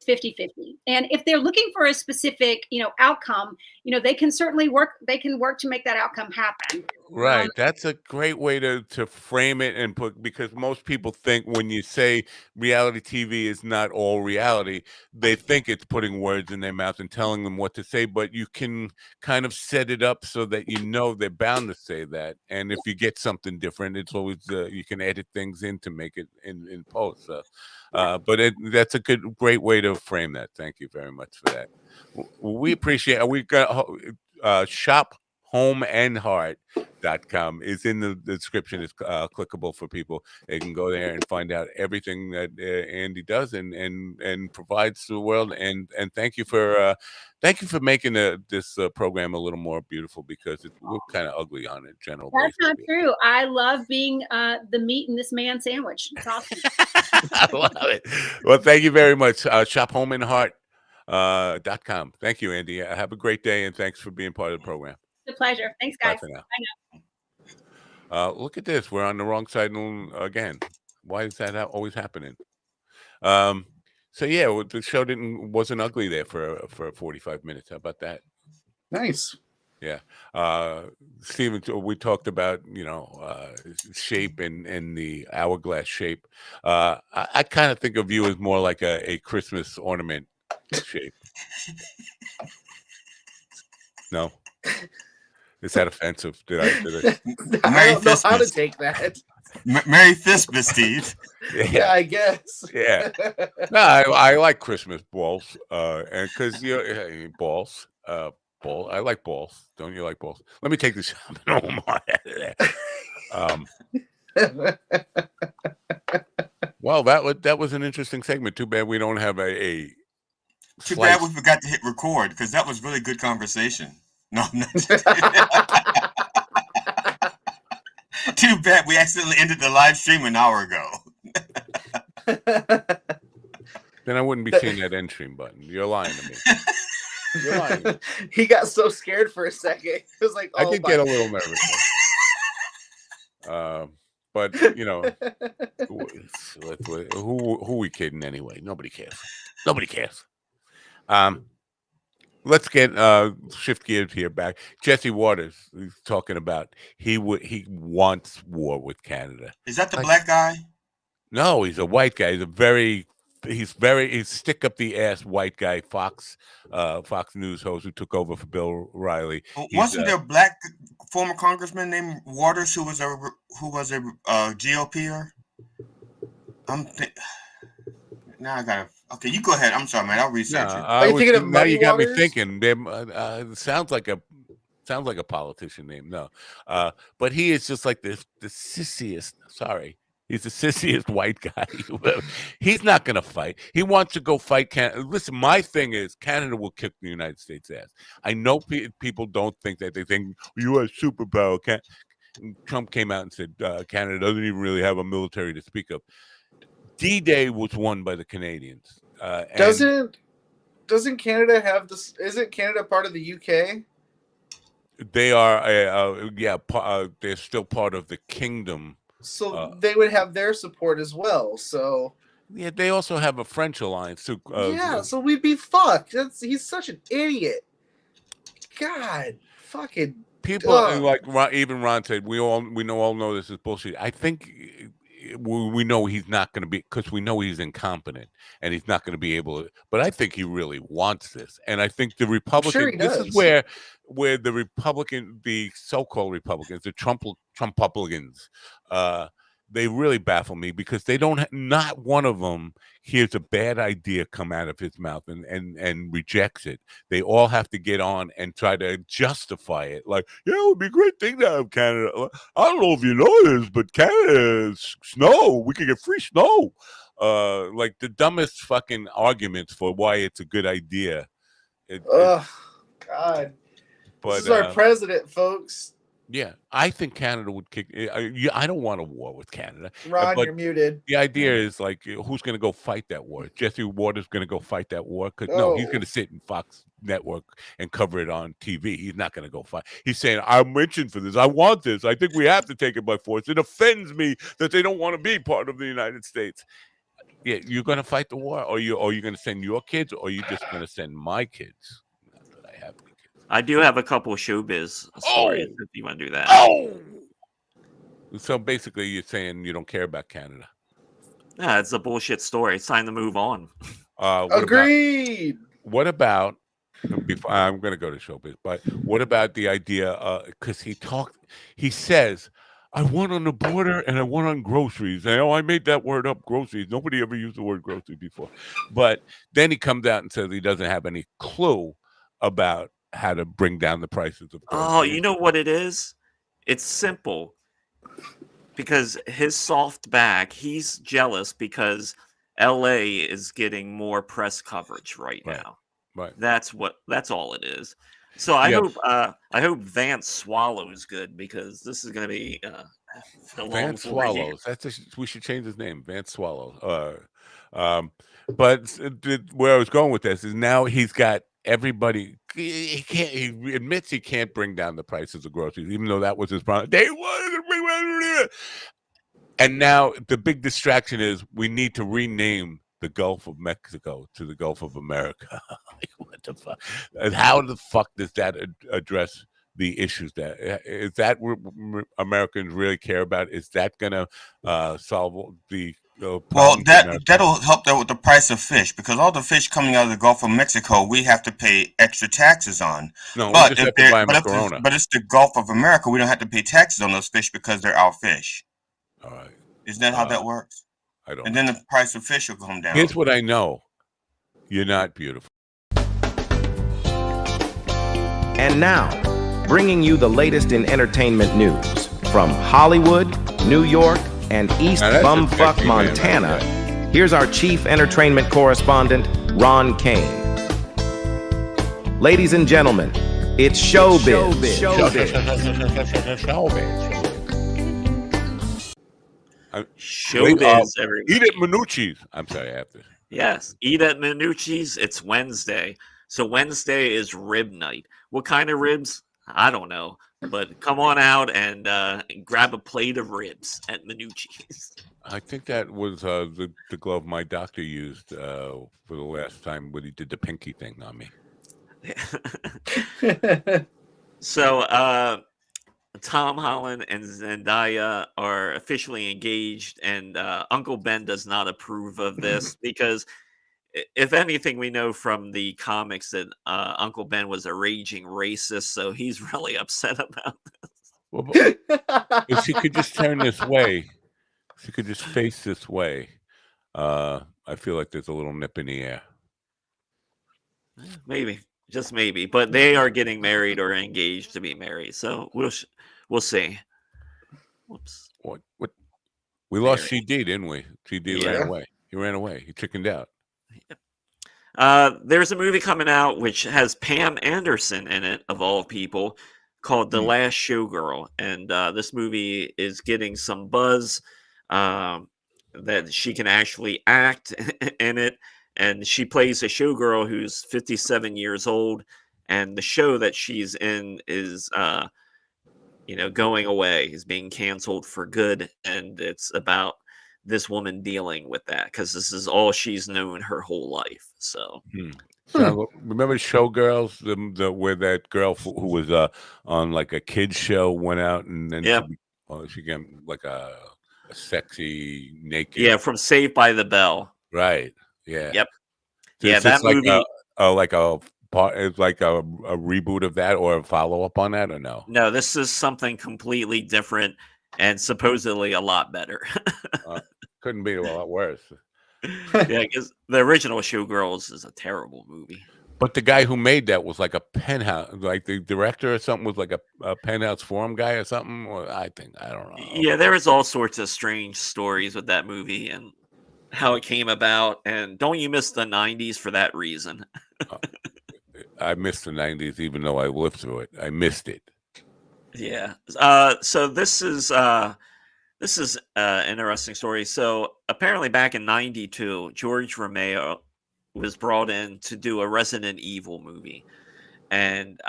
50-50. And if they're looking for a specific, outcome, they can certainly work to make that outcome happen. Right. That's a great way to frame it and because most people think when you say reality TV is not all reality, they think it's putting words in their mouth and telling them what to say, but you can kind of set it up so that they're bound to say that. And if you get something different, it's always, you can edit things in to make it in post. But that's a great way to frame that. Thank you very much for that. We appreciate it. We've got shophomeandheart.com is in the description. It's clickable for people. They can go there and find out everything that Andy does and provides to the world. And thank you for making this program a little more beautiful because we're kind of ugly on it. General. That's not true. I love being the meat in this man sandwich. It's awesome. I love it. Well, thank you very much. shophomeandheart.com. Thank you, Andy. Have a great day, and thanks for being part of the program. It's a pleasure. Thanks, guys. Bye for now. Look at this. We're on the wrong side again. Why is that always happening? So yeah, the show wasn't ugly there for 45 minutes. How about that? Nice. Yeah. Stephen, we talked about, shape and the hourglass shape. I kind of think of you as more like a Christmas ornament shape. No. Is that offensive? Did I I don't know how to take that. Merry Christmas, Steve. Yeah, I guess. Yeah. No, I like Christmas balls, and because balls, ball. I like balls. Don't you like balls? Let me take this Well, that was an interesting segment. Too bad we don't have a Too bad we forgot to hit record because that was really good conversation. No, too bad we accidentally ended the live stream an hour ago. Then I wouldn't be seeing that end stream button. You're lying to me. You're lying. He got so scared for a second. It was like, I did get a little nervous. But who are we kidding anyway? Nobody cares. Nobody cares. Let's get shift gears here back. Jesse Waters is talking about he wants war with Canada. Is that the black guy? No, he's a white guy. He's stick up the ass white guy. Fox News host who took over for Bill Riley. Wasn't there a black former congressman named Waters who was a GOPer? Now I gotta. Okay, you go ahead. I'm sorry, man. I'll research it. Are you thinking of now you got Waters? me thinking. It sounds like a politician name. No, but he is just like the sissiest. Sorry. He's the sissiest white guy. He's not going to fight. He wants to go fight Canada. Listen, my thing is Canada will kick the United States' ass. I know people don't think that. They think U.S. superpower. Trump came out and said Canada doesn't even really have a military to speak of. D-Day was won by the Canadians. Doesn't Canada have this? Isn't Canada part of the UK? They are, they're still part of the kingdom. So they would have their support as well. So yeah, they also have a French alliance too. So we'd be fucked. He's such an idiot. God, fucking people like even Ron said we all know this is bullshit. I think we know he's not going to be, because we know he's incompetent and he's not going to be able to. But I think he really wants this, and I think the Republican. This is where the so-called Republicans, the Trump-publicans, they really baffle me because they don't. Not one of them hears a bad idea come out of his mouth and rejects it. They all have to get on and try to justify it. Like, yeah, it would be a great thing to have Canada. I don't know if you know this, but Canada's snow. We could get free snow. Like the dumbest fucking arguments for why it's a good idea. God. But, this is our president, folks. Yeah, I think Canada would kick. I don't want a war with Canada. Ron, you're muted. The idea is like, who's going to go fight that war? Jesse Waters going to go fight that war? No, he's going to sit in Fox Network and cover it on TV. He's not going to go fight. He's saying, I'm itching for this. I want this. I think we have to take it by force. It offends me that they don't want to be part of the United States. Yeah, you're going to fight the war, or you're going to send your kids, or you're just going to send my kids. Not that I have any kids. I do have a couple of showbiz stories if you want to do that. So basically, you're saying you don't care about Canada. Yeah, it's a bullshit story. It's time to move on. Agreed. What about? I'm going to go to showbiz, but what about the idea? Because he says, I won on the border and I won on groceries. I made that word up, groceries. Nobody ever used the word grocery before. But then he comes out and says he doesn't have any clue about how to bring down the prices of groceries. Oh, you know what it is? It's simple. Because his soft back, he's jealous because LA is getting more press coverage right now. Right. That's all it is. So I hope Vance swallows good, because this is going to be Vance Swallows. We should change his name, Vance Swallows. But where I was going with this is now he's got everybody. He admits he can't bring down the prices of groceries, even though that was his problem. They wanted to bring down. And now the big distraction is we need to rename the Gulf of Mexico to the Gulf of America. Like, what the fuck? And how the fuck does that address the issues? Is that what Americans really care about? Is that going to solve the Well, that'll help that with the price of fish, because all the fish coming out of the Gulf of Mexico, we have to pay extra taxes on. No, but we just have to buy them a Corona. But it's the Gulf of America, we don't have to pay taxes on those fish because they're our fish. All right. Isn't that how that works? I don't. And then the price of fish will come down. Here's what I know: you're not beautiful. And now, bringing you the latest in entertainment news from Hollywood, New York, and East Bumfuck, Montana. Here's our chief entertainment correspondent, Ron Kane. Ladies and gentlemen, it's showbiz. Showbiz. Eat at Minucci's. I'm sorry, I have to. Yes, eat at Minucci's. It's Wednesday. So Wednesday is rib night. What kind of ribs? I don't know. But come on out and grab a plate of ribs at Minucci's. I think that was the glove my doctor used for the last time when he did the pinky thing on me. So Tom Holland and Zendaya are officially engaged, and Uncle Ben does not approve of this because, if anything, we know from the comics that Uncle Ben was a raging racist, so he's really upset about this. Well, if she could just turn this way, she could just face this way. I feel like there's a little nip in the air. Maybe, just maybe, but they are getting married or engaged to be married, so we'll see. Whoops. What? We lost CD, didn't we? CD ran away. He ran away. He chickened out. There's a movie coming out which has Pam Anderson in it, of all people, called The Last Showgirl, and this movie is getting some buzz that she can actually act in it, and she plays a showgirl who's 57 years old, and the show that she's in is going away, is being canceled for good, and it's about this woman dealing with that because this is all she's known her whole life. So, so remember Showgirls, the where that girl who was on like a kids show went out and then she became like a sexy naked. Yeah, from Saved by the Bell. Right. Yeah. Yep. So yeah, that like movie. It's like a reboot of that or a follow up on that or no? No, this is something completely different and supposedly a lot better. Couldn't be a lot worse. Yeah, because the original Showgirls is a terrible movie. But the guy who made that was like a Penthouse, like the director or something was like a Penthouse Forum guy or something. Or I don't know. Yeah, there was all sorts of strange stories with that movie and how it came about. And don't you miss the 90s for that reason? I missed the 90s, even though I lived through it. I missed it. Yeah. So this is an interesting story. So apparently back in 92, George Romero was brought in to do a Resident Evil movie. And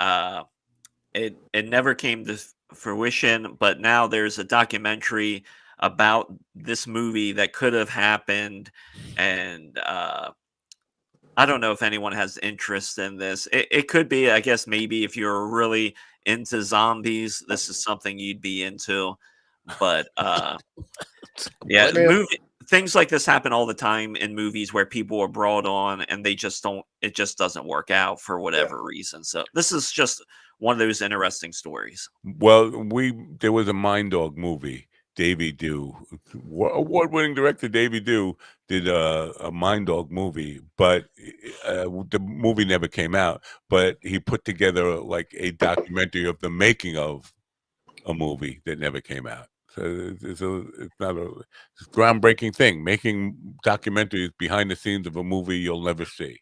it never came to fruition, but now there's a documentary about this movie that could have happened. And I don't know if anyone has interest in this. It could be, I guess, maybe if you're really into zombies, this is something you'd be into. But yeah, things like this happen all the time in movies where people are brought on and it just doesn't work out for whatever reason. So this is just one of those interesting stories. Well, there was a Mind Dog movie. Davey Do, award-winning director Davey Do, did a Mind Dog movie, but the movie never came out. But he put together like a documentary of the making of a movie that never came out. So it's not a groundbreaking thing, making documentaries behind the scenes of a movie you'll never see.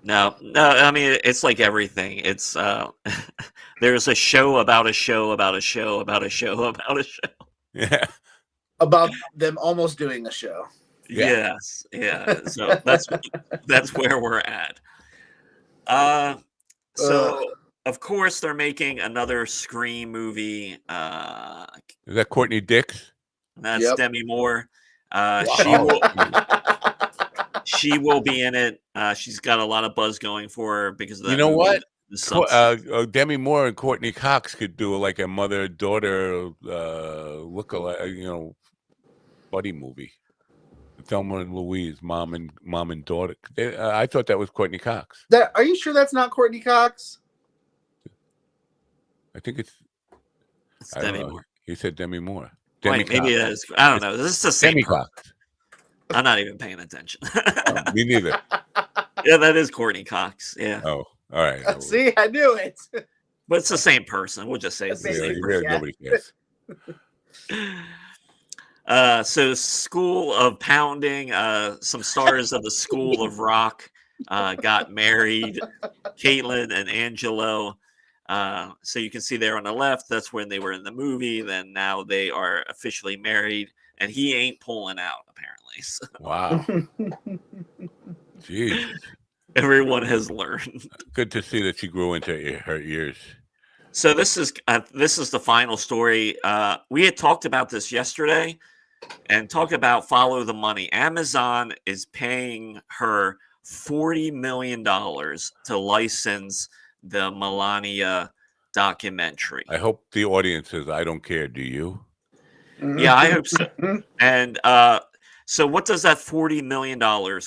No, I mean, it's like everything. It's there's a show about a show about a show about a show about a show. Yeah. About them almost doing a show. Yes. Yeah. So that's where we're at. So of course they're making another Scream movie. Is that Courtney Dix? That's Demi Moore. Wow. She will be in it. She's got a lot of buzz going for her because of that. You know movie. what? Demi Moore and Courtney Cox could do like a mother-daughter look-alike, buddy movie. Thelma and Louise, mom and daughter. I thought that was Courtney Cox. Are you sure that's not Courtney Cox? I think it's Demi Moore. He said Demi Moore. Wait, maybe it is. I don't know. This is the same person. I'm not even paying attention. Me neither. Yeah, that is Courtney Cox. Yeah. Oh, all right. See, I knew it. But it's the same person. We'll just say it's the same person. Nobody cares. So School of Pounding, some stars of the School of Rock got married, Caitlin and Angelo. So you can see there on the left, that's when they were in the movie. Then now they are officially married, and he ain't pulling out, apparently. So. Wow. Jeez. Everyone has learned. Good to see that she grew into her ears. So this is the final story. We had talked about this yesterday and talked about follow the money. Amazon is paying her $40 million to license the Melania documentary. I hope the audience says, I don't care, do you? Yeah, I hope so. And so what does that $40 million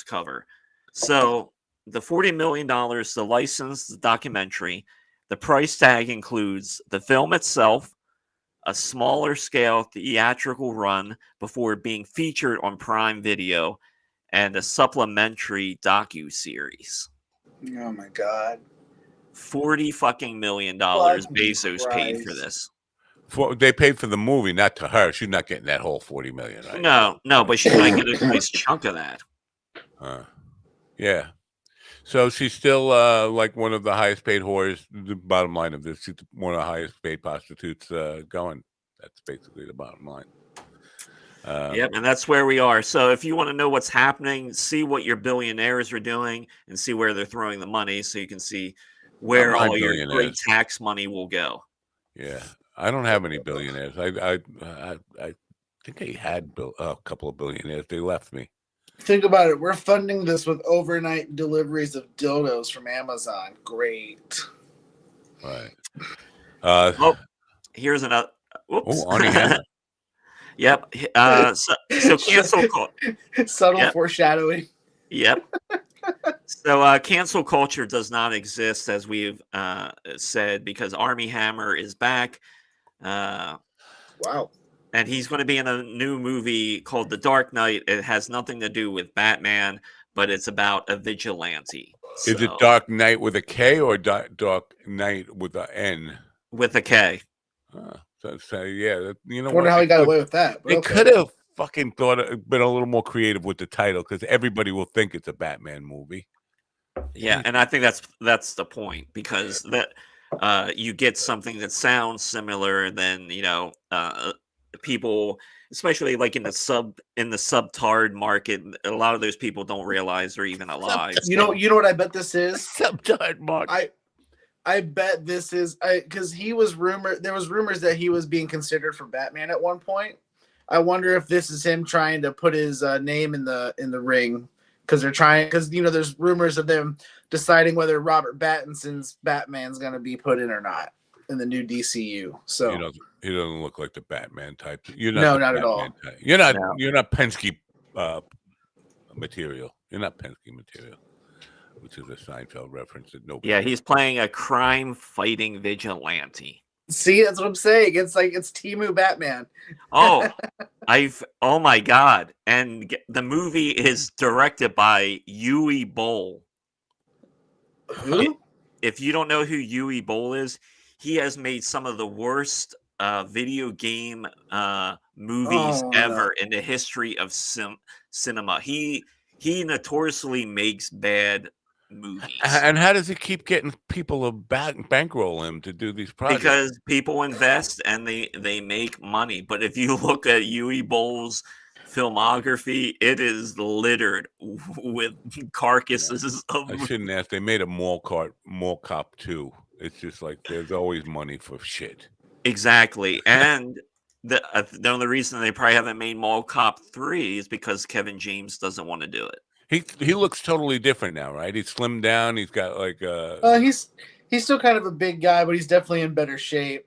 cover? So the $40 million to license the documentary, the price tag includes the film itself, a smaller scale theatrical run before being featured on Prime Video, and a supplementary docu-series. Oh my God. $40 fucking million Bezos paid for this. They paid for the movie, not to her. She's not getting that whole $40 million, right? No, but she might get a nice chunk of that. Yeah. So she's still like one of the highest paid whores. The bottom line of this, she's one of the highest paid prostitutes going. That's basically the bottom line. Yep, and that's where we are. So if you want to know what's happening, see what your billionaires are doing and see where they're throwing the money so you can see where all your great tax money will go. Yeah. I don't have any billionaires. I think I had a couple of billionaires. They left me. Think about it. We're funding this with overnight deliveries of dildos from Amazon. Great. Right. Here's another. Whoops. Oh, Arnie Hammer. Yep. So cancel culture. Subtle foreshadowing. Yep. So cancel culture does not exist, as we've said, because Armie Hammer is back. Wow. And he's going to be in a new movie called The Dark Knight. It has nothing to do with Batman, but it's about a vigilante. Is it Dark Knight with a K or Dark Knight with an N? With a K. So yeah, you know, I wonder how he got away with that. They could have fucking been a little more creative with the title, because everybody will think it's a Batman movie. Yeah, and I think that's the point, because that you get something that sounds similar, and then people, especially like in the subtard market, a lot of those people don't realize they're even alive. You know what I bet this is? Subtard market. I bet this is because he was rumored. There was rumors that he was being considered for Batman at one point. I wonder if this is him trying to put his name in the ring, because there's rumors of them deciding whether Robert Pattinson's Batman's going to be put in or not in the new DCU. So he doesn't look like the Batman type. Not at all. Type. You're not Penske material. You're not Penske material, which is a Seinfeld reference that nobody. Yeah, he's playing a crime-fighting vigilante. See, that's what I'm saying. It's like it's Temu Batman. Oh my God! And the movie is directed by Yui Boll. Who? If you don't know who Yui Boll is, he has made some of the worst video game movies ever in the history of cinema. He notoriously makes bad movies. And how does he keep getting people to bankroll him to do these projects? Because people invest and they make money. But if you look at Yui Boll's filmography, it is littered with carcasses of. I shouldn't ask. They made a Mall Cop 2. It's just like there's always money for shit. Exactly, and the only reason they probably haven't made Mall Cop 3 is because Kevin James doesn't want to do it. He looks totally different now, right? He's slimmed down. He's got like he's still kind of a big guy, but he's definitely in better shape.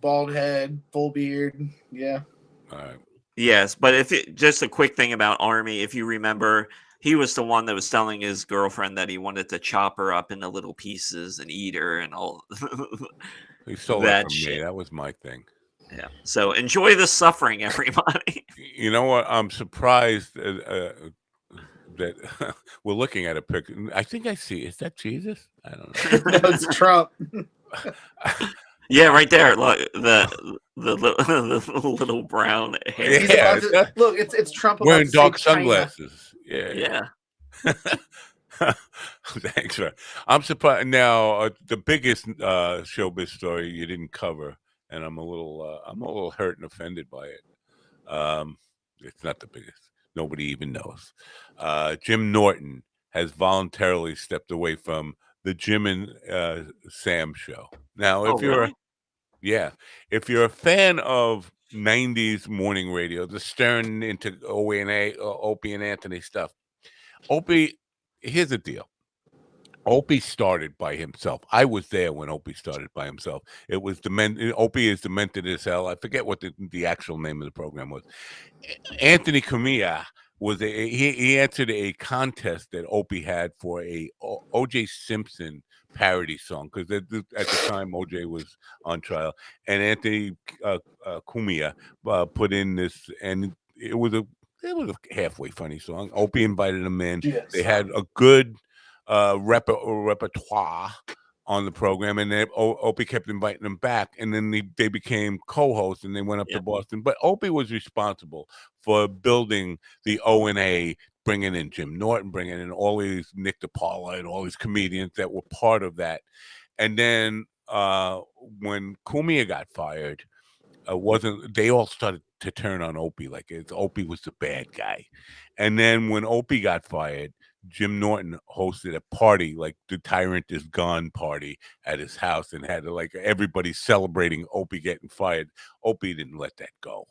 Bald head, full beard. Yeah. All right. Yes, but just a quick thing about Army, if you remember, he was the one that was telling his girlfriend that he wanted to chop her up into little pieces and eat her and all He stole that from me. That was my thing. Yeah. So enjoy the suffering, everybody. You know what? I'm surprised that we're looking at a picture. I think I see. Is that Jesus? I don't know. No, it's Trump. Yeah, right there. Look, the little brown hair. He's about to, look, it's Trump wearing dark China. sunglasses. Yeah. Thanks, man. I'm surprised. Now, the biggest showbiz story you didn't cover, and I'm a little hurt and offended by it. It's not the biggest. Nobody even knows. Jim Norton has voluntarily stepped away from the Jim and Sam show. Now, if if you're a fan of 90s morning radio, the Stern into Opie and Anthony stuff, Opie, here's the deal. Opie started by himself. I was there when Opie started by himself. It was Opie is demented as hell. I forget what the actual name of the program was. Anthony Cumia was he answered a contest that Opie had for a O.J. Simpson parody song, because at the time OJ was on trial, and Anthony Cumia put in this, and it was a halfway funny song. Opie invited him in. Yes. They had a good repertoire on the program, and then Opie kept inviting them back, and then they became co-hosts, and they went up to Boston. But Opie was responsible for building the O&A, bringing in Jim Norton, bringing in all these Nick DiPaola and all these comedians that were part of that. And then when Cumia got fired, they all started to turn on Opie, like Opie was the bad guy. And then when Opie got fired, Jim Norton hosted a party, like the Tyrant is Gone party at his house, and had like everybody celebrating Opie getting fired. Opie didn't let that go.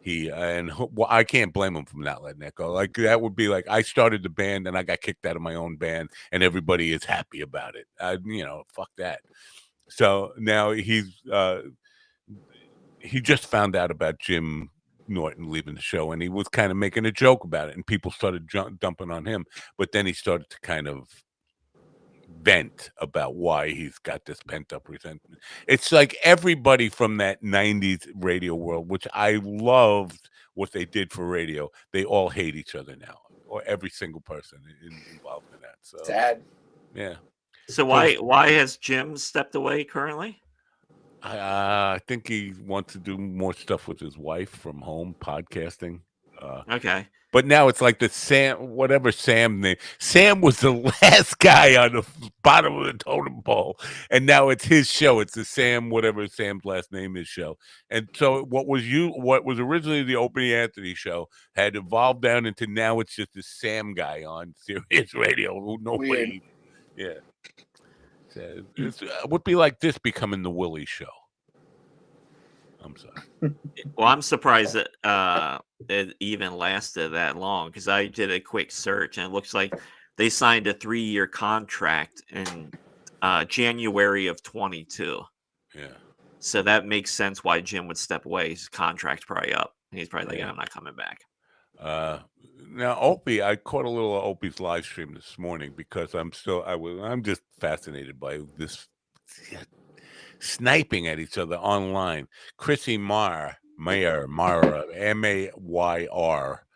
I can't blame him for not letting that go. Like that would be like I started the band and I got kicked out of my own band, and everybody is happy about it. Fuck that. So now he just found out about Jim Norton leaving the show, and he was kind of making a joke about it, and people started dumping on him. But then he started to kind of vent about why he's got this pent up resentment. It's like everybody from that 90s radio world, which I loved what they did for radio, they all hate each other now, or every single person involved in that. So sad. Yeah. So why has Jim stepped away currently? I think he wants to do more stuff with his wife from home, podcasting. Okay. But now it's like the Sam name. Sam was the last guy on the bottom of the totem pole, and now it's his show. It's the Sam, whatever Sam's last name is, show. And so what was originally the Opie Anthony show had evolved down into now it's just the Sam guy on Sirius Radio. Who nobody, yeah. It would be like this becoming the Willie show. I'm sorry. Well, I'm surprised that it even lasted that long, because I did a quick search and it looks like they signed a 3-year contract in January of 22. Yeah. So that makes sense why Jim would step away. His contract's probably up. He's probably like, I'm not coming back. Now Opie, I caught a little of Opie's live stream this morning because I'm just fascinated by this sniping at each other online. Chrissy Mayer, Mayer, M-A-Y-R,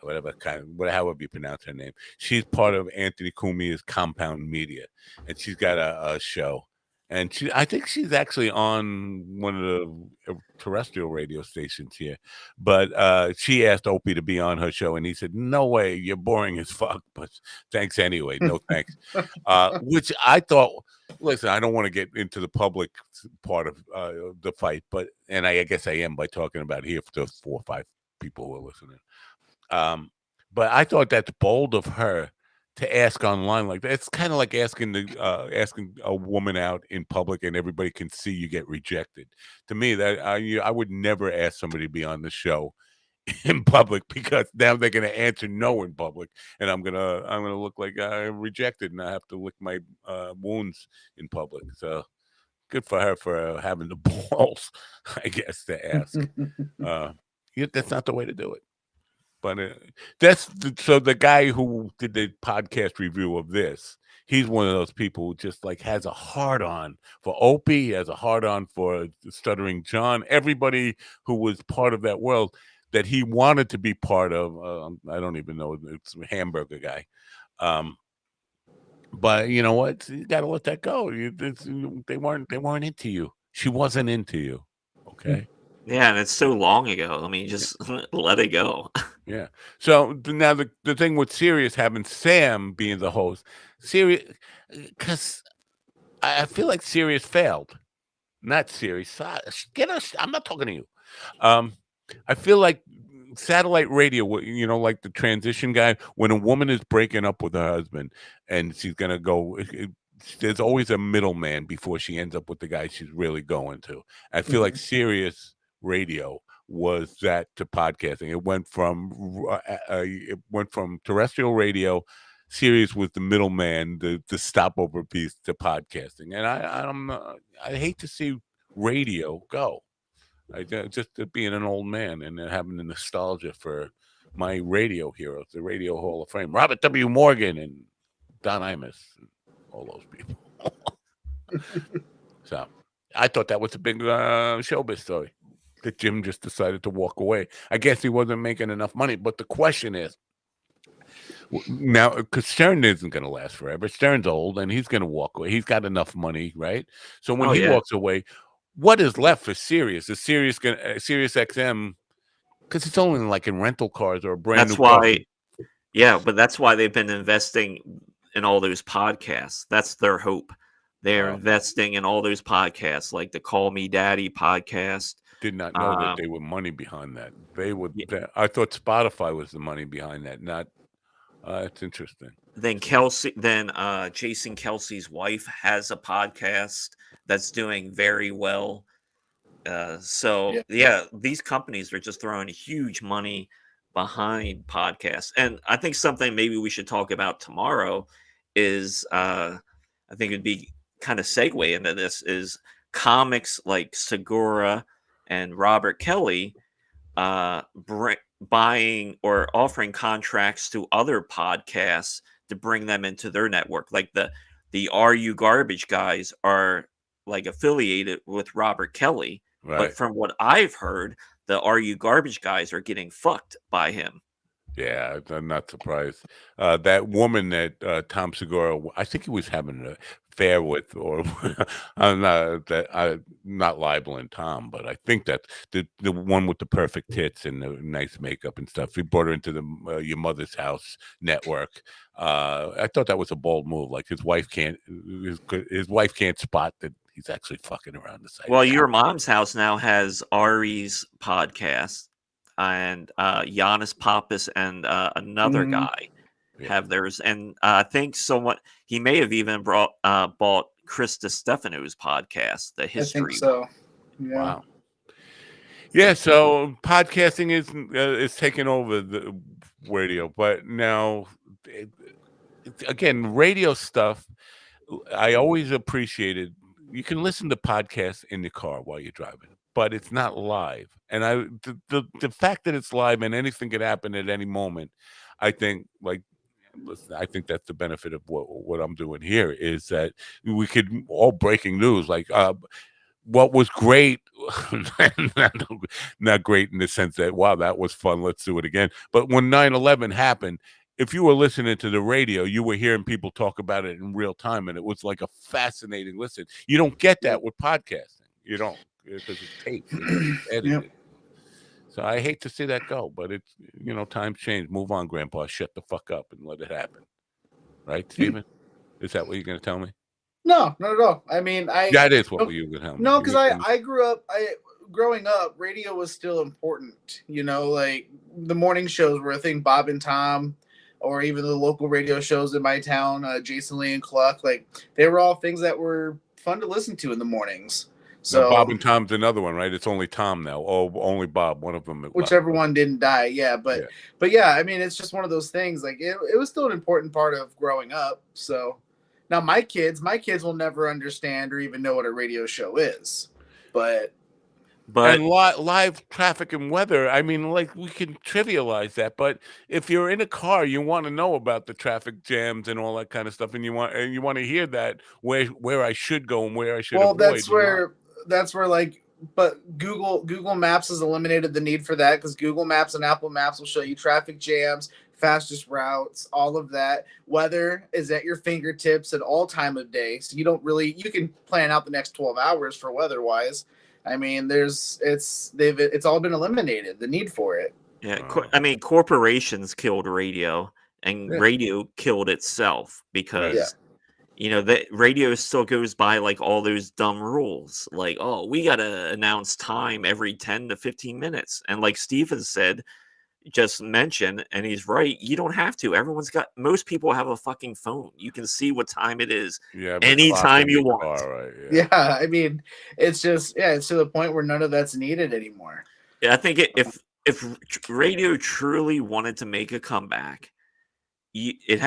however you pronounce her name. She's part of Anthony Cumia's Compound Media, and she's got a show. And I think she's actually on one of the terrestrial radio stations here. But she asked Opie to be on her show, and he said, "No way, you're boring as fuck, but thanks anyway. No thanks." Which I thought, listen, I don't want to get into the public part of the fight, and I guess I am by talking about it here for the 4 or 5 people who are listening. But I thought that's bold of her to ask online like that. It's kind of like asking a woman out in public and everybody can see you get rejected. To me, that I would never ask somebody to be on the show in public, because now they're going to answer no in public, and I'm gonna look like I'm rejected, and I have to lick my wounds in public. So good for her for having the balls, I guess, to ask. That's not the way to do it. But so the guy who did the podcast review of this, he's one of those people who just like has a hard on for Opie, has a hard on for Stuttering John, everybody who was part of that world that he wanted to be part of. I don't even know, it's a hamburger guy. But you know what? You got to let that go. They weren't into you. She wasn't into you. Okay. Yeah, and it's so long ago. I mean, just let it go. Yeah. So now the thing with Sirius having Sam being the host, Sirius, because I feel like Sirius failed. Not Sirius. Get us. I'm not talking to you. I feel like satellite radio, like the transition guy, when a woman is breaking up with her husband and she's gonna go, there's always a middleman before she ends up with the guy she's really going to. I feel like Sirius radio was that to podcasting. It went from terrestrial radio. Sirius was the middleman, the stopover piece to podcasting, and I hate to see radio go. Just being an old man and having the nostalgia for my radio heroes, the Radio Hall of Fame, Robert W. Morgan and Don Imus, and all those people. So I thought that was a big showbiz story that Jim just decided to walk away. I guess he wasn't making enough money, but the question is, now, because Stern isn't going to last forever. Stern's old and he's going to walk away. He's got enough money, right? So when he walks away, what is left for Sirius? Is Sirius Sirius XM? Because it's only like in rental cars or a brand new car. Yeah, but that's why they've been investing in all those podcasts. That's their hope. They're investing in all those podcasts, like the Call Me Daddy podcast. Did not know that they were money behind that. They would. I thought Spotify was the money behind that. Not. It's interesting. Then Jason Kelsey's wife has a podcast that's doing very well. These companies are just throwing huge money behind podcasts. And I think something maybe we should talk about tomorrow is I think it'd be kind of segue into this is comics like Segura and Robert Kelly buying or offering contracts to other podcasts to bring them into their network. Like the Are You Garbage guys are like affiliated with Robert Kelly. Right. But from what I've heard, the Are You Garbage guys are getting fucked by him. Yeah, I'm not surprised. That woman that Tom Segura, I think he was having an affair with, or I'm not libeling Tom, but I think that the one with the perfect tits and the nice makeup and stuff. He brought her into the Your Mother's House network. I thought that was a bold move. Like his wife can't spot that he's actually fucking around the site. Well, Your Mom's House now has Ari's podcast. And Giannis Pappas and another guy have theirs, and I think he may have even bought Chris DiStefano's podcast, The History. I think so. Yeah. Wow. Yeah, so podcasting is taking over the radio, but now again, radio stuff. I always appreciated. You can listen to podcasts in the car while you're driving, but it's not live. And the fact that it's live and anything could happen at any moment, I think I think that's the benefit of what I'm doing here is that we could all breaking news, like what was great, not great in the sense that, wow, that was fun, let's do it again. But when 9/11 happened, if you were listening to the radio, you were hearing people talk about it in real time, and it was like a fascinating listen. You don't get that with podcasting. You don't, because it's taped, it's edited. Yep. So I hate to see that go, but it's, times change. Move on, Grandpa. Shut the fuck up and let it happen. Right, Stephen? Is that what you're going to tell me? No, not at all. I mean, that is what you would tell me. No, because I grew up. Growing up, radio was still important. Like the morning shows were a thing. Bob and Tom, or even the local radio shows in my town, Jason Lee and Cluck. Like they were all things that were fun to listen to in the mornings. So now, Bob and Tom's another one, right? It's only Tom now. Oh, only Bob. One of them. Whichever one didn't die. Yeah, but yeah, I mean, it's just one of those things. Like it was still an important part of growing up. So now my kids will never understand or even know what a radio show is. But But and live traffic and weather. I mean, like, we can trivialize that, but if you're in a car, you want to know about the traffic jams and all that kind of stuff, and you want to hear that where I should go and where I should Well, avoid. that's where like, but Google Maps has eliminated the need for that, because Google Maps and Apple Maps will show you traffic jams, fastest routes, all of that. Weather is at your fingertips at all time of day, so you can plan out the next 12 hours for weather wise. I mean, it's all been eliminated, the need for it. Yeah, I mean, corporations killed radio, and radio killed itself because, that radio still goes by like all those dumb rules. Like, oh, we got to announce time every 10 to 15 minutes. And like Steven just mentioned, and he's right, you don't have to. Most people have a fucking phone. You can see what time it is anytime you want. Right, yeah, I mean, it's to the point where none of that's needed anymore. Yeah, I think if radio truly wanted to make a comeback, it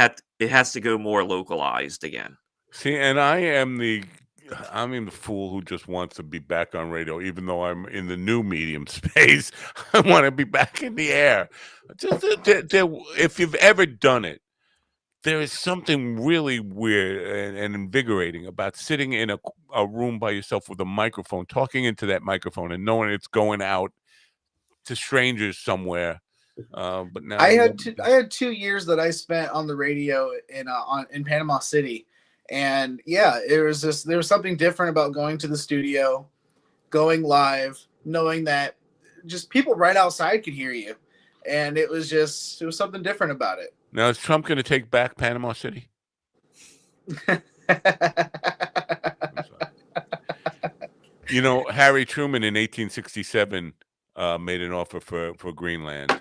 has to go more localized again. See, and I'm the fool who just wants to be back on radio, even though I'm in the new medium space. I want to be back in the air. Just if you've ever done it, there is something really weird and invigorating about sitting in a room by yourself with a microphone, talking into that microphone, and knowing it's going out to strangers somewhere. But now I had 2 years that I spent on the radio in Panama City, and there was something different about going to the studio, going live, knowing that just people right outside could hear you, and it was something different about it. Now, is Trump going to take back Panama City? Harry Truman in 1867 made an offer for Greenland.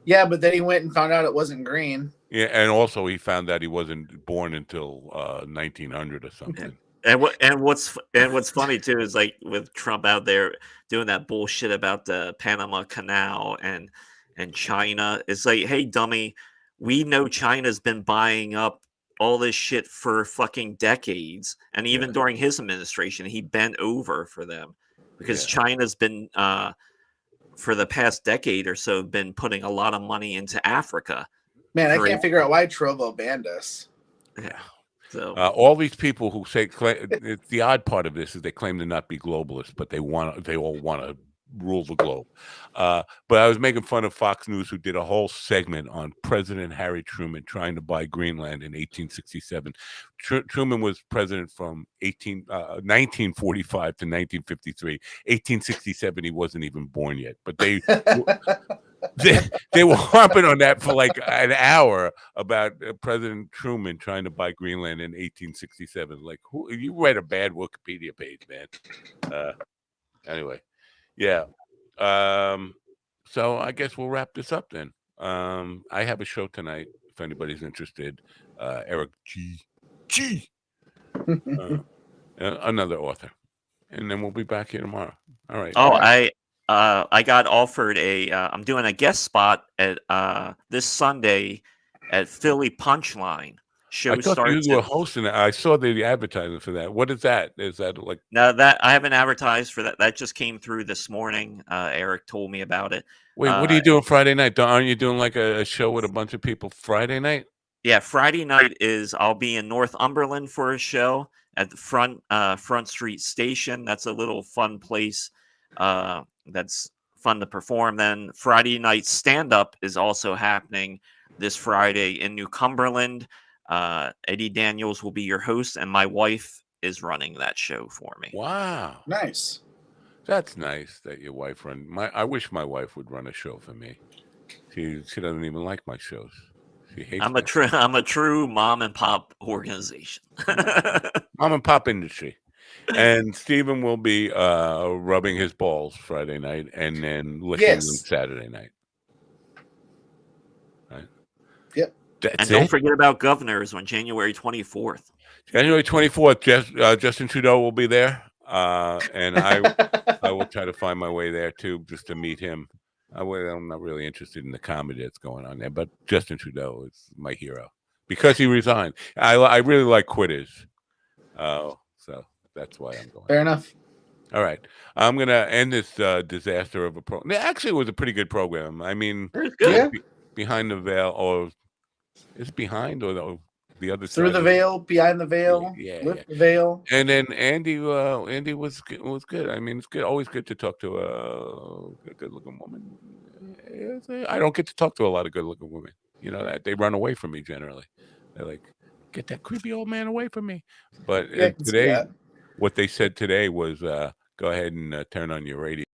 Yeah, but then he went and found out it wasn't green. Yeah, and also he found out he wasn't born until 1900 or something. And what's funny too is, like, with Trump out there doing that bullshit about the Panama Canal and China, it's like, hey, dummy, we know China's been buying up all this shit for fucking decades, and even during his administration, he bent over for them because China's been for the past decade or so been putting a lot of money into Africa. Man, I can't figure out why Trovo banned us. Yeah. So all these people who say the odd part of this is they claim to not be globalists, but they all want to rule the globe. But I was making fun of Fox News, who did a whole segment on President Harry Truman trying to buy Greenland in 1867. Truman was president from 1945 to 1953. 1867, he wasn't even born yet. But they were harping on that for like an hour about President Truman trying to buy Greenland in 1867. Like, you read a bad Wikipedia page, man. Anyway. Yeah. So I guess we'll wrap this up then. I have a show tonight if anybody's interested. Eric G. Another author. And then we'll be back here tomorrow. All right. Oh, I got offered I'm doing a guest spot at this Sunday at Philly Punchline. I thought you were hosting it. I saw the advertisement for that. What is that? Is that like... No, that I haven't advertised for that. That just came through this morning. Eric told me about it. Wait, what are you doing Friday night? Aren't you doing like a show with a bunch of people Friday night? Yeah, Friday night I'll be in Northumberland for a show at the Front Street Station. That's a little fun place. That's fun to perform. Then Friday night stand-up is also happening this Friday in New Cumberland. Eddie Daniels will be your host, and my wife is running that show for me. Wow, nice. That's nice that your wife run. I wish my wife would run a show for me. She doesn't even like my shows. She hates. I'm a true mom and pop organization. Mom and pop industry. And Stephen will be rubbing his balls Friday night and then licking them Saturday night. Right. Yep. And don't forget about Governors on January 24th. January 24th, Justin Trudeau will be there. And I will try to find my way there too, just to meet him. I'm not really interested in the comedy that's going on there, but Justin Trudeau is my hero because he resigned. I really like quitters. So that's why I'm going. Fair enough. All right. I'm going to end this disaster of a program. Actually, it was a pretty good program. I mean, Behind the Veil, or is it behind or the other Through side? the veil, behind the veil, lift the veil. And then Andy was good. I mean, it's good. Always good to talk to a good-looking woman. I don't get to talk to a lot of good-looking women. You know that they run away from me generally. They're like, "Get that creepy old man away from me." But today, what they said today was, "Go ahead and turn on your radio."